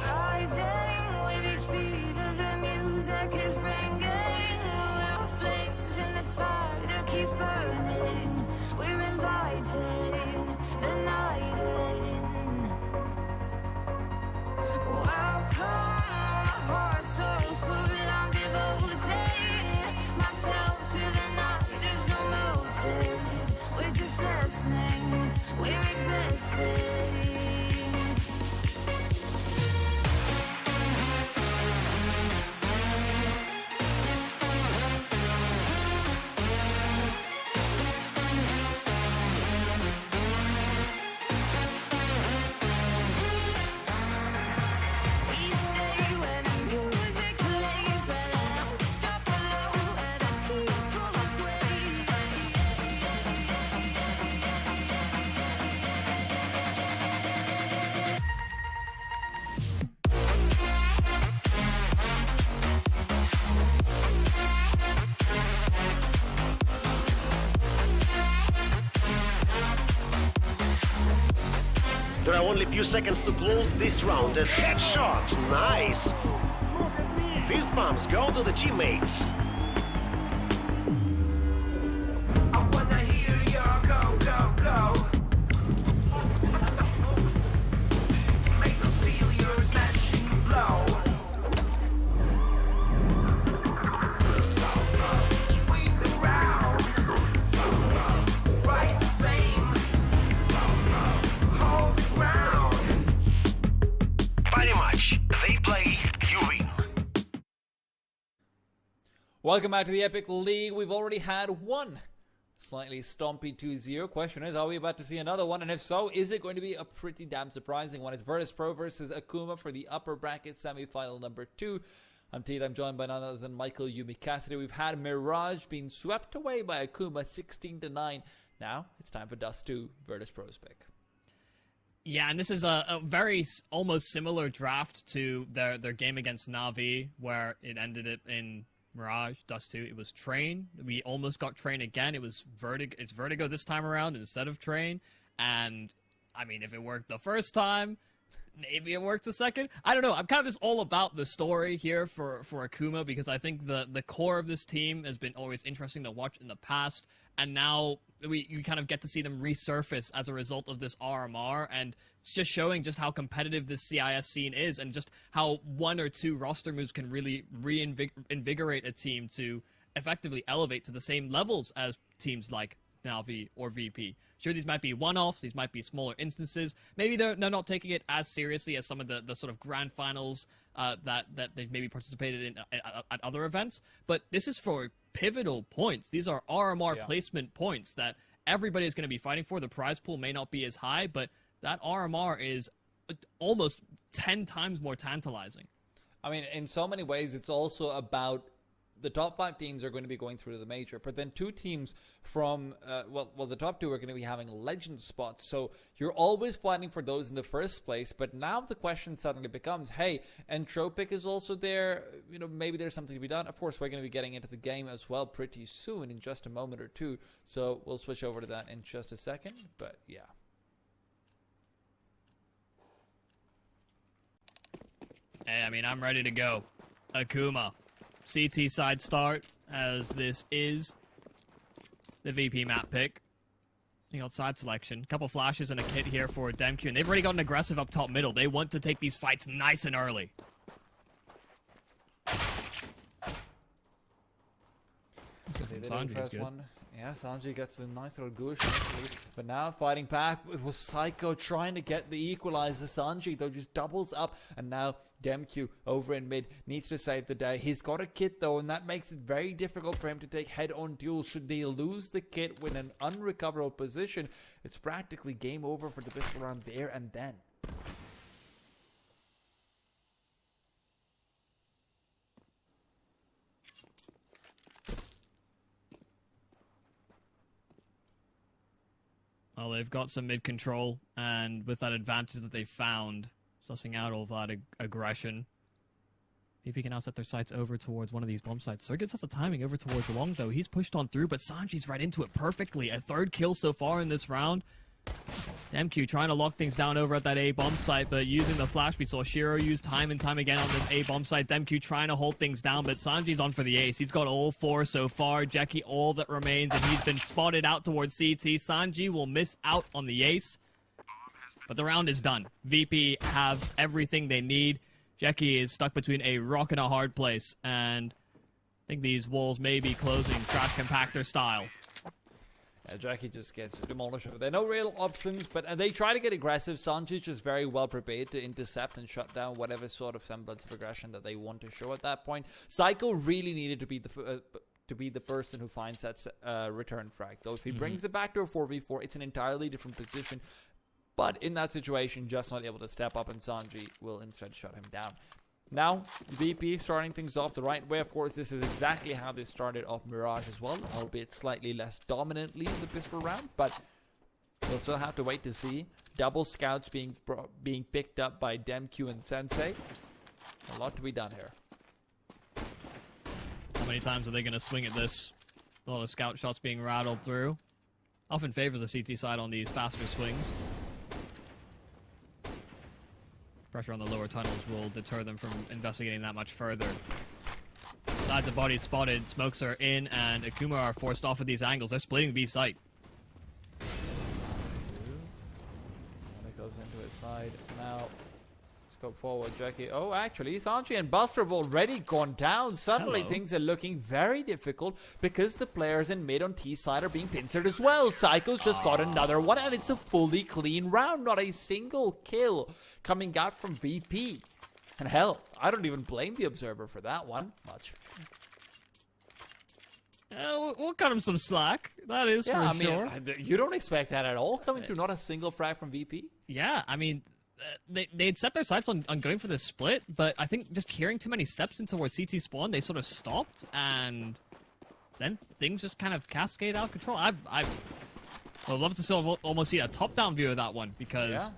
Rising with each beat of the music is bringing. We're flames in the fire that keeps burning. We're inviting the night in. Welcome, my heart so full. I'm devoting myself to the night. There's no motive. We're just listening. We're existing. We stay where the music plays, where the notes drop below, where the people sway. There are only a few seconds to close this round. A headshot. Nice. Fist bumps go to the teammates. I wanna hear your go, go, go. Make them feel your smashing blow. Swing around. Rise to fame. Hold the ground. Pretty much. They play, you win. Welcome back to the Epic League. We've already had one slightly stompy 2-0. Question is, are we about to see another one? And if so, is it going to be a pretty damn surprising one? It's Virtus Pro versus Akuma for the upper bracket semi-final number 2. I'm Teed. I'm joined by none other than Michael Yumi Cassidy. We've had Mirage being swept away by Akuma 16-9. Now it's time for Dust 2, Virtus Pro's pick. Yeah, and this is a very almost similar draft to their game against Na'Vi, where it ended it in Mirage, Dust 2. It was Train. We almost got Train again. It was Vertigo. It's Vertigo this time around instead of Train. And, I mean, if it worked the first time, maybe it worked the second. I don't know. I'm kind of just all about the story here for Akuma, because I think the core of this team has been always interesting to watch in the past. And now you kind of get to see them resurface as a result of this RMR, and it's just showing just how competitive this CIS scene is, and just how one or two roster moves can really reinvigorate a team to effectively elevate to the same levels as teams like Na'Vi or VP. Sure, these might be one-offs, these might be smaller instances. Maybe they're not taking it as seriously as some of the sort of grand finals that they've maybe participated in at other events. But this is for pivotal points. These are RMR placement points that everybody is going to be fighting for. The prize pool may not be as high, but that RMR is almost 10 times more tantalizing. I mean, in so many ways, it's also about the top 5 teams are going to be going through the major, but then 2 teams from, the top 2 are going to be having legend spots. So you're always fighting for those in the first place. But now the question suddenly becomes, hey, Entropic is also there. You know, maybe there's something to be done. Of course, we're going to be getting into the game as well pretty soon in just a moment or two. So we'll switch over to that in just a second. But yeah. Hey, I mean, I'm ready to go. Akuma. CT side start, as this is the VP map pick. You got side selection. A couple flashes and a kit here for Demq, and they've already gotten aggressive up top middle. They want to take these fights nice and early. They did the first one. Yeah, Sanji gets a nice little goosh initially, but now fighting back. It was Psycho trying to get the equalizer. Sanji, though, just doubles up, and now Demq over in mid needs to save the day. He's got a kit, though, and that makes it very difficult for him to take head-on duels. Should they lose the kit with an unrecoverable position, it's practically game over for the pistol round there and then. Well, they've got some mid control, and with that advantage that they found, sussing out all that aggression, VP can now set their sights over towards one of these bomb sites. Surgis has the timing over towards Long, though. He's pushed on through, but Sanji's right into it perfectly. A third kill so far in this round. MQ trying to lock things down over at that A bomb site, but using the flash we saw Shiro use time and time again on this A bomb site. Demq trying to hold things down, but Sanji's on for the ace. He's got all 4 so far. Jackie all that remains, and he's been spotted out towards CT. Sanji will miss out on the ace, but the round is done. VP have everything they need. Jackie is stuck between a rock and a hard place, and I think these walls may be closing trash compactor style. Jackie just gets demolished over there. No real options, but they try to get aggressive. Sanji's just very well prepared to intercept and shut down whatever sort of semblance of aggression that they want to show at that point. Psycho really needed to be the person who finds that return frag. Though if he brings it back to a 4v4, it's an entirely different position. But in that situation, just not able to step up, and Sanji will instead shut him down. Now, VP starting things off the right way. Of course, this is exactly how they started off Mirage as well, albeit slightly less dominantly in the pistol round, but we'll still have to wait to see. Double scouts being picked up by Demq and Sensei. A lot to be done here. How many times are they going to swing at this? A lot of scout shots being rattled through. Often favors the CT side on these faster swings. Pressure on the lower tunnels will deter them from investigating that much further. Sides of bodies spotted, smokes are in, and Akuma are forced off of these angles. They're splitting B site. It goes into his side. Now, let's go forward, Jackie. Oh, actually, Sanji and Buster have already gone down. Suddenly, things are looking very difficult because the players in mid on T side are being pincered as well. Psycho's just got another one, and it's a fully clean round. Not a single kill coming out from VP. And hell, I don't even blame the Observer for that one much. We'll cut him some slack. That is for sure. You don't expect that at all coming through. Not a single frag from VP. Yeah, I mean, they'd set their sights on going for this split, but I think just hearing too many steps in towards CT spawn, they sort of stopped, and then things just kind of cascade out of control. I would love to still almost see a top-down view of that one, because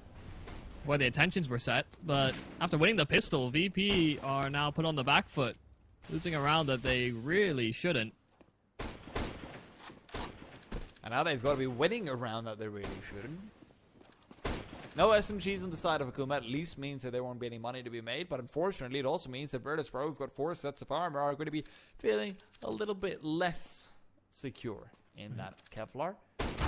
where the attentions were set, but after winning the pistol, VP are now put on the back foot, losing a round that they really shouldn't. And now they've got to be winning a round that they really shouldn't. No SMGs on the side of Akuma at least means that there won't be any money to be made, but unfortunately it also means that Virtus Pro, who've got 4 sets of armor, are going to be feeling a little bit less secure in that Kevlar.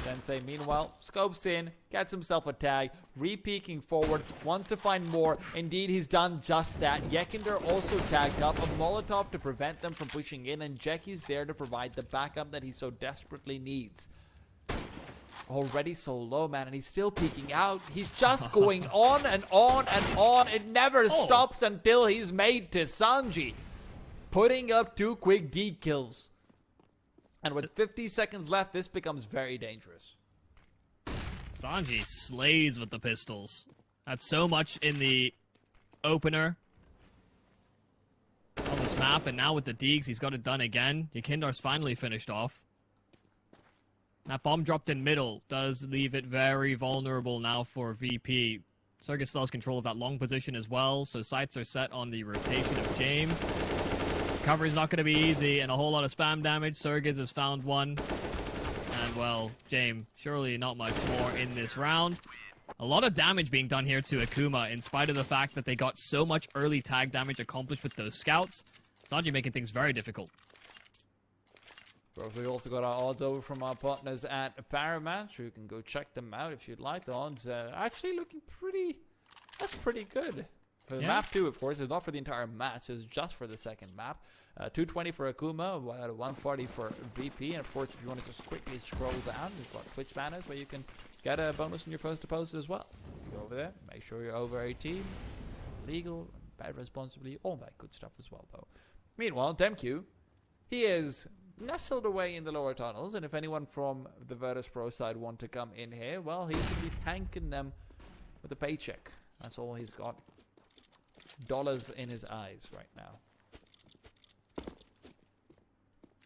Sensei, meanwhile, scopes in, gets himself a tag, re-peeking forward, wants to find more. Indeed, he's done just that. Yekinder also tagged up, a Molotov to prevent them from pushing in, and Jackie's there to provide the backup that he so desperately needs. Already so low, man, and he's still peeking out. He's just going on and on and on. It never stops until he's made to Sanji, putting up 2 quick D kills. And with 50 seconds left, this becomes very dangerous. Sanji slays with the pistols. That's so much in the opener on this map, and now with the Deegs, he's got it done again. Yakindar's finally finished off. That bomb dropped in middle does leave it very vulnerable now for VP. Surgis still has control of that long position as well, so sights are set on the rotation of James. Recovery's not going to be easy, and a whole lot of spam damage. Surgis has found one. And, well, James, surely not much more in this round. A lot of damage being done here to Akuma, in spite of the fact that they got so much early tag damage accomplished with those scouts. Sanji making things very difficult. We also got our odds over from our partners at Paramount. You can go check them out if you'd like. The odds are actually looking pretty... That's pretty good. For the Yeah. map too, of course, it's not for the entire match, it's just for the second map. 220 for Akuma, 140 for VP, and of course if you want to just quickly scroll down, we've got Twitch banners where you can get a bonus in your first deposit as well. You go over there, make sure you're over 18, legal, bet responsibly, all that good stuff as well though. Meanwhile, Demq, he is nestled away in the lower tunnels, and if anyone from the Virtus Pro side want to come in here, well, he should be thanking them with a paycheck. That's all he's got. Dollars in his eyes right now.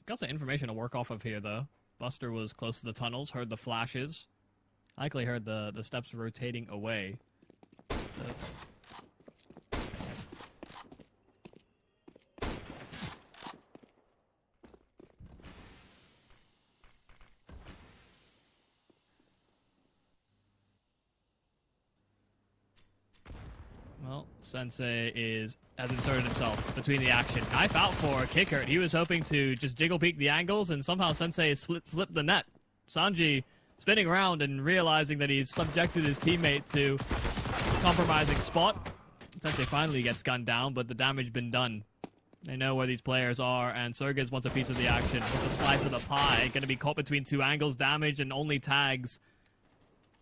Got some information to work off of here, though. Buster was close to the tunnels, heard the flashes. Likely heard the steps rotating away. Well, Sensei has inserted himself between the action. Knife out for Kickert. He was hoping to just jiggle peek the angles, and somehow Sensei has slipped the net. Sanji spinning around and realizing that he's subjected his teammate to a compromising spot. Sensei finally gets gunned down, but the damage been done. They know where these players are, and Sergez wants a piece of the action. Wants a slice of the pie. Going to be caught between two angles, damage, and only tags.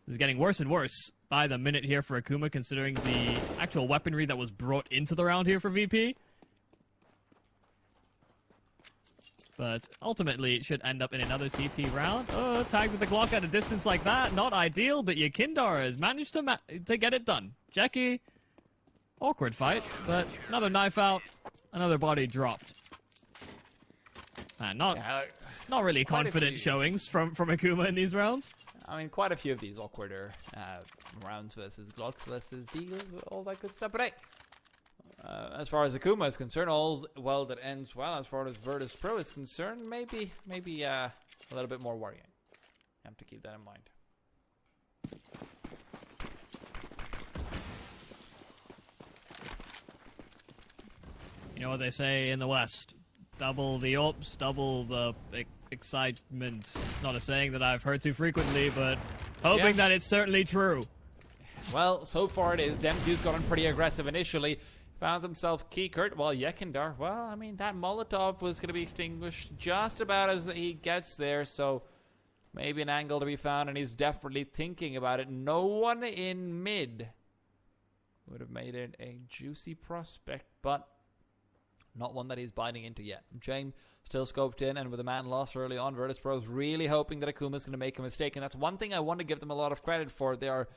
This is getting worse and worse by the minute here for Akuma, considering the actual weaponry that was brought into the round here for VP. But ultimately, it should end up in another CT round. Oh, tagged with the Glock at a distance like that. Not ideal, but Yakindar has managed to get it done. Jackie, awkward fight, but another knife out, another body dropped. Man, not really confident showings from Akuma in these rounds. I mean, quite a few of these awkwarder rounds versus Glocks versus Deagles, all that good stuff. But hey, as far as Akuma is concerned, all's well that ends well. As far as Virtus Pro is concerned, maybe a little bit more worrying. You have to keep that in mind. You know what they say in the West? Double the ops, double the excitement. It's not a saying that I've heard too frequently, but hoping that it's certainly true. Well, so far it is. Demq's gotten pretty aggressive initially. Found himself Kickert. Well, Yakindar, well, I mean, that Molotov was going to be extinguished just about as he gets there, so maybe an angle to be found, and he's definitely thinking about it. No one in mid would have made it a juicy prospect, but not one that he's biting into yet. James still scoped in, and with a man lost early on, Virtus Pro's really hoping that Akuma's going to make a mistake, and that's one thing I want to give them a lot of credit for. They are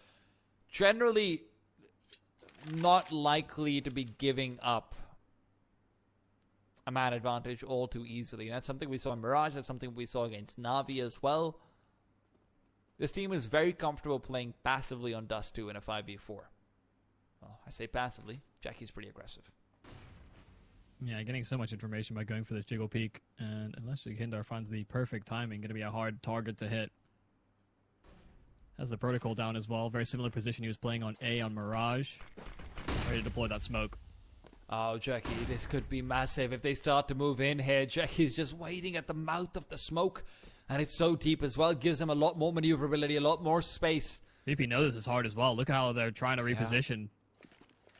generally not likely to be giving up a man advantage all too easily. That's something we saw in Mirage. That's something we saw against Navi as well. This team is very comfortable playing passively on Dust 2 in a 5v4. Well, I say passively. Jackie's pretty aggressive. Yeah, getting so much information by going for this jiggle peek, and unless Yakindar finds the perfect timing, going to be a hard target to hit. Has the protocol down as well. Very similar position he was playing on A on Mirage. Ready to deploy that smoke. Oh, Jackie, this could be massive if they start to move in here. Jackie's just waiting at the mouth of the smoke, and it's so deep as well. It gives him a lot more maneuverability, a lot more space. VP knows this is hard as well. Look how they're trying to reposition.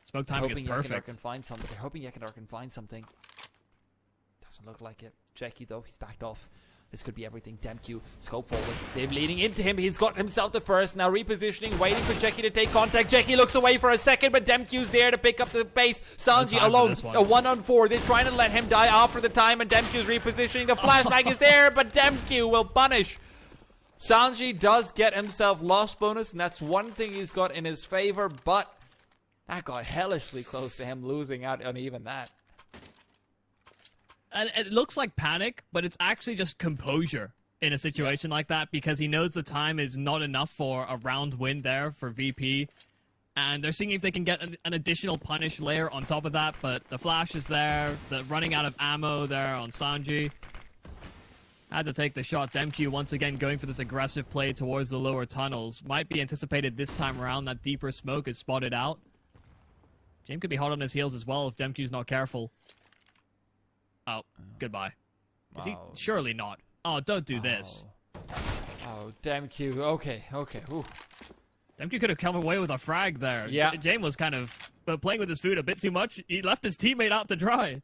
Smoke timing is perfect. They're hoping Yakindar can find something. Doesn't look like it. Jackie, though, he's backed off. This could be everything. Demq, scope forward. They're leading into him. He's got himself the first. Now repositioning, waiting for Jackie to take contact. Jackie looks away for a second, but Demq's there to pick up the pace. Sanji alone, a 1-on-4. They're trying to let him die after the time, and Demq's repositioning. The flashback is there, but Demq will punish. Sanji does get himself loss bonus, and that's one thing he's got in his favor, but that got hellishly close to him losing out on even that. And it looks like panic, but it's actually just composure in a situation like that, because he knows the time is not enough for a round win there for VP. And they're seeing if they can get an additional punish layer on top of that, but the flash is there, the running out of ammo there on Sanji. Had to take the shot. Demq once again going for this aggressive play towards the lower tunnels. Might be anticipated this time around. That deeper smoke is spotted out. James could be hot on his heels as well if Demq's not careful. Oh, goodbye. Is he? Surely not. Oh, don't do this. Oh, Demq. Okay. Ooh. Demke could have come away with a frag there. Yeah. James was kind of playing with his food a bit too much. He left his teammate out to dry.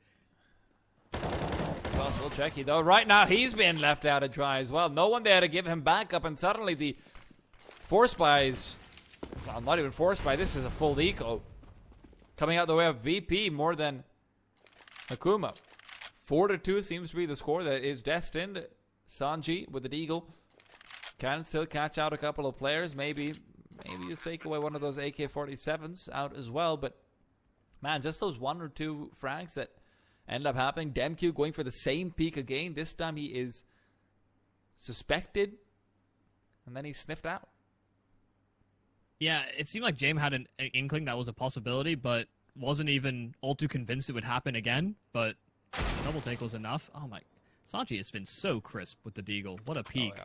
Well, still tricky though. Right now, he's being left out to dry as well. No one there to give him backup, and suddenly the force buys. Well, not even force buy. This is a full eco coming out the way of VP more than Akuma. 4-2 seems to be the score that is destined. Sanji with the deagle can still catch out a couple of players. Maybe just take away one of those AK-47s out as well. But man, just those 1 or 2 frags that end up happening. Demke going for the same peak again. This time he is suspected, and then he's sniffed out. Yeah, it seemed like James had an inkling that was a possibility, but wasn't even all too convinced it would happen again. But double take was enough. Oh my, Sanji has been so crisp with the deagle. What a peak. Oh, yeah.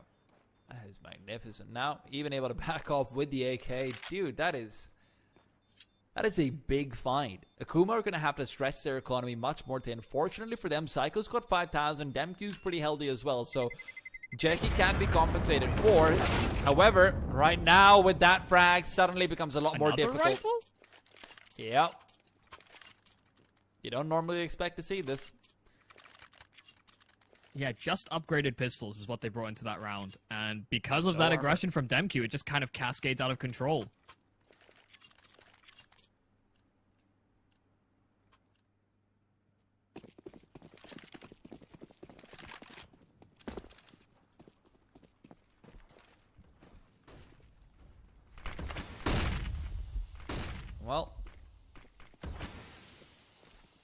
That is magnificent. Now, even able to back off with the AK. Dude, that is a big find. Akuma are going to have to stretch their economy much more thin. Fortunately for them, Psycho's got 5,000. Demke's pretty healthy as well, so Jackie can be compensated for. However, right now with that frag, suddenly becomes a lot more difficult. Rifle? Yep. You don't normally expect to see this. Yeah, just upgraded pistols is what they brought into that round. And because of that aggression from Demke, it just kind of cascades out of control. Well,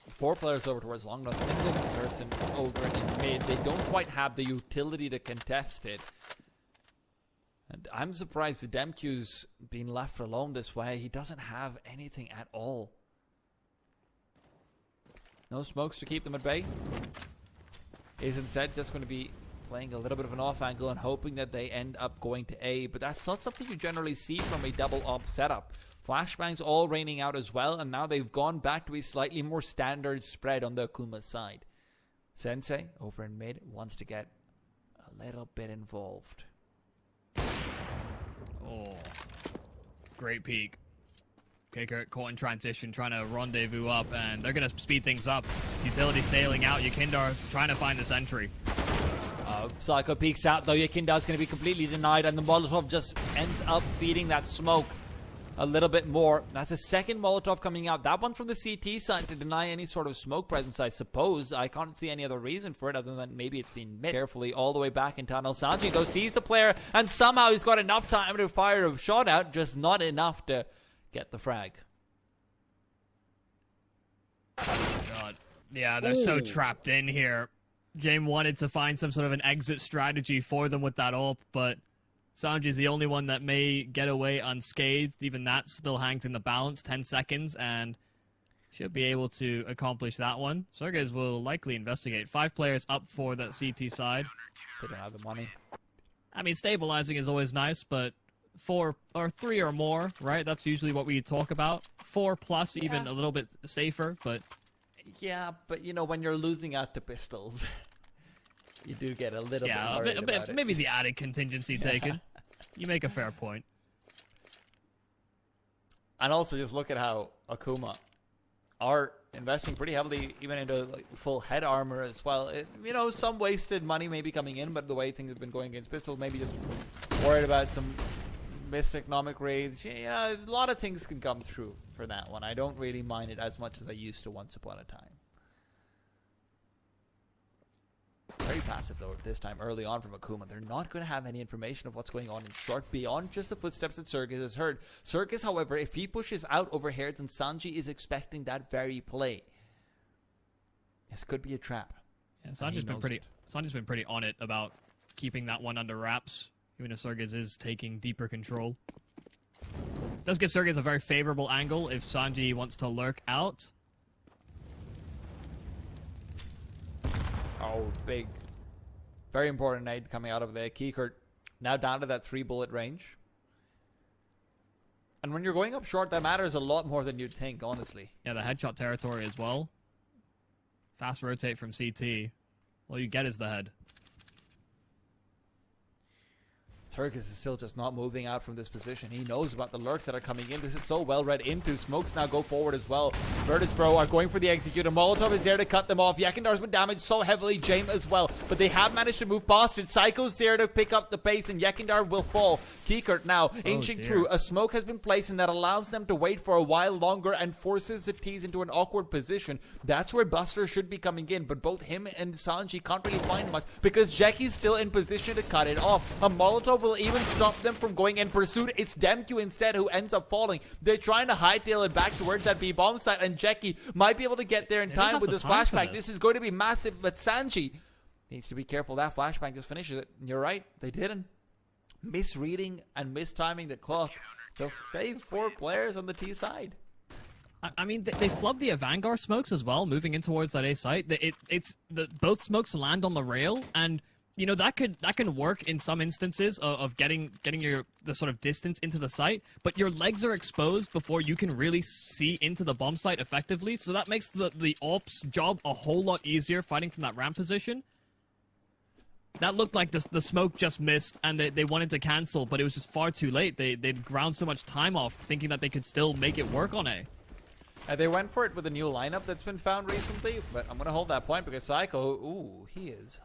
4 players over towards long, no single person over in mid. They don't quite have the utility to contest it. And I'm surprised that Demke's been left alone this way. He doesn't have anything at all. No smokes to keep them at bay. Is instead just going to be playing a little bit of an off angle and hoping that they end up going to A. But that's not something you generally see from a double op setup. Flashbangs all raining out as well, and now they've gone back to a slightly more standard spread on the Akuma side. Sensei, over in mid, wants to get a little bit involved. Oh, great peek. Kurt caught in transition, trying to rendezvous up, and they're going to speed things up. Utility sailing out, Yakindar trying to find the sentry. Psycho peeks out, though Yakindar's going to be completely denied, and the Molotov just ends up feeding that smoke a little bit more. That's a second Molotov coming out. That one from the CT side to deny any sort of smoke presence, I suppose. I can't see any other reason for it other than maybe it's been mid. Carefully all the way back in tunnel. Sanji though sees the player, and somehow he's got enough time to fire a shot out, just not enough to get the frag. God. Yeah, they're so trapped in here. James wanted to find some sort of an exit strategy for them with that ult, but Sanji's the only one that may get away unscathed. Even that still hangs in the balance. 10 seconds, and should be able to accomplish that one. Sergez will likely investigate. 5 players up for that CT side. They don't have the money. I mean, stabilizing is always nice, but 4 or 3 or more, right? That's usually what we talk about. 4 plus, even a little bit safer, but... Yeah, but you know, when you're losing out to pistols, you do get a little bit worried about it. Maybe the added contingency taken. You make a fair point. And also just look at how Akuma are investing pretty heavily even into like full head armor as well. You know, some wasted money maybe coming in, but the way things have been going against pistols, maybe just worried about some missed economic raids. You know, a lot of things can come through for that one. I don't really mind it as much as I used to once upon a time. Very passive though this time early on from Akuma. They're not going to have any information of what's going on in short beyond just the footsteps that Sergez has heard. Sergez, however, if he pushes out over here, then Sanji is expecting that very play. This could be a trap. Yeah, Sanji's been pretty on it about keeping that one under wraps, even if Sergez is taking deeper control. Does give Sergez a very favorable angle if Sanji wants to lurk out. Oh, big. Very important nade coming out of there. Kikert now down to that 3-bullet range. And when you're going up short, that matters a lot more than you'd think, honestly. Yeah, the headshot territory as well. Fast rotate from CT. All you get is the head. Turkus is still just not moving out from this position. He knows about the lurks that are coming in. This is so well read into. Smokes now go forward as well. Virtus.pro are going for the executor. Molotov is there to cut them off. Yakindar's been damaged so heavily. James as well. But they have managed to move past it. Psycho's there to pick up the pace, and Yakindar will fall. Kikert now inching through. A smoke has been placed, and that allows them to wait for a while longer and forces the T's into an awkward position. That's where Buster should be coming in, but both him and Sanji can't really find much because Jackie's still in position to cut it off. A Molotov will even stop them from going in pursuit. It's Demq instead who ends up falling. They're trying to hightail it back towards that B-bomb site, and Jackie might be able to get there in time with this flashback. This is going to be massive, but Sanji needs to be careful. That flashbang just finishes it. You're right, they didn't. Misreading and mistiming the clock to save 4 players on the T side. I mean, they flubbed the Vanguard smokes as well, moving in towards that A site. Both smokes land on the rail, and you know that can work in some instances of getting the sort of distance into the site. But your legs are exposed before you can really see into the bomb site effectively. So that makes the AWP's job a whole lot easier fighting from that ramp position. That looked like the smoke just missed, and they wanted to cancel, but it was just far too late. They'd ground so much time off, thinking that they could still make it work on A. They went for it with a new lineup that's been found recently, but I'm going to hold that point because Psycho, ooh, he is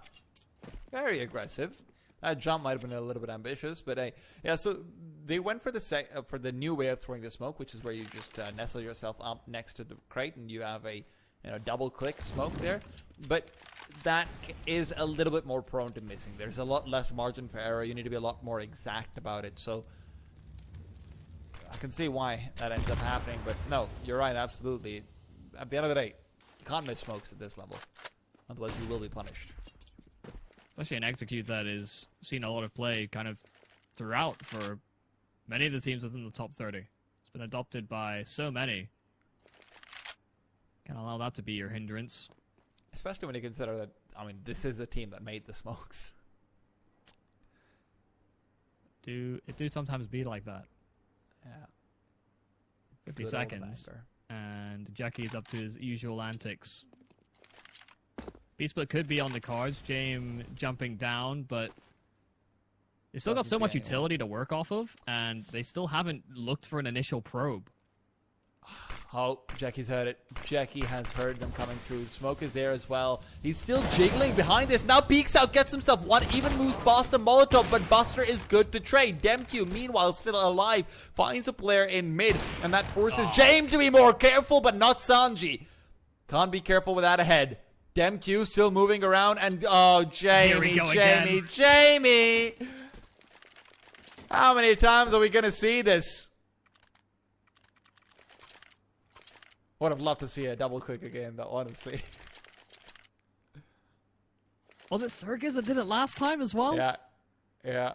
very aggressive. That jump might have been a little bit ambitious, but yeah, so they went for the new way of throwing the smoke, which is where you just nestle yourself up next to the crate and you have a double click smoke there. But that is a little bit more prone to missing. There's a lot less margin for error. You need to be a lot more exact about it. So I can see why that ends up happening, but no, you're right, absolutely. At the end of the day, you can't miss smokes at this level. Otherwise, you will be punished. Especially an execute that is seen a lot of play kind of throughout for many of the teams within the top 30. It's been adopted by so many. Can't allow that to be your hindrance. Especially when you consider that, I mean, this is the team that made the smokes. It do sometimes be like that. Yeah. 50 Good seconds. And Jackie's up to his usual antics. B-split could be on the cards. James jumping down, but they still got so much utility to work off of, and they still haven't looked for an initial probe. Oh, Jackie's heard it. Jackie has heard them coming through. Smoke is there as well. He's still jiggling behind this. Now peeks out, gets himself one, even moves past the Molotov, but Buster is good to trade. Demq, meanwhile, still alive, finds a player in mid, and that forces James to be more careful, but not Sanji. Can't be careful without a head. Demq still moving around, and oh, Jamie. How many times are we going to see this? Would have loved to see a double click again, though, honestly. Was it Sergis that did it last time as well? Yeah. Yeah.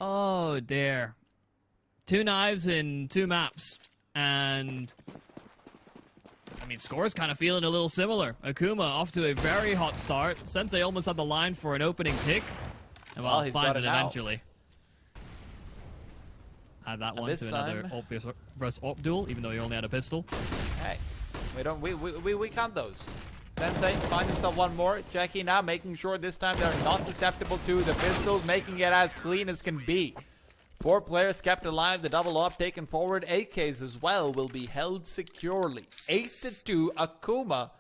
Oh, dear. 2 knives in 2 maps. And I mean, score's kind of feeling a little similar. Akuma off to a very hot start. Sensei almost had the line for an opening pick. And well, finds it eventually. Add that one to another AWP versus AWP duel, even though he only had a pistol. Hey, we count those. Sensei finds himself one more. Jackie now making sure this time they're not susceptible to the pistols, making it as clean as can be. 4 players kept alive. The double op taken forward. AKs as well will be held securely. 8-2. Akuma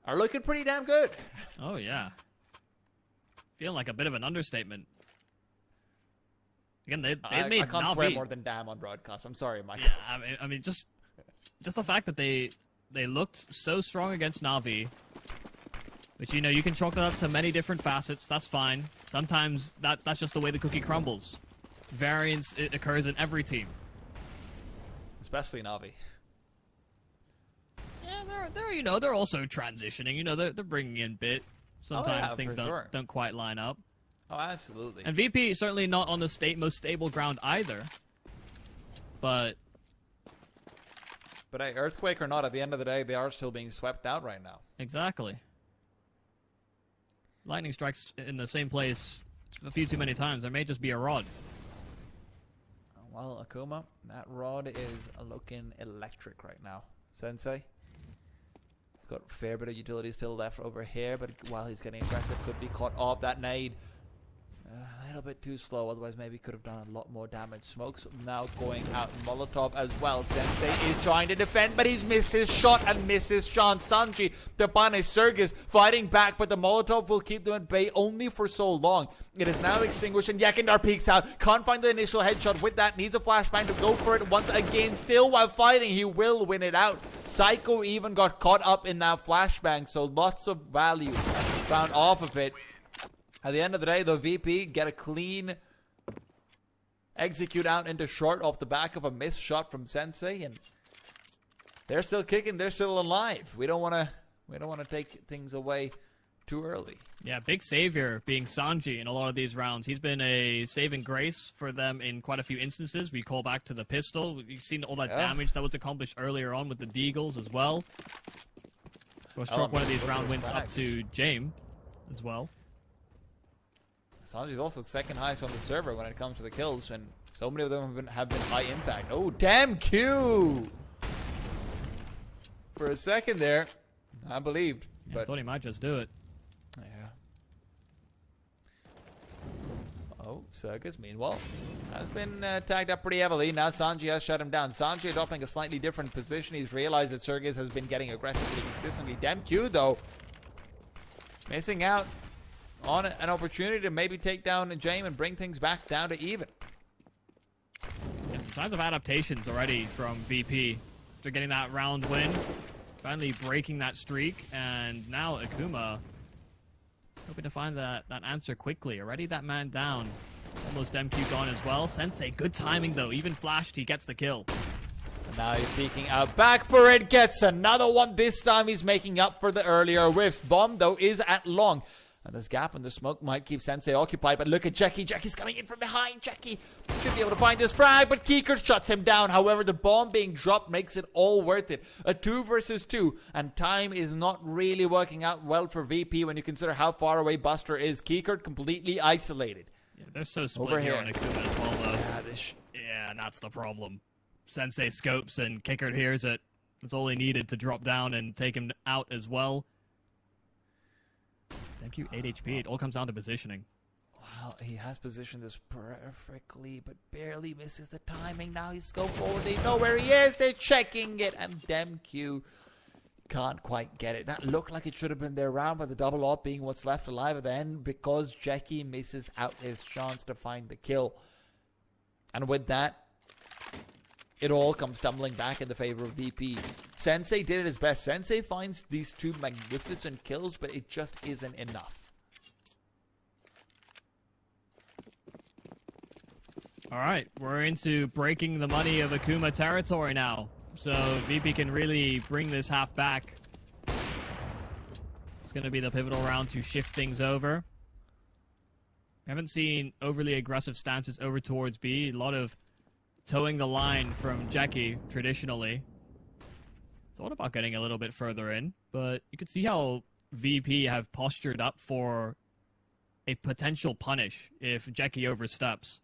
are looking pretty damn good. Oh yeah, feeling like a bit of an understatement. Again, they made I can't swear more than damn on broadcast. I'm sorry, Mike. Yeah, I mean, just the fact that they looked so strong against Na'Vi, which you can chalk that up to many different facets. That's fine. Sometimes that's just the way the cookie crumbles. Variance it occurs in every team, especially Na'Vi. Yeah, they're also transitioning. They're bringing in bit. Sometimes things don't quite line up. Oh, absolutely. And VP certainly not on the most stable ground either. But Earthquake or not, at the end of the day, they are still being swept out right now. Exactly. Lightning strikes in the same place a few too many times. There may just be a rod. Well, Akuma, that rod is looking electric right now. Sensei He's got a fair bit of utility still left over here, but while he's getting aggressive, could be caught off. That nade a little bit too slow, otherwise maybe could have done a lot more damage. Smokes now going out. Molotov as well. Sensei is trying to defend, but he's missed his shot and misses chance. Sanji to punish Sergis, fighting back, but the Molotov will keep them at bay only for so long. It is now extinguished, and Yakindar peeks out. Can't find the initial headshot with that. Needs a flashbang to go for it once again. Still while fighting, he will win it out. Psycho even got caught up in that flashbang, so lots of value found off of it. At the end of the day, though, VP get a clean execute out into short off the back of a missed shot from Sensei, and they're still kicking. They're still alive. We don't want to take things away too early. Yeah, big savior being Sanji in a lot of these rounds. He's been a saving grace for them in quite a few instances. We call back to the pistol. You've seen all that damage that was accomplished earlier on with the Deagles as well. We'll chalk one of these round wins up to James as well. Sanji's also second highest on the server when it comes to the kills, and so many of them have been high impact. Oh, damn Q! For a second there, I believed. Yeah, but I thought he might just do it. Yeah. Oh, Circus, meanwhile, has been tagged up pretty heavily. Now Sanji has shut him down. Sanji adopting a slightly different position. He's realized that Circus has been getting aggressively consistently. Damn Q, though, missing out on an opportunity to maybe take down James and bring things back down to even. Yeah, some signs of adaptations already from VP. After getting that round win, finally breaking that streak, and now Akuma hoping to find that answer quickly. Already that man down. Almost MQ gone as well. Sensei, good timing though. Even flashed, he gets the kill. And now he's peeking out back for it. Gets another one. This time he's making up for the earlier whiffs. Bomb though is at long. And this gap in the smoke might keep Sensei occupied, but look at Jackie. Jackie's coming in from behind. Jackie should be able to find this frag, but Keeker shuts him down. However, the bomb being dropped makes it all worth it. A 2 versus 2, and time is not really working out well for VP when you consider how far away Buster is. Keeker completely isolated. Yeah, they're so split over here on Akuma as well, though. Yeah, and that's the problem. Sensei scopes, and Kickard hears it. That's all he needed to drop down and take him out as well. Thank you, 8 HP. It all comes down to positioning. Well, he has positioned this perfectly, but barely misses the timing. Now he's go forward. They know where he is. They're checking it, and DemQ can't quite get it. That looked like it should have been their round, but the double op being what's left alive at the end because Jackie misses out his chance to find the kill. And with that, it all comes tumbling back in the favor of VP. Sensei did it his best. Sensei finds these 2 magnificent kills, but it just isn't enough. All right, we're into breaking the money of Akuma territory now. So VP can really bring this half back. It's going to be the pivotal round to shift things over. We haven't seen overly aggressive stances over towards B. A lot of towing the line from Jackie, traditionally. Thought about getting a little bit further in, but you could see how VP have postured up for a potential punish if Jackie oversteps.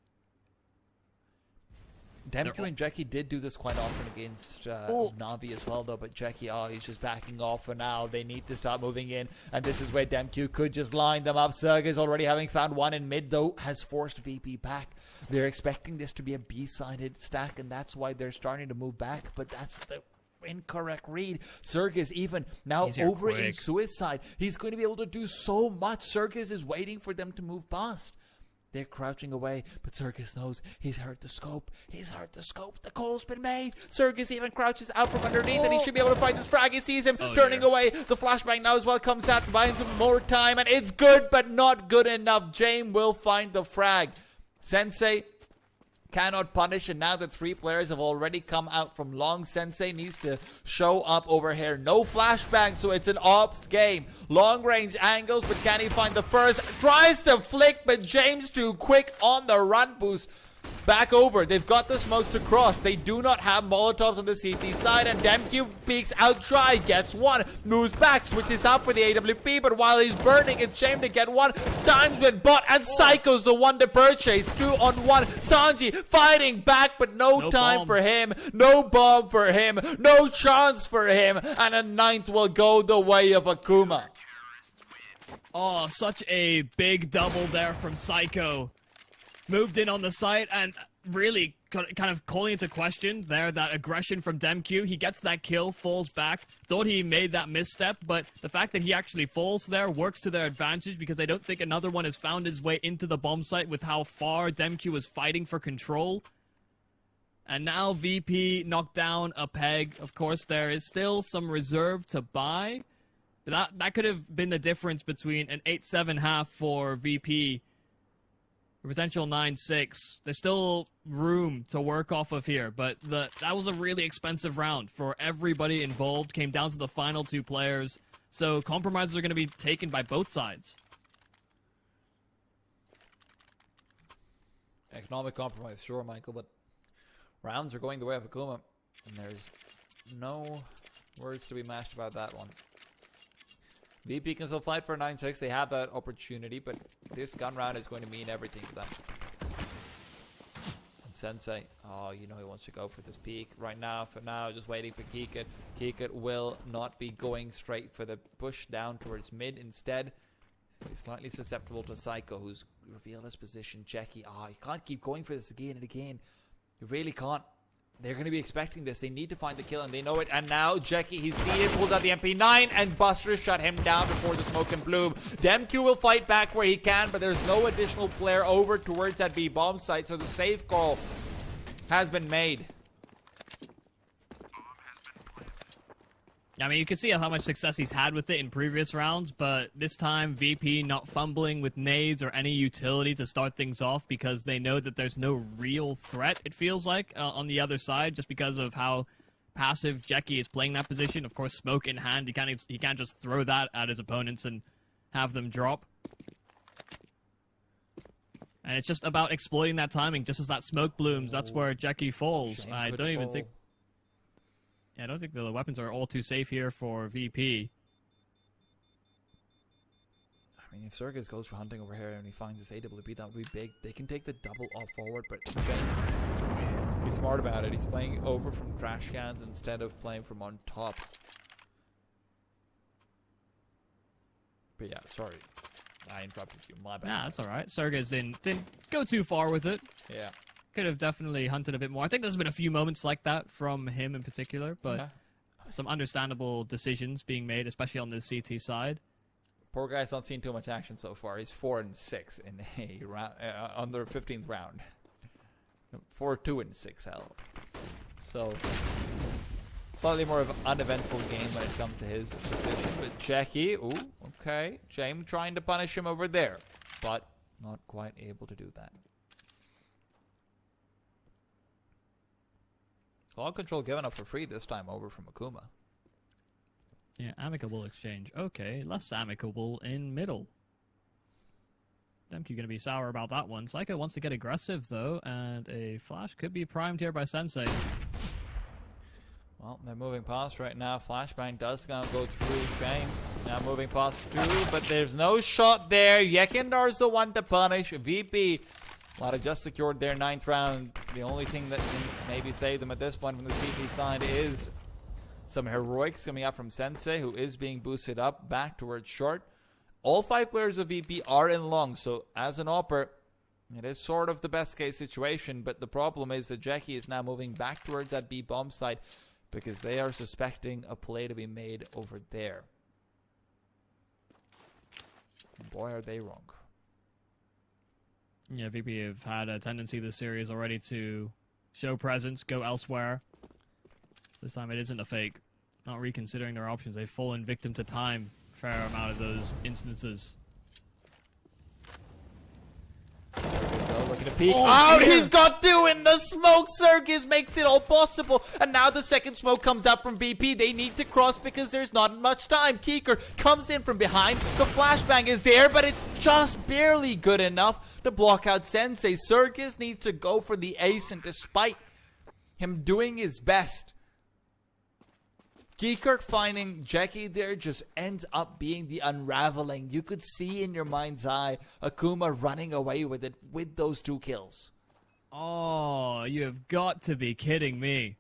DemQ and Jackie did do this quite often against Navi as well, though, but Jackie, he's just backing off for now. They need to start moving in, and this is where DemQ could just line them up. Sergis, already having found one in mid, though, has forced VP back. They're expecting this to be a B-sided stack, and that's why they're starting to move back, but that's the incorrect read. Sergis even now over in Suicide. He's going to be able to do so much. Sergis is waiting for them to move past. They're crouching away, but Sergis knows he's heard the scope. He's heard the scope. The call's been made. Sergis even crouches out from underneath, and he should be able to find this frag. He sees him turning away. The flashbang now as well comes out, buying some more time, and it's good, but not good enough. James will find the frag. Sensei cannot punish, and now the 3 players have already come out from long. Sensei needs to show up over here. No flashbang, so it's an ops game. Long range angles, but can he find the first? Tries to flick, but James too quick on the run boost. back over. They've got the smokes to cross. They do not have Molotovs on the CT side, and Demq peeks out try, gets one, moves back, switches out for the AWP, but while he's burning, it's Shame to get one. Times with bot, and Psycho's the one to purchase. 2-on-1. Sanji fighting back, but no time bomb for him. No bomb for him. No chance for him. And a 9th will go the way of Akuma. Oh, such a big double there from Psycho. Moved in on the site and really kind of calling into question there that aggression from Demq. He gets that kill, falls back. Thought he made that misstep, but the fact that he actually falls there works to their advantage because I don't think another one has found his way into the bomb site with how far Demq was fighting for control. And now VP knocked down a peg. Of course, there is still some reserve to buy. But that could have been the difference between an 8-7 half for VP, a potential 9-6. There's still room to work off of here, but that was a really expensive round for everybody involved. Came down to the final 2 players, so compromises are going to be taken by both sides. Economic compromise, sure, Michael, but rounds are going the way of Akuma, and there's no words to be mashed about that one. VP can still fight for 9-6. They have that opportunity, but this gun round is going to mean everything to them. And Sensei, oh, you know he wants to go for this peak right now. For now, just waiting for Kikit. Kikit will not be going straight for the push down towards mid. Instead, he's slightly susceptible to Psycho, who's revealed his position. Jackie, you can't keep going for this again and again. You really can't. They're going to be expecting this. They need to find the kill, and they know it. And now, Jackie, he's seen it, pulls out the MP9, and Buster shut him down before the smoke and bloom. Demq will fight back where he can, but there's no additional player over towards that B bomb site, so the safe call has been made. I mean, you can see how much success he's had with it in previous rounds, but this time, VP not fumbling with nades or any utility to start things off because they know that there's no real threat, it feels like, on the other side, just because of how passive Jackie is playing that position. Of course, smoke in hand, he can't just throw that at his opponents and have them drop. And it's just about exploiting that timing, just as that smoke blooms. That's where Jackie falls. I don't even think... Yeah, I don't think the weapons are all too safe here for VP. I mean, if Sergis goes for hunting over here and he finds his AWP, that would be big. They can take the double off forward, but he's smart about it. He's playing over from trash cans instead of playing from on top. But yeah, sorry. I interrupted you. My bad. Nah, that's alright. Sergis didn't go too far with it. Yeah. Could have definitely hunted a bit more. I think there's been a few moments like that from him in particular, but some understandable decisions being made, especially on the CT side. Poor guy's not seen too much action so far. He's 4-6 in a round, on their 15th round. 4-2-6, hell. So, slightly more of an uneventful game when it comes to his position. But Jackie, ooh, okay. James trying to punish him over there, but not quite able to do that. All control given up for free this time over from Akuma. Yeah, amicable exchange. Okay, less amicable in middle. Demq going to be sour about that one. Psycho wants to get aggressive, though, and a flash could be primed here by Sensei. Well, they're moving past right now. Flashbang does go through Shane. Now moving past 2, but there's no shot there. Yekindar's the one to punish. VP might have just secured their 9th round. The only thing that can maybe save them at this point from the CT side is some heroics coming out from Sensei, who is being boosted up back towards short. All 5 players of VP are in long, so as an opper, it is sort of the best case situation, but the problem is that Jackie is now moving back towards that B bomb site because they are suspecting a play to be made over there. And boy, are they wrong. Yeah, VP have had a tendency this series already to show presence, go elsewhere. This time it isn't a fake. Not reconsidering their options. They've fallen victim to time a fair amount of those instances. So looking Taking a peek. Oh, Out, dear. he's got two in the smoke. Circus makes it all possible. And now the second smoke comes up from VP. They need to cross because there's not much time. Keeker comes in from behind. The flashbang is there, but it's just barely good enough to block out Sensei. Circus needs to go for the ace, and despite him doing his best, Geekirk finding Jackie there just ends up being the unraveling. You could see in your mind's eye Akuma running away with it with those 2 kills. Oh, you have got to be kidding me.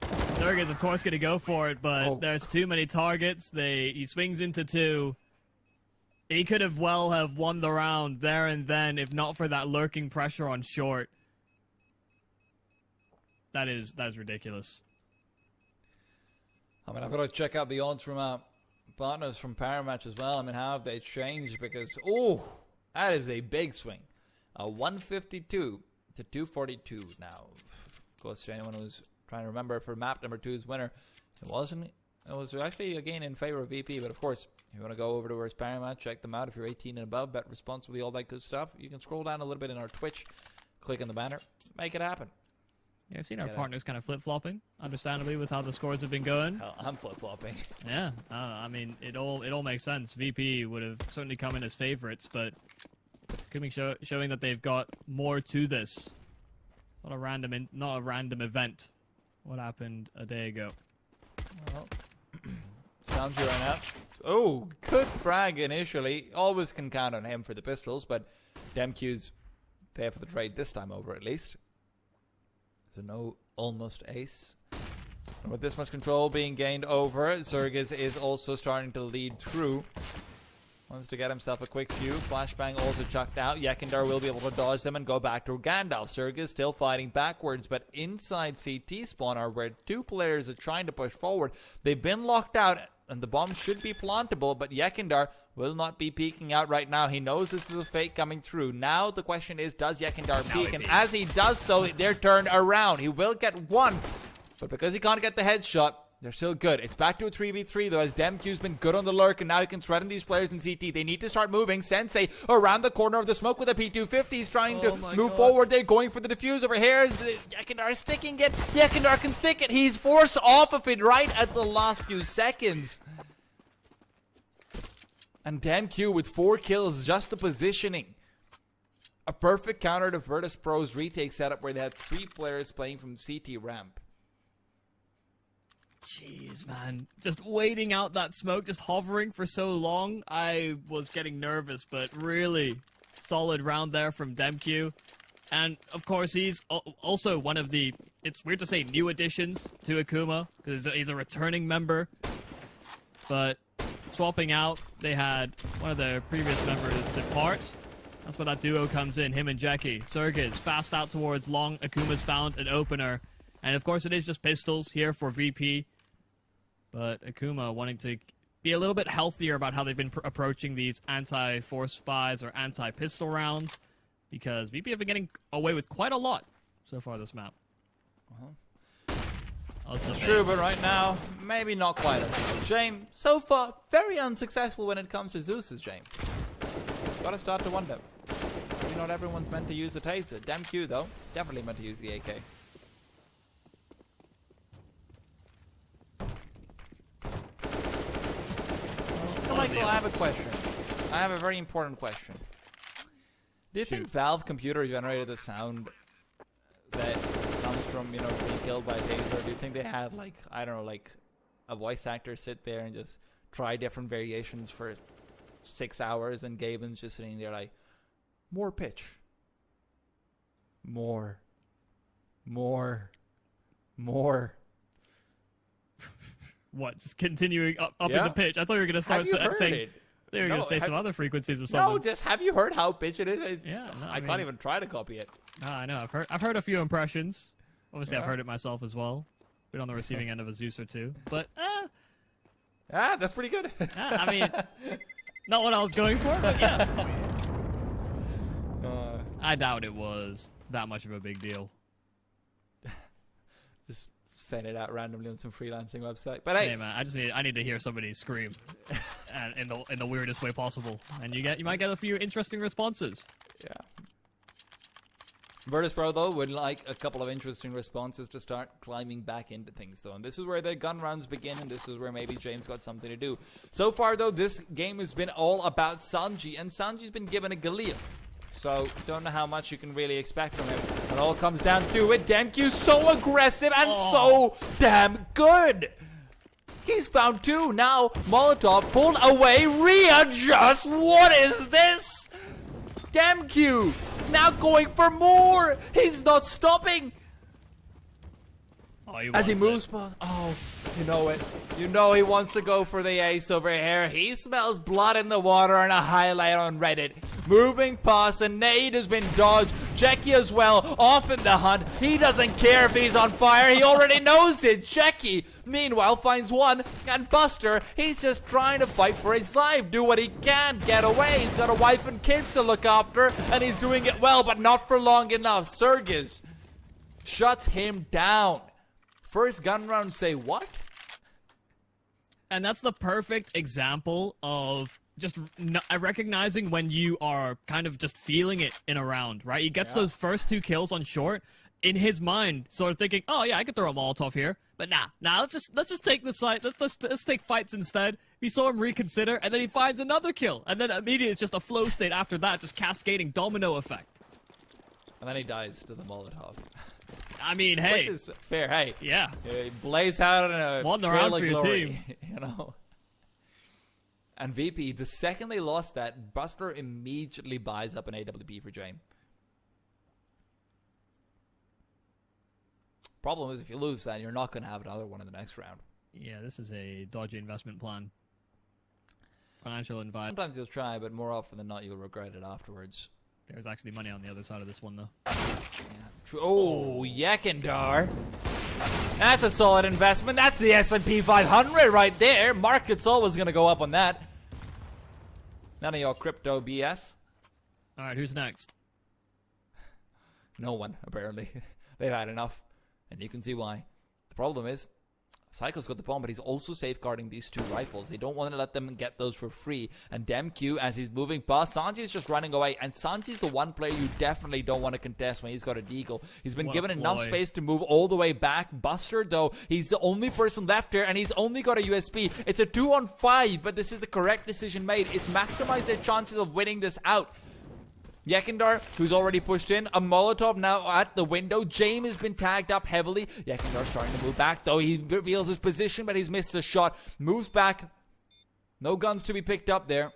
Zerg is, of course, going to go for it, but there's too many targets. He swings into 2. He could have won the round there and then if not for that lurking pressure on short. That is ridiculous. I mean, I've got to check out the odds from partners from Paramatch as well. I mean, how have they changed? Because, that is a big swing. 152 to 242 now. Of course, to anyone who's trying to remember for map number 2's winner, it was actually again in favor of VP. But of course, if you want to go over to where's Paramatch, check them out. If you're 18 and above, bet responsibly, all that good stuff. You can scroll down a little bit in our Twitch, click on the banner, make it happen. Yeah, I've seen our partners kind of flip-flopping, understandably, with how the scores have been going. Hell, I'm flip-flopping. Yeah, I mean, it all makes sense. VP would have certainly come in as favorites, but could be showing that they've got more to this. Not a random event. What happened a day ago? Well, sounds you right now. Oh, good frag initially. Always can count on him for the pistols, but DemQ's pay for the trade this time over at least. So no almost ace. And with this much control being gained over, Zergis is also starting to lead through. Wants to get himself a quick few. Flashbang also chucked out. Yekindar will be able to dodge them and go back to Gandalf. Zergis still fighting backwards, but inside CT spawner where 2 players are trying to push forward. They've been locked out and the bomb should be plantable, but Yekindar will not be peeking out right now. He knows this is a fake coming through. Now the question is, does Yekindar peek? And as he does so, they're turned around. He will get 1, but because he can't get the headshot, they're still good. It's back to a 3v3 though, as DemQ's been good on the lurk, and now he can threaten these players in CT. They need to start moving. Sensei around the corner of the smoke with a P250. He's trying to move forward. They're going for the defuse over here. Yekindar is sticking it. Yekindar can stick it. He's forced off of it right at the last few seconds. And DemQ with 4 kills, just the positioning. A perfect counter to Virtus Pro's retake setup where they had 3 players playing from CT ramp. Jeez, man. Just waiting out that smoke, just hovering for so long. I was getting nervous, but really solid round there from DemQ. And, of course, he's also one of the, it's weird to say new additions to Akuma, because he's a returning member. But swapping out, they had one of their previous members depart. That's where that duo comes in, him and Jackie. Sergis fast out towards long. Akuma's found an opener. And, of course, it is just pistols here for VP. But Akuma wanting to be a little bit healthier about how they've been approaching these anti-force spies or anti-pistol rounds, because VP have been getting away with quite a lot so far this map. It's true, but right now, maybe not quite as much. James, so far, very unsuccessful when it comes to Zeus's, James. Gotta start to wonder. Maybe not everyone's meant to use a taser. DemQ, though, definitely meant to use the AK. Michael, I have a question. I have a very important question. Do you think Valve computer generated the sound that comes from, being killed by a taser? Do you think they had, like, I don't know, like a voice actor sit there and just try different variations for 6 hours, and Gaben's just sitting there like, more pitch. More. What? Just continuing up in the pitch? I thought you were going to start saying... They were going to say some other frequencies or something. No, just have you heard how pitch it is? Yeah, no, I can't even try to copy it. I know. I've heard a few impressions. Obviously, I've heard it myself as well. Been on the receiving end of a Zeus or two. But, that's pretty good. I mean, not what I was going for, but yeah. I doubt it was that much of a big deal. Just send it out randomly on some freelancing website. But hey, man, I need to hear somebody scream, and in the weirdest way possible, and you might get a few interesting responses. Yeah. Virtus Pro, though, would like a couple of interesting responses to start climbing back into things, though. And this is where the gun rounds begin, and this is where maybe James got something to do. So far, though, this game has been all about Sanji, and Sanji's been given a Galil. So, don't know how much you can really expect from him. It all comes down to it. Demq's so aggressive and so damn good. He's found two. Now, Molotov pulled away. Readjust. What is this? Demq now going for more. He's not stopping. Oh, as he moves past. Oh, you know it. You know he wants to go for the ace over here. He smells blood in the water and a highlight on Reddit. Moving past, a nade has been dodged. Jackie as well, off in the hunt. He doesn't care if he's on fire. He already knows it. Jackie, meanwhile, finds one. And Buster, he's just trying to fight for his life. Do what he can. Get away. He's got a wife and kids to look after. And he's doing it well, but not for long enough. Sergis shuts him down. First gun round, say what? And that's the perfect example of just recognizing when you are kind of just feeling it in a round, right? He gets those first two kills on short. In his mind, sort of thinking, oh yeah, I could throw a Molotov here, but nah, let's just take the site. Let's take fights instead. We saw him reconsider, and then he finds another kill, and then immediately it's just a flow state after that, just cascading domino effect. And then he dies to the Molotov. I mean, hey, which is fair. Hey, yeah, blaze out in a one trail around of for your glory, team, you know. And VP, the second they lost that, Buster immediately buys up an AWP for James. Problem is, if you lose that, you're not going to have another one in the next round. Yeah, this is a dodgy investment plan. Financial invite. Sometimes you'll try, but more often than not, you'll regret it afterwards. There's actually money on the other side of this one, though. Yeah. Oh, Yakindar. That's a solid investment. That's the S&P 500 right there. Market's always going to go up on that. None of your crypto BS. All right, who's next? No one, apparently. They've had enough. And you can see why. The problem is, Psycho's got the bomb, but he's also safeguarding these two rifles. They don't want to let them get those for free. And Demq, as he's moving past, Sanji's just running away. And Sanji's the one player you definitely don't want to contest when he's got a deagle. He's been given enough space to move all the way back. Buster, though, he's the only person left here, and he's only got a USP. It's a 2-on-5, but this is the correct decision made. It's maximize their chances of winning this out. Yakindar, who's already pushed in. A Molotov now at the window. James has been tagged up heavily. Yakindar starting to move back, though. He reveals his position, but he's missed a shot. Moves back. No guns to be picked up there.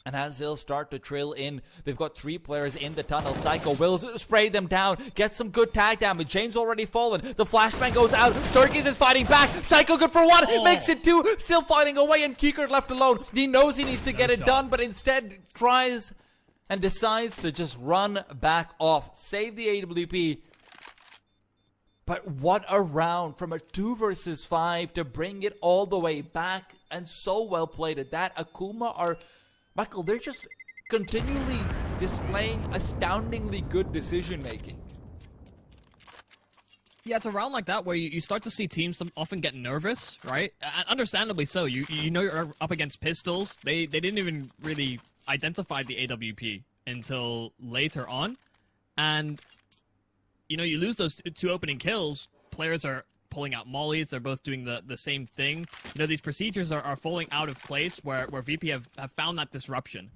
And as they'll start to trill in, they've got 3 players in the tunnel. Psycho will spray them down. Get some good tag damage. James already fallen. The flashbang goes out. Sergis is fighting back. Psycho good for 1. Makes it 2. Still fighting away, and Kieker left alone. He knows he needs to get it done, but instead tries and decides to just run back off. Save the AWP. But what a round from a 2 versus 5 to bring it all the way back. And so well played at that. Akuma are... Michael, they're just continually displaying astoundingly good decision making. Yeah, it's a round like that where you start to see teams often get nervous, right? And understandably so. You know you're up against pistols. They didn't even really identify the AWP until later on. And, you know, you lose those 2 opening kills. Players are pulling out mollies. They're both doing the same thing. You know, these procedures are falling out of place where VP have found that disruption.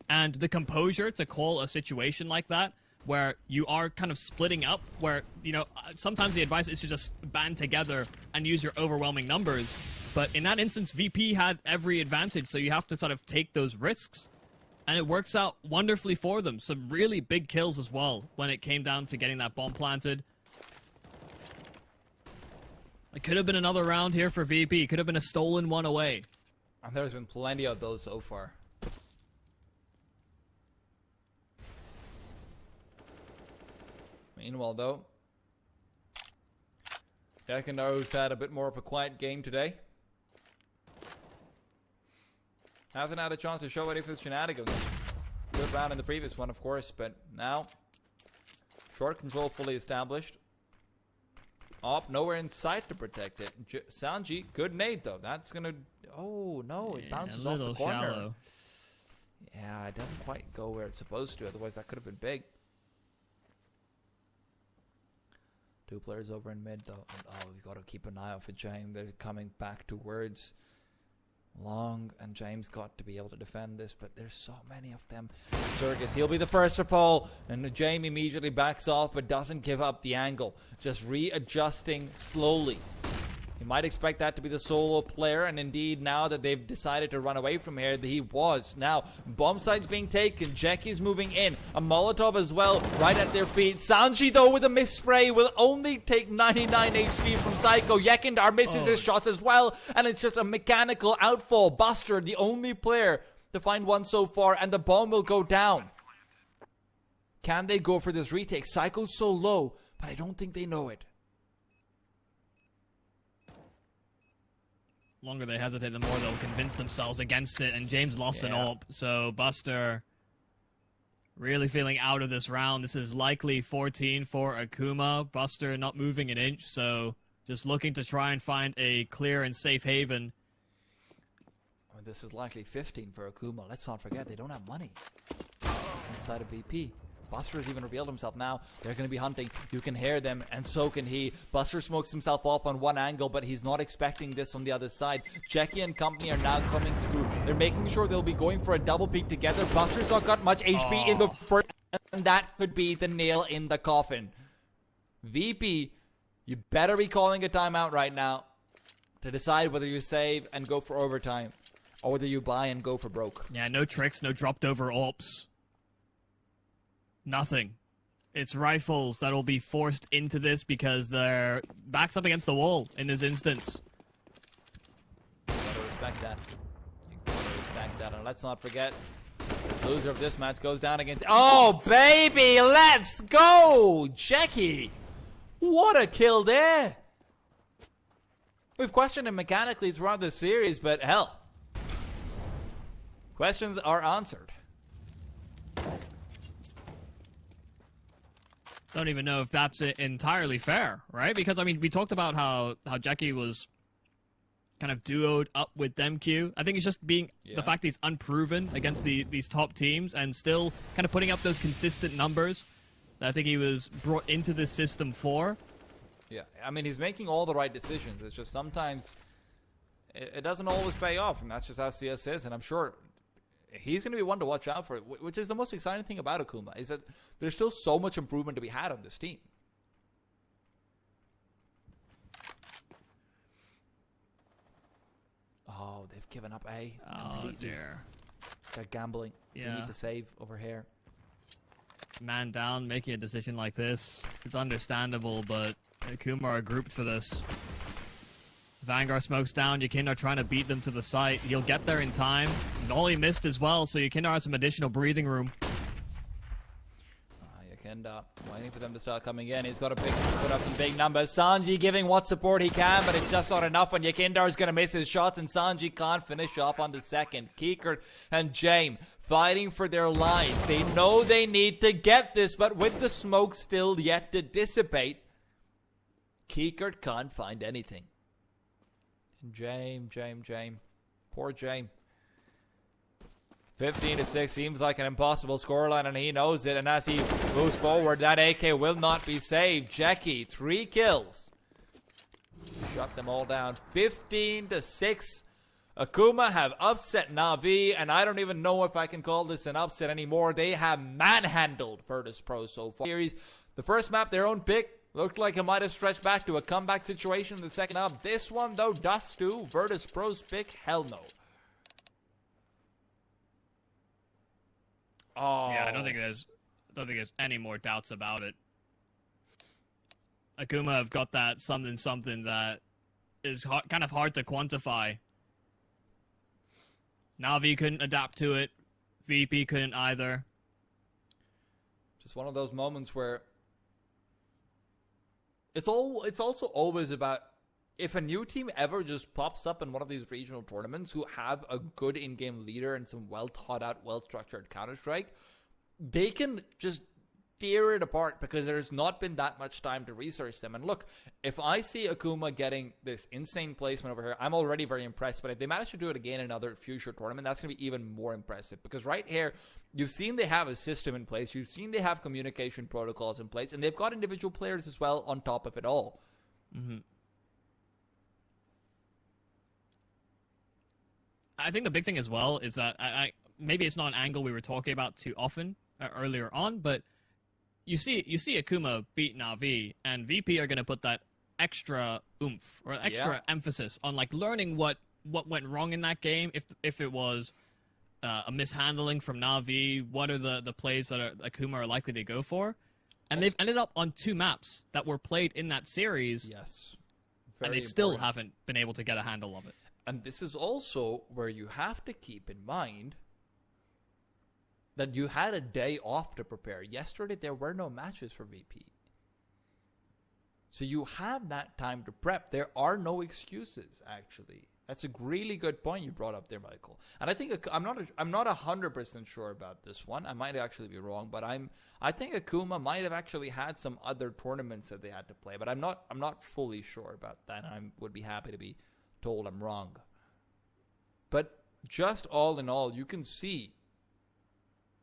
And the composure to call a situation like that, where you are kind of splitting up, where, you know, sometimes the advice is to just band together and use your overwhelming numbers. But in that instance, VP had every advantage, so you have to sort of take those risks. And it works out wonderfully for them. Some really big kills as well when it came down to getting that bomb planted. It could have been another round here for VP. It could have been a stolen one away. And there's been plenty of those so far. Meanwhile, though, Yakindaru's had a bit more of a quiet game today. Hasn't had a chance to show any of his shenanigans. Good round in the previous one, of course, but now short control fully established. Op, nowhere in sight to protect it. Sanji, good nade though. That's gonna. Oh no, it bounces off the corner. Shallow. Yeah, it doesn't quite go where it's supposed to. Otherwise, that could have been big. Two players over in mid, though. And, oh, we've got to keep an eye out for James. They're coming back towards Long, and James got to be able to defend this, but there's so many of them. Circus, he'll be the first to fall, and James immediately backs off, but doesn't give up the angle. Just readjusting slowly. You might expect that to be the solo player, and indeed, now that they've decided to run away from here, he was. Now, bomb site's being taken. Jackie's moving in. A Molotov as well, right at their feet. Sanji, though, with a miss spray, will only take 99 HP from Psycho. Yekindar misses his shots as well, and it's just a mechanical outfall. Buster, the only player to find one so far, and the bomb will go down. Can they go for this retake? Psycho's so low, but I don't think they know it. Longer they hesitate, the more they'll convince themselves against it, and James lost an AWP, so Buster really feeling out of this round. This is likely 14 for Akuma. Buster not moving an inch, so just looking to try and find a clear and safe haven. Oh, this is likely 15 for Akuma. Let's not forget, they don't have money inside of VP. Buster has even revealed himself now. They're going to be hunting. You can hear them, and so can he. Buster smokes himself off on one angle, but he's not expecting this on the other side. Jackie and company are now coming through. They're making sure they'll be going for a double peek together. Buster's not got much HP in the first, and that could be the nail in the coffin. VP, you better be calling a timeout right now to decide whether you save and go for overtime, or whether you buy and go for broke. Yeah, no tricks, no dropped over AWPs. Nothing. It's rifles that will be forced into this because their back's up against the wall in this instance. You gotta respect that. You gotta respect that. And let's not forget, the loser of this match goes down against... Oh, baby! Let's go! Jackie! What a kill there! We've questioned him mechanically throughout the series, but hell. Questions are answered. Don't even know if that's entirely fair, right? Because, I mean, we talked about how Jackie was kind of duoed up with DemQ. I think it's just being the fact that he's unproven against these top teams and still kind of putting up those consistent numbers that I think he was brought into this system for. Yeah, I mean, he's making all the right decisions. It's just sometimes it doesn't always pay off, and that's just how CS is, and I'm sure he's going to be one to watch out for, which is the most exciting thing about Akuma, is that there's still so much improvement to be had on this team. Oh, they've given up A. Oh, completely. dear. They're gambling. Yeah. They need to save over here. Man down, making a decision like this. It's understandable, but Akuma are grouped for this. Vanguard smokes down. Yekindar trying to beat them to the site. He'll get there in time. Nolly missed as well, so Yekindar has some additional breathing room. Yekindar waiting for them to start coming in. He's got to put up some big numbers. Sanji giving what support he can, but it's just not enough when Yekindar is going to miss his shots, and Sanji can't finish off on the second. Kikert and James fighting for their lives. They know they need to get this, but with the smoke still yet to dissipate, Kikert can't find anything. James. Poor James. 15-6 seems like an impossible scoreline, and he knows it. And as he moves forward, that AK will not be saved. Jackie, 3 kills. Shut them all down. 15-6. Akuma have upset Na'Vi, and I don't even know if I can call this an upset anymore. They have manhandled Virtus.pro so far. The first map, their own pick. Looked like it might have stretched back to a comeback situation in the second half. This one, though, Dust 2, Virtus.pro's pick, hell no. Oh. Yeah, I don't think there's any more doubts about it. Akuma have got that something that is kind of hard to quantify. Na'Vi couldn't adapt to it. VP couldn't either. Just one of those moments where it's also always about, if a new team ever just pops up in one of these regional tournaments who have a good in-game leader and some well-thought-out, well-structured Counter-Strike, they can just tear it apart because there's not been that much time to research them. And look, if I see Akuma getting this insane placement over here, I'm already very impressed. But if they manage to do it again in another future tournament, that's going to be even more impressive. Because right here, you've seen they have a system in place. You've seen they have communication protocols in place. And they've got individual players as well on top of it all. Mm-hmm. I think the big thing as well is that I maybe it's not an angle we were talking about too often earlier on, but you see Akuma beat Na'Vi, and VP are going to put that extra oomph or extra emphasis on like learning what went wrong in that game. If it was a mishandling from Na'Vi, what are the plays that Akuma are likely to go for? And they've ended up on 2 maps that were played in that series. Yes. And they still haven't been able to get a handle of it. And this is also where you have to keep in mind that you had a day off to prepare. Yesterday, there were no matches for VP. So you have that time to prep. There are no excuses, actually. That's a really good point you brought up there, Michael. And I think I'm not 100% sure about this one. I might actually be wrong, but I think Akuma might have actually had some other tournaments that they had to play, but I'm not fully sure about that. And I would be happy to be told I'm wrong. But just all in all, you can see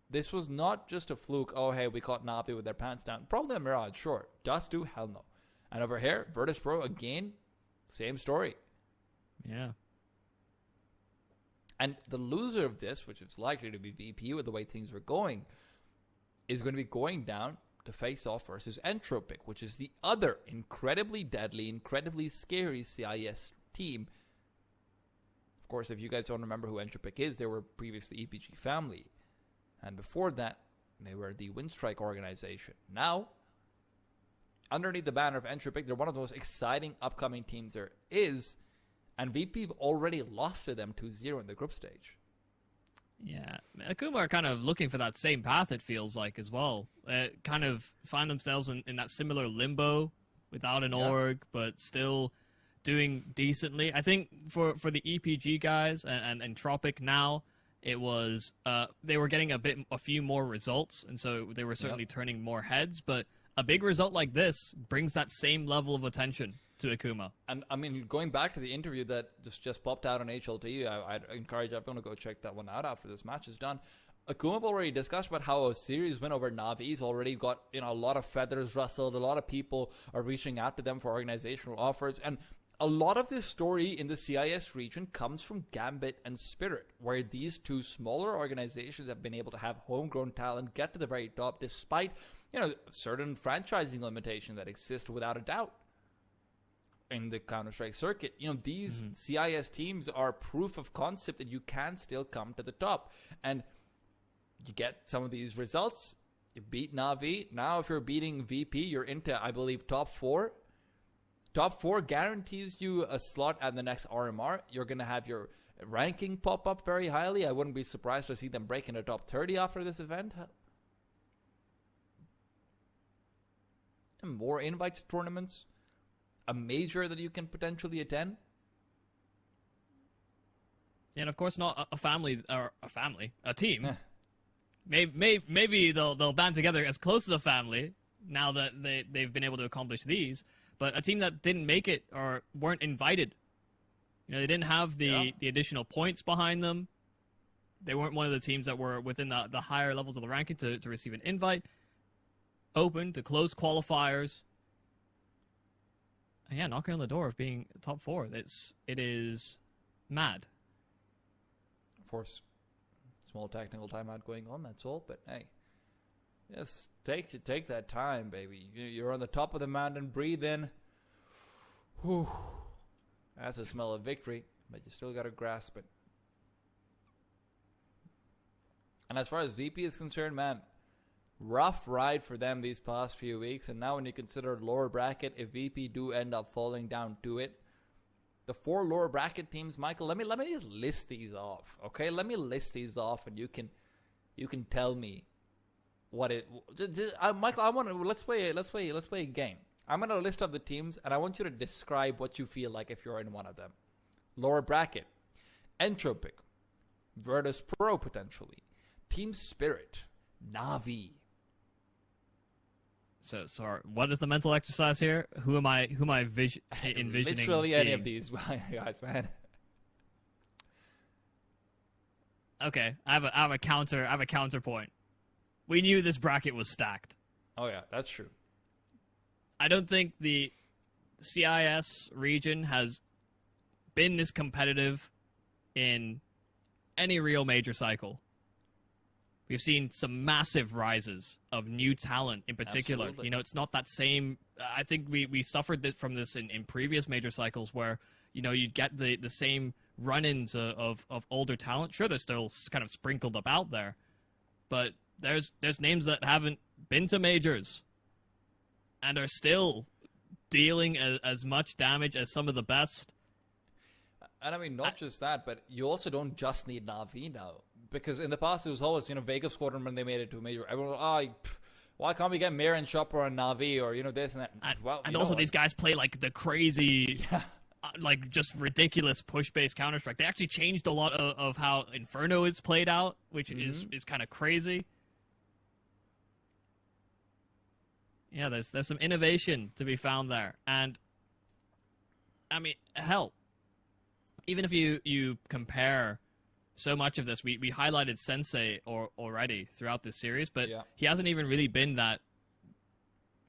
this was not just a fluke. Oh, hey, we caught Na'Vi with their pants down. Probably a mirage, sure. Dust do, hell no. And over here, Virtus Pro, again, same story. Yeah. And the loser of this, which is likely to be VP with the way things are going, is going to be going down to face off versus Entropic, which is the other incredibly deadly, incredibly scary CIS team. Of course, if you guys don't remember who Entropic is, they were previously EPG family. And before that, they were the Windstrike organization. Now, underneath the banner of Entropic, they're one of the most exciting upcoming teams there is. And VP have already lost to them 2-0 in the group stage. Yeah. Akuma are kind of looking for that same path, it feels like, as well. Kind of find themselves in that similar limbo without an org, but still doing decently. I think for the EPG guys and Entropic now, it was they were getting a few more results, and so they were certainly turning more heads. But a big result like this brings that same level of attention to Akuma. And I mean, going back to the interview that just popped out on HLT, I'd encourage everyone to go check that one out after this match is done. Akuma already discussed about how a series win over Navi's already got a lot of feathers rustled. A lot of people are reaching out to them for organizational offers, and a lot of this story in the CIS region comes from Gambit and Spirit, where these two smaller organizations have been able to have homegrown talent get to the very top despite, certain franchising limitations that exist without a doubt in the Counter-Strike circuit. These CIS teams are proof of concept that you can still come to the top. And you get some of these results. You beat Na'Vi. Now if you're beating VP, you're into, I believe, top 4. Top 4 guarantees you a slot at the next RMR. You're going to have your ranking pop up very highly. I wouldn't be surprised to see them break into top 30 after this event. And more invites to tournaments. A major that you can potentially attend. And of course not a team. Maybe they'll band together as close as a family now that they've been able to accomplish these. But a team that didn't make it or weren't invited, they didn't have the additional points behind them. They weren't one of the teams that were within the higher levels of the ranking to receive an invite. Open to close qualifiers. And yeah, knocking on the door of being top 4. It is mad. Of course, small technical timeout going on, that's all. But hey, just take that time, baby. You're on the top of the mountain. Breathe in. Whew. That's a smell of victory, but you still got to grasp it. And as far as VP is concerned, man, rough ride for them these past few weeks. And now when you consider lower bracket, if VP do end up falling down to it, the 4 lower bracket teams, Michael, let me just list these off, okay? Let me list these off, and you can tell me what it. Michael, let's play a game. I'm gonna list up the teams, and I want you to describe what you feel like if you're in one of them. Lower bracket, Entropic, Virtus Pro potentially, Team Spirit, Na'Vi, So what is the mental exercise here? Who am I envisioning? Literally any of these guys, man. Okay, I have a counterpoint. We knew this bracket was stacked. Oh yeah, that's true. I don't think the CIS region has been this competitive in any real major cycle. We've seen some massive rises of new talent in particular. Absolutely. You know, it's not that same... I think we suffered from this in previous major cycles where, you know, you'd get the same run-ins of older talent. Sure, they're still kind of sprinkled about there, but there's names that haven't been to majors and are still dealing as much damage as some of the best. And I mean, not just that, but you also don't just need Na'Vi now. Because in the past, it was always, you know, Vegas Squadron when they made it to a major. Everyone, why can't we get Mir and Chopper and Na'Vi or, you know, this and that? And also these guys play, like, the crazy, like, just ridiculous push-based Counter-Strike. They actually changed a lot of how Inferno is played out, which is kind of crazy. Yeah, there's some innovation to be found there. And, I mean, hell, even if you compare so much of this, we highlighted Sensei already throughout this series, but he hasn't even really been that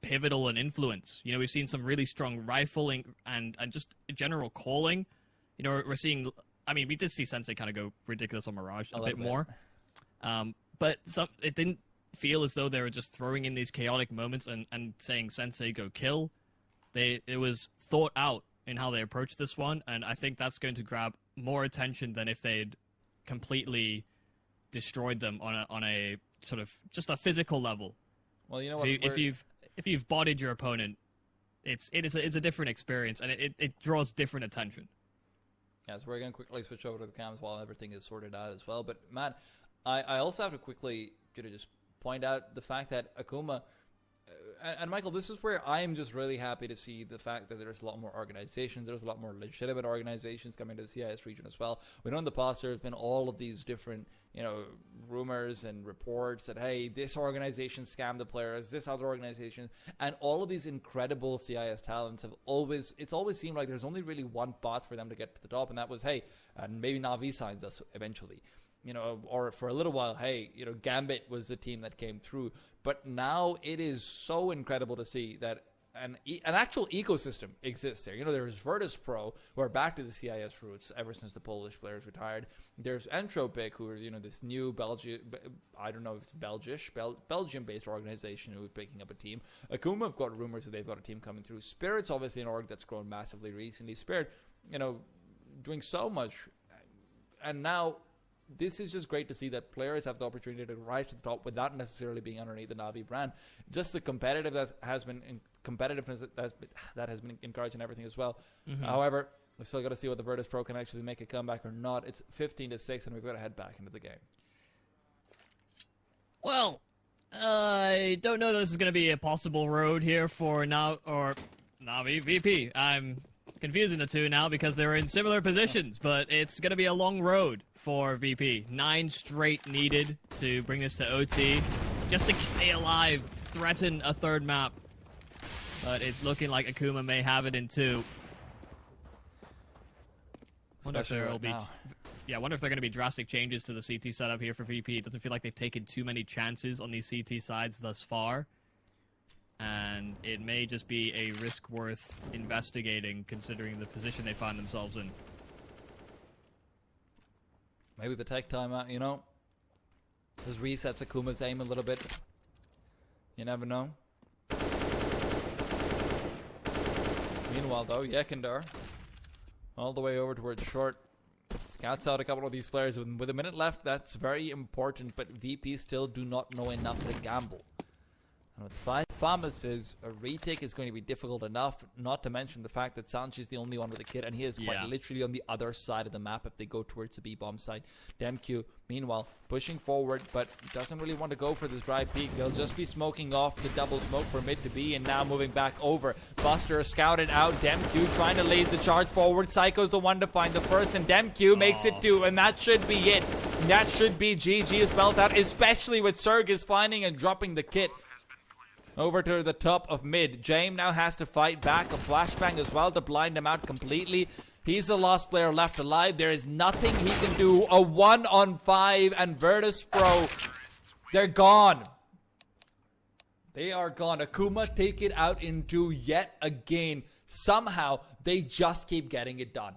pivotal in influence. You know, we've seen some really strong rifling and just general calling. You know, we're seeing, I mean, we did see Sensei kind of go ridiculous on Mirage a bit more. But it didn't feel as though they were just throwing in these chaotic moments and saying, Sensei, go kill. It was thought out in how they approached this one, and I think that's going to grab more attention than if they'd completely destroyed them on a sort of just a physical level. Well, you know what? If you've bodied your opponent, it's a different experience, and it draws different attention. Yeah, so we're going to quickly switch over to the cams while everything is sorted out as well. But Matt, I also have to quickly just point out the fact that Akuma and Michael, this is where I am just really happy to see the fact that there's a lot more organizations. There's a lot more legitimate organizations coming to the CIS region as well. We know in the past there's been all of these different, you know, rumors and reports that, hey, this organization scammed the players, this other organization, and all of these incredible CIS talents have it's always seemed like there's only really one path for them to get to the top, and that was, hey, and maybe Na'Vi signs us eventually. You know, or for a little while, hey, you know, Gambit was the team that came through. But now it is so incredible to see that an actual ecosystem exists there. You know, there's Virtus Pro, who are back to the CIS roots ever since the Polish players retired. There's Entropic, who is, you know, this new I don't know if it's Belgium-based organization who is picking up a team. Akuma have got rumors that they've got a team coming through. Spirit's obviously an org that's grown massively recently. Spirit, you know, doing so much. And now this is just great to see that players have the opportunity to rise to the top without necessarily being underneath the Na'Vi brand. Just the competitiveness that has been encouraged and everything as well. However, we've still got to see whether Virtus Pro can actually make a comeback or not. It's 15-6, and we've got to head back into the game. Well, I don't know that this is going to be a possible road here for Na'Vi VP. I'm confusing the two now because they're in similar positions, but it's going to be a long road for VP. 9 straight needed to bring this to OT, just to stay alive, threaten a third map. But it's looking like Akuma may have it in 2. Wonder if there will be... Yeah, I wonder if there are going to be drastic changes to the CT setup here for VP. It doesn't feel like they've taken too many chances on these CT sides thus far. And it may just be a risk worth investigating, considering the position they find themselves in. Maybe the tech timeout, you know, just resets Akuma's aim a little bit. You never know. Meanwhile, though, Yekindar all the way over towards short. Scouts out a couple of these players with a minute left. That's very important, but VP still do not know enough to gamble. And with 5 pharmacists, a retake is going to be difficult enough, not to mention the fact that Sanchi is the only one with a kit, and he is quite literally on the other side of the map if they go towards the B-bomb side. Demq, meanwhile, pushing forward, but doesn't really want to go for this right peak. They'll just be smoking off the double smoke for mid to B, and now moving back over. Buster scouted out. Demq trying to lead the charge forward. Psycho's the one to find the first, and Demq makes it 2, and that should be it. That should be GG spelled out, especially with Sergis finding and dropping the kit. over to the top of mid. James now has to fight back. A flashbang as well to blind him out completely. He's the last player left alive. There is nothing he can do. A 1-on-5 and Virtus.pro, they're gone. They are gone. Akuma take it out into yet again. Somehow, they just keep getting it done.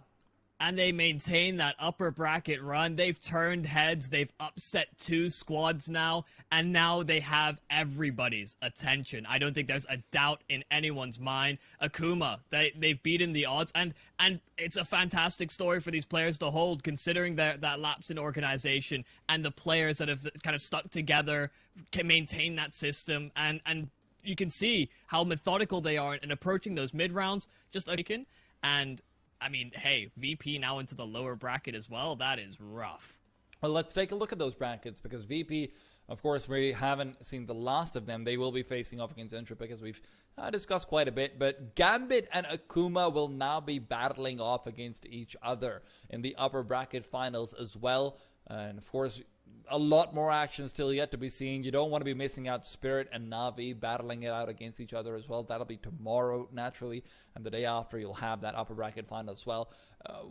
And they maintain that upper bracket run. They've turned heads. They've upset 2 squads now. And now they have everybody's attention. I don't think there's a doubt in anyone's mind. Akuma, they've beaten the odds. And it's a fantastic story for these players to hold, considering that lapse in organization and the players that have kind of stuck together can maintain that system. And you can see how methodical they are in approaching those mid rounds. Just and I mean, hey, VP now into the lower bracket as well. That is rough. Well, let's take a look at those brackets, because VP, of course, we haven't seen the last of them. They will be facing off against Entropic, as we've discussed quite a bit. But Gambit and Akuma will now be battling off against each other in the upper bracket finals as well. And, of course, a lot more action still yet to be seen. You don't want to be missing out Spirit and Na'Vi battling it out against each other as well. That'll be tomorrow, naturally, and the day after you'll have that upper bracket final as well.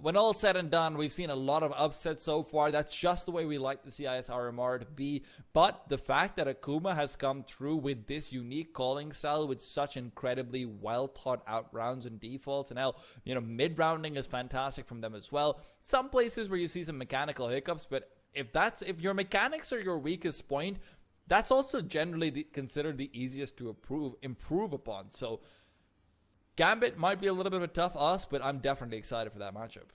When all said and done, we've seen a lot of upsets so far. That's just the way we like the CIS RMR to be. But the fact that Akuma has come through with this unique calling style with such incredibly well thought out rounds and defaults, and now, you know, mid rounding is fantastic from them as well. Some places where you see some mechanical hiccups, but if your mechanics are your weakest point, that's also generally considered the easiest to improve upon. So Gambit might be a little bit of a tough ask, but I'm definitely excited for that matchup.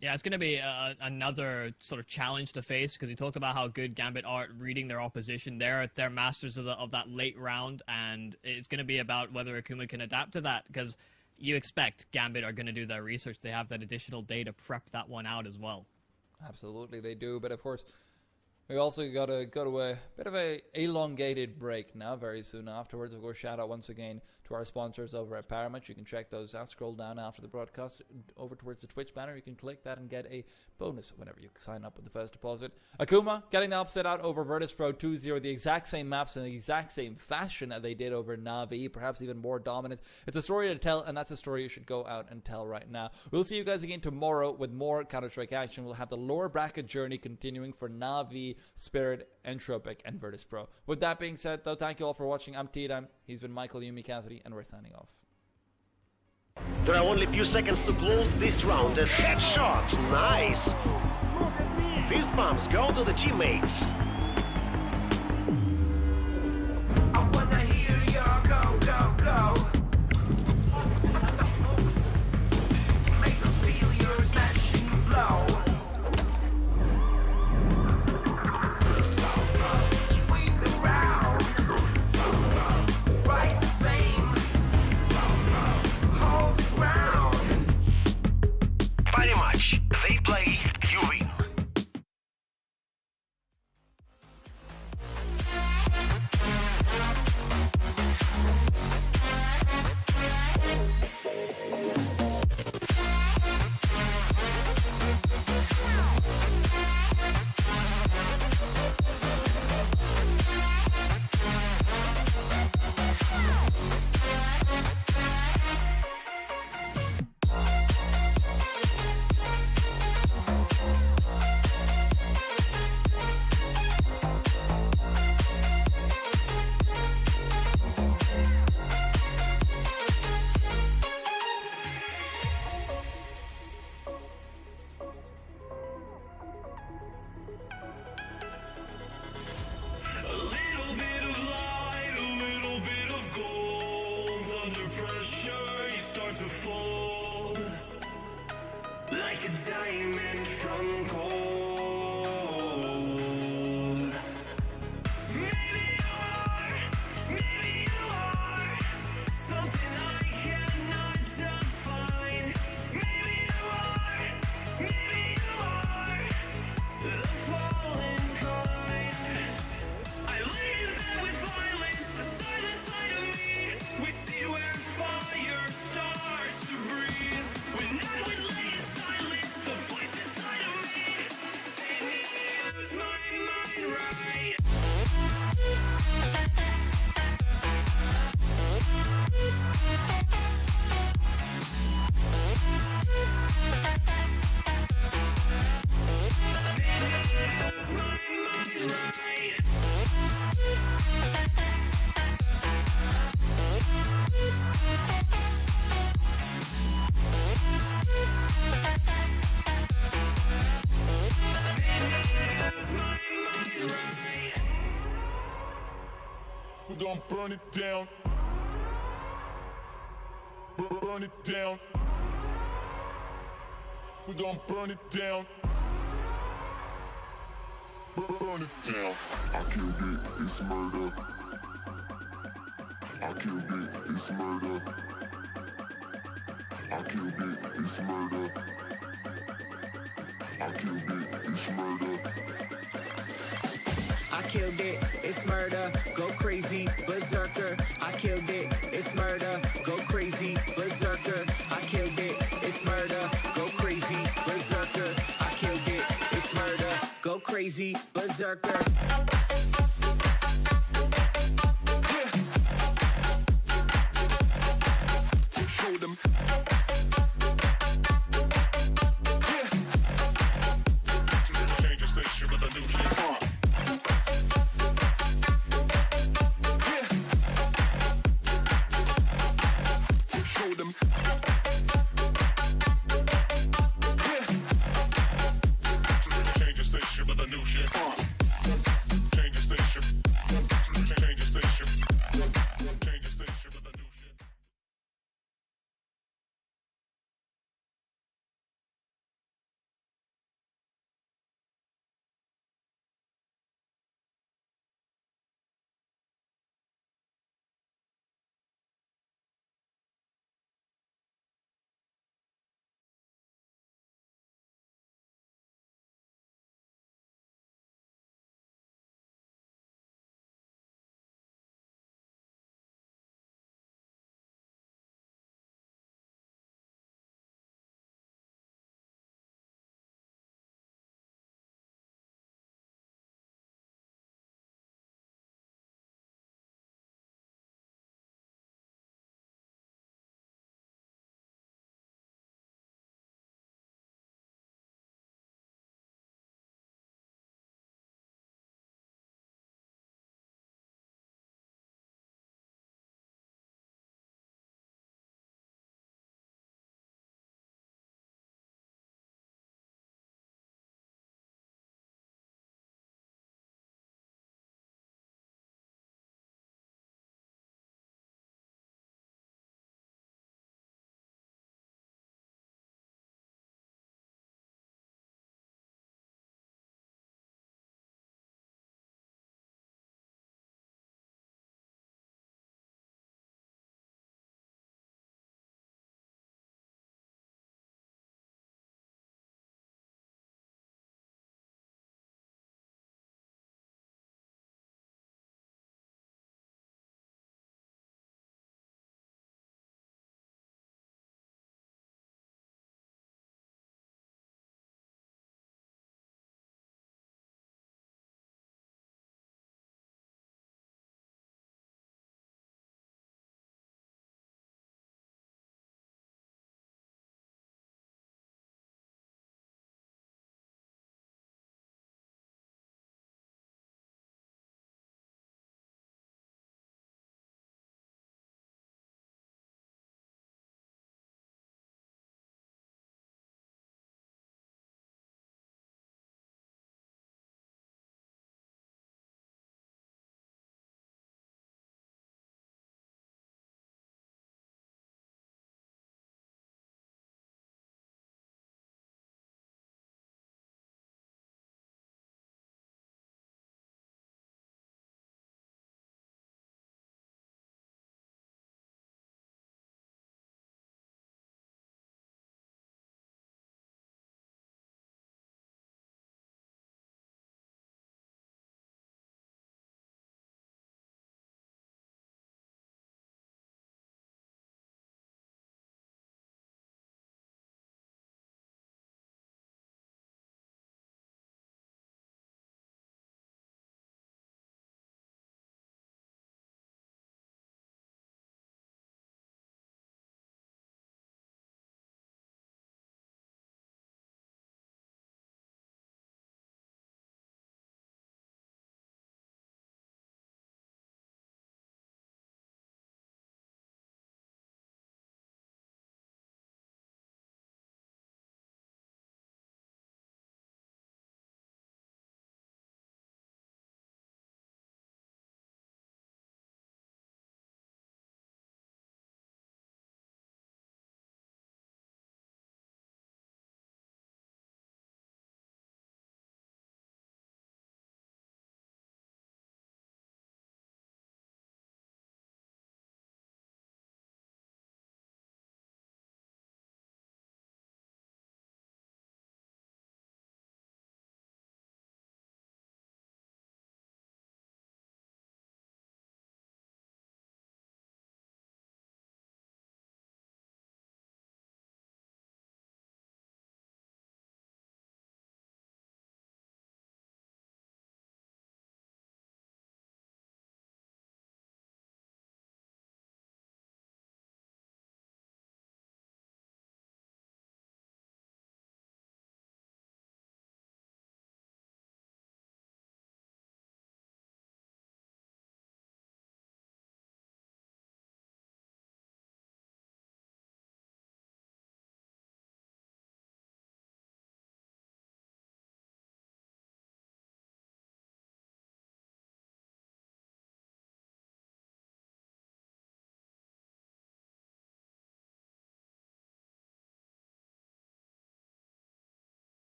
Yeah, it's going to be another sort of challenge to face, because we talked about how good Gambit are at reading their opposition. They're masters of that late round, and it's going to be about whether Akuma can adapt to that, because you expect Gambit are going to do their research. They have that additional day to prep that one out as well. Absolutely, they do. But of course, we also got to go to a bit of a elongated break now very soon afterwards. Of course, shout out once again to our sponsors over at Paramount. You can check those out. Scroll down after the broadcast over towards the Twitch banner. You can click that and get a bonus whenever you sign up with the first deposit. Akuma getting the upset out over Virtus.pro 2-0. The exact same maps in the exact same fashion that they did over Na'Vi. Perhaps even more dominant. It's a story to tell, and that's a story you should go out and tell right now. We'll see you guys again tomorrow with more Counter-Strike action. We'll have the lower bracket journey continuing for Na'Vi, Spirit, Entropic, and Virtus.pro. With that being said, though, thank you all for watching. I'm T-Dime. He's been Michael Yumi Cassidy, and we're signing off. There are only a few seconds to close this round. A headshot. Nice. Fist bumps go to the teammates. I wanna hear your go, go, go. Make them feel your smashing blow. Swing around. Rise to fame. Hold the ground. Very much. They play, you win. A little bit of light, a little bit of gold. Under pressure, you start to fold like a diamond from gold. Maybe you are something I cannot define. Maybe you are the fallen kind. I lead them with violence, the silent side of me. We see where fire starts to breathe. When I would lay in silence, the voice inside of me burn it down. Burn it down. We gon' burn it down. Burn it down. I killed it, it's murder. I killed it, it's murder. I killed it, it's murder. I killed it, it's murder. I killed it, it's murder, go crazy, berserker. I killed it, it's murder, go crazy, berserker. I killed it, it's murder, go crazy, berserker. I killed it, it's murder, go crazy, berserker.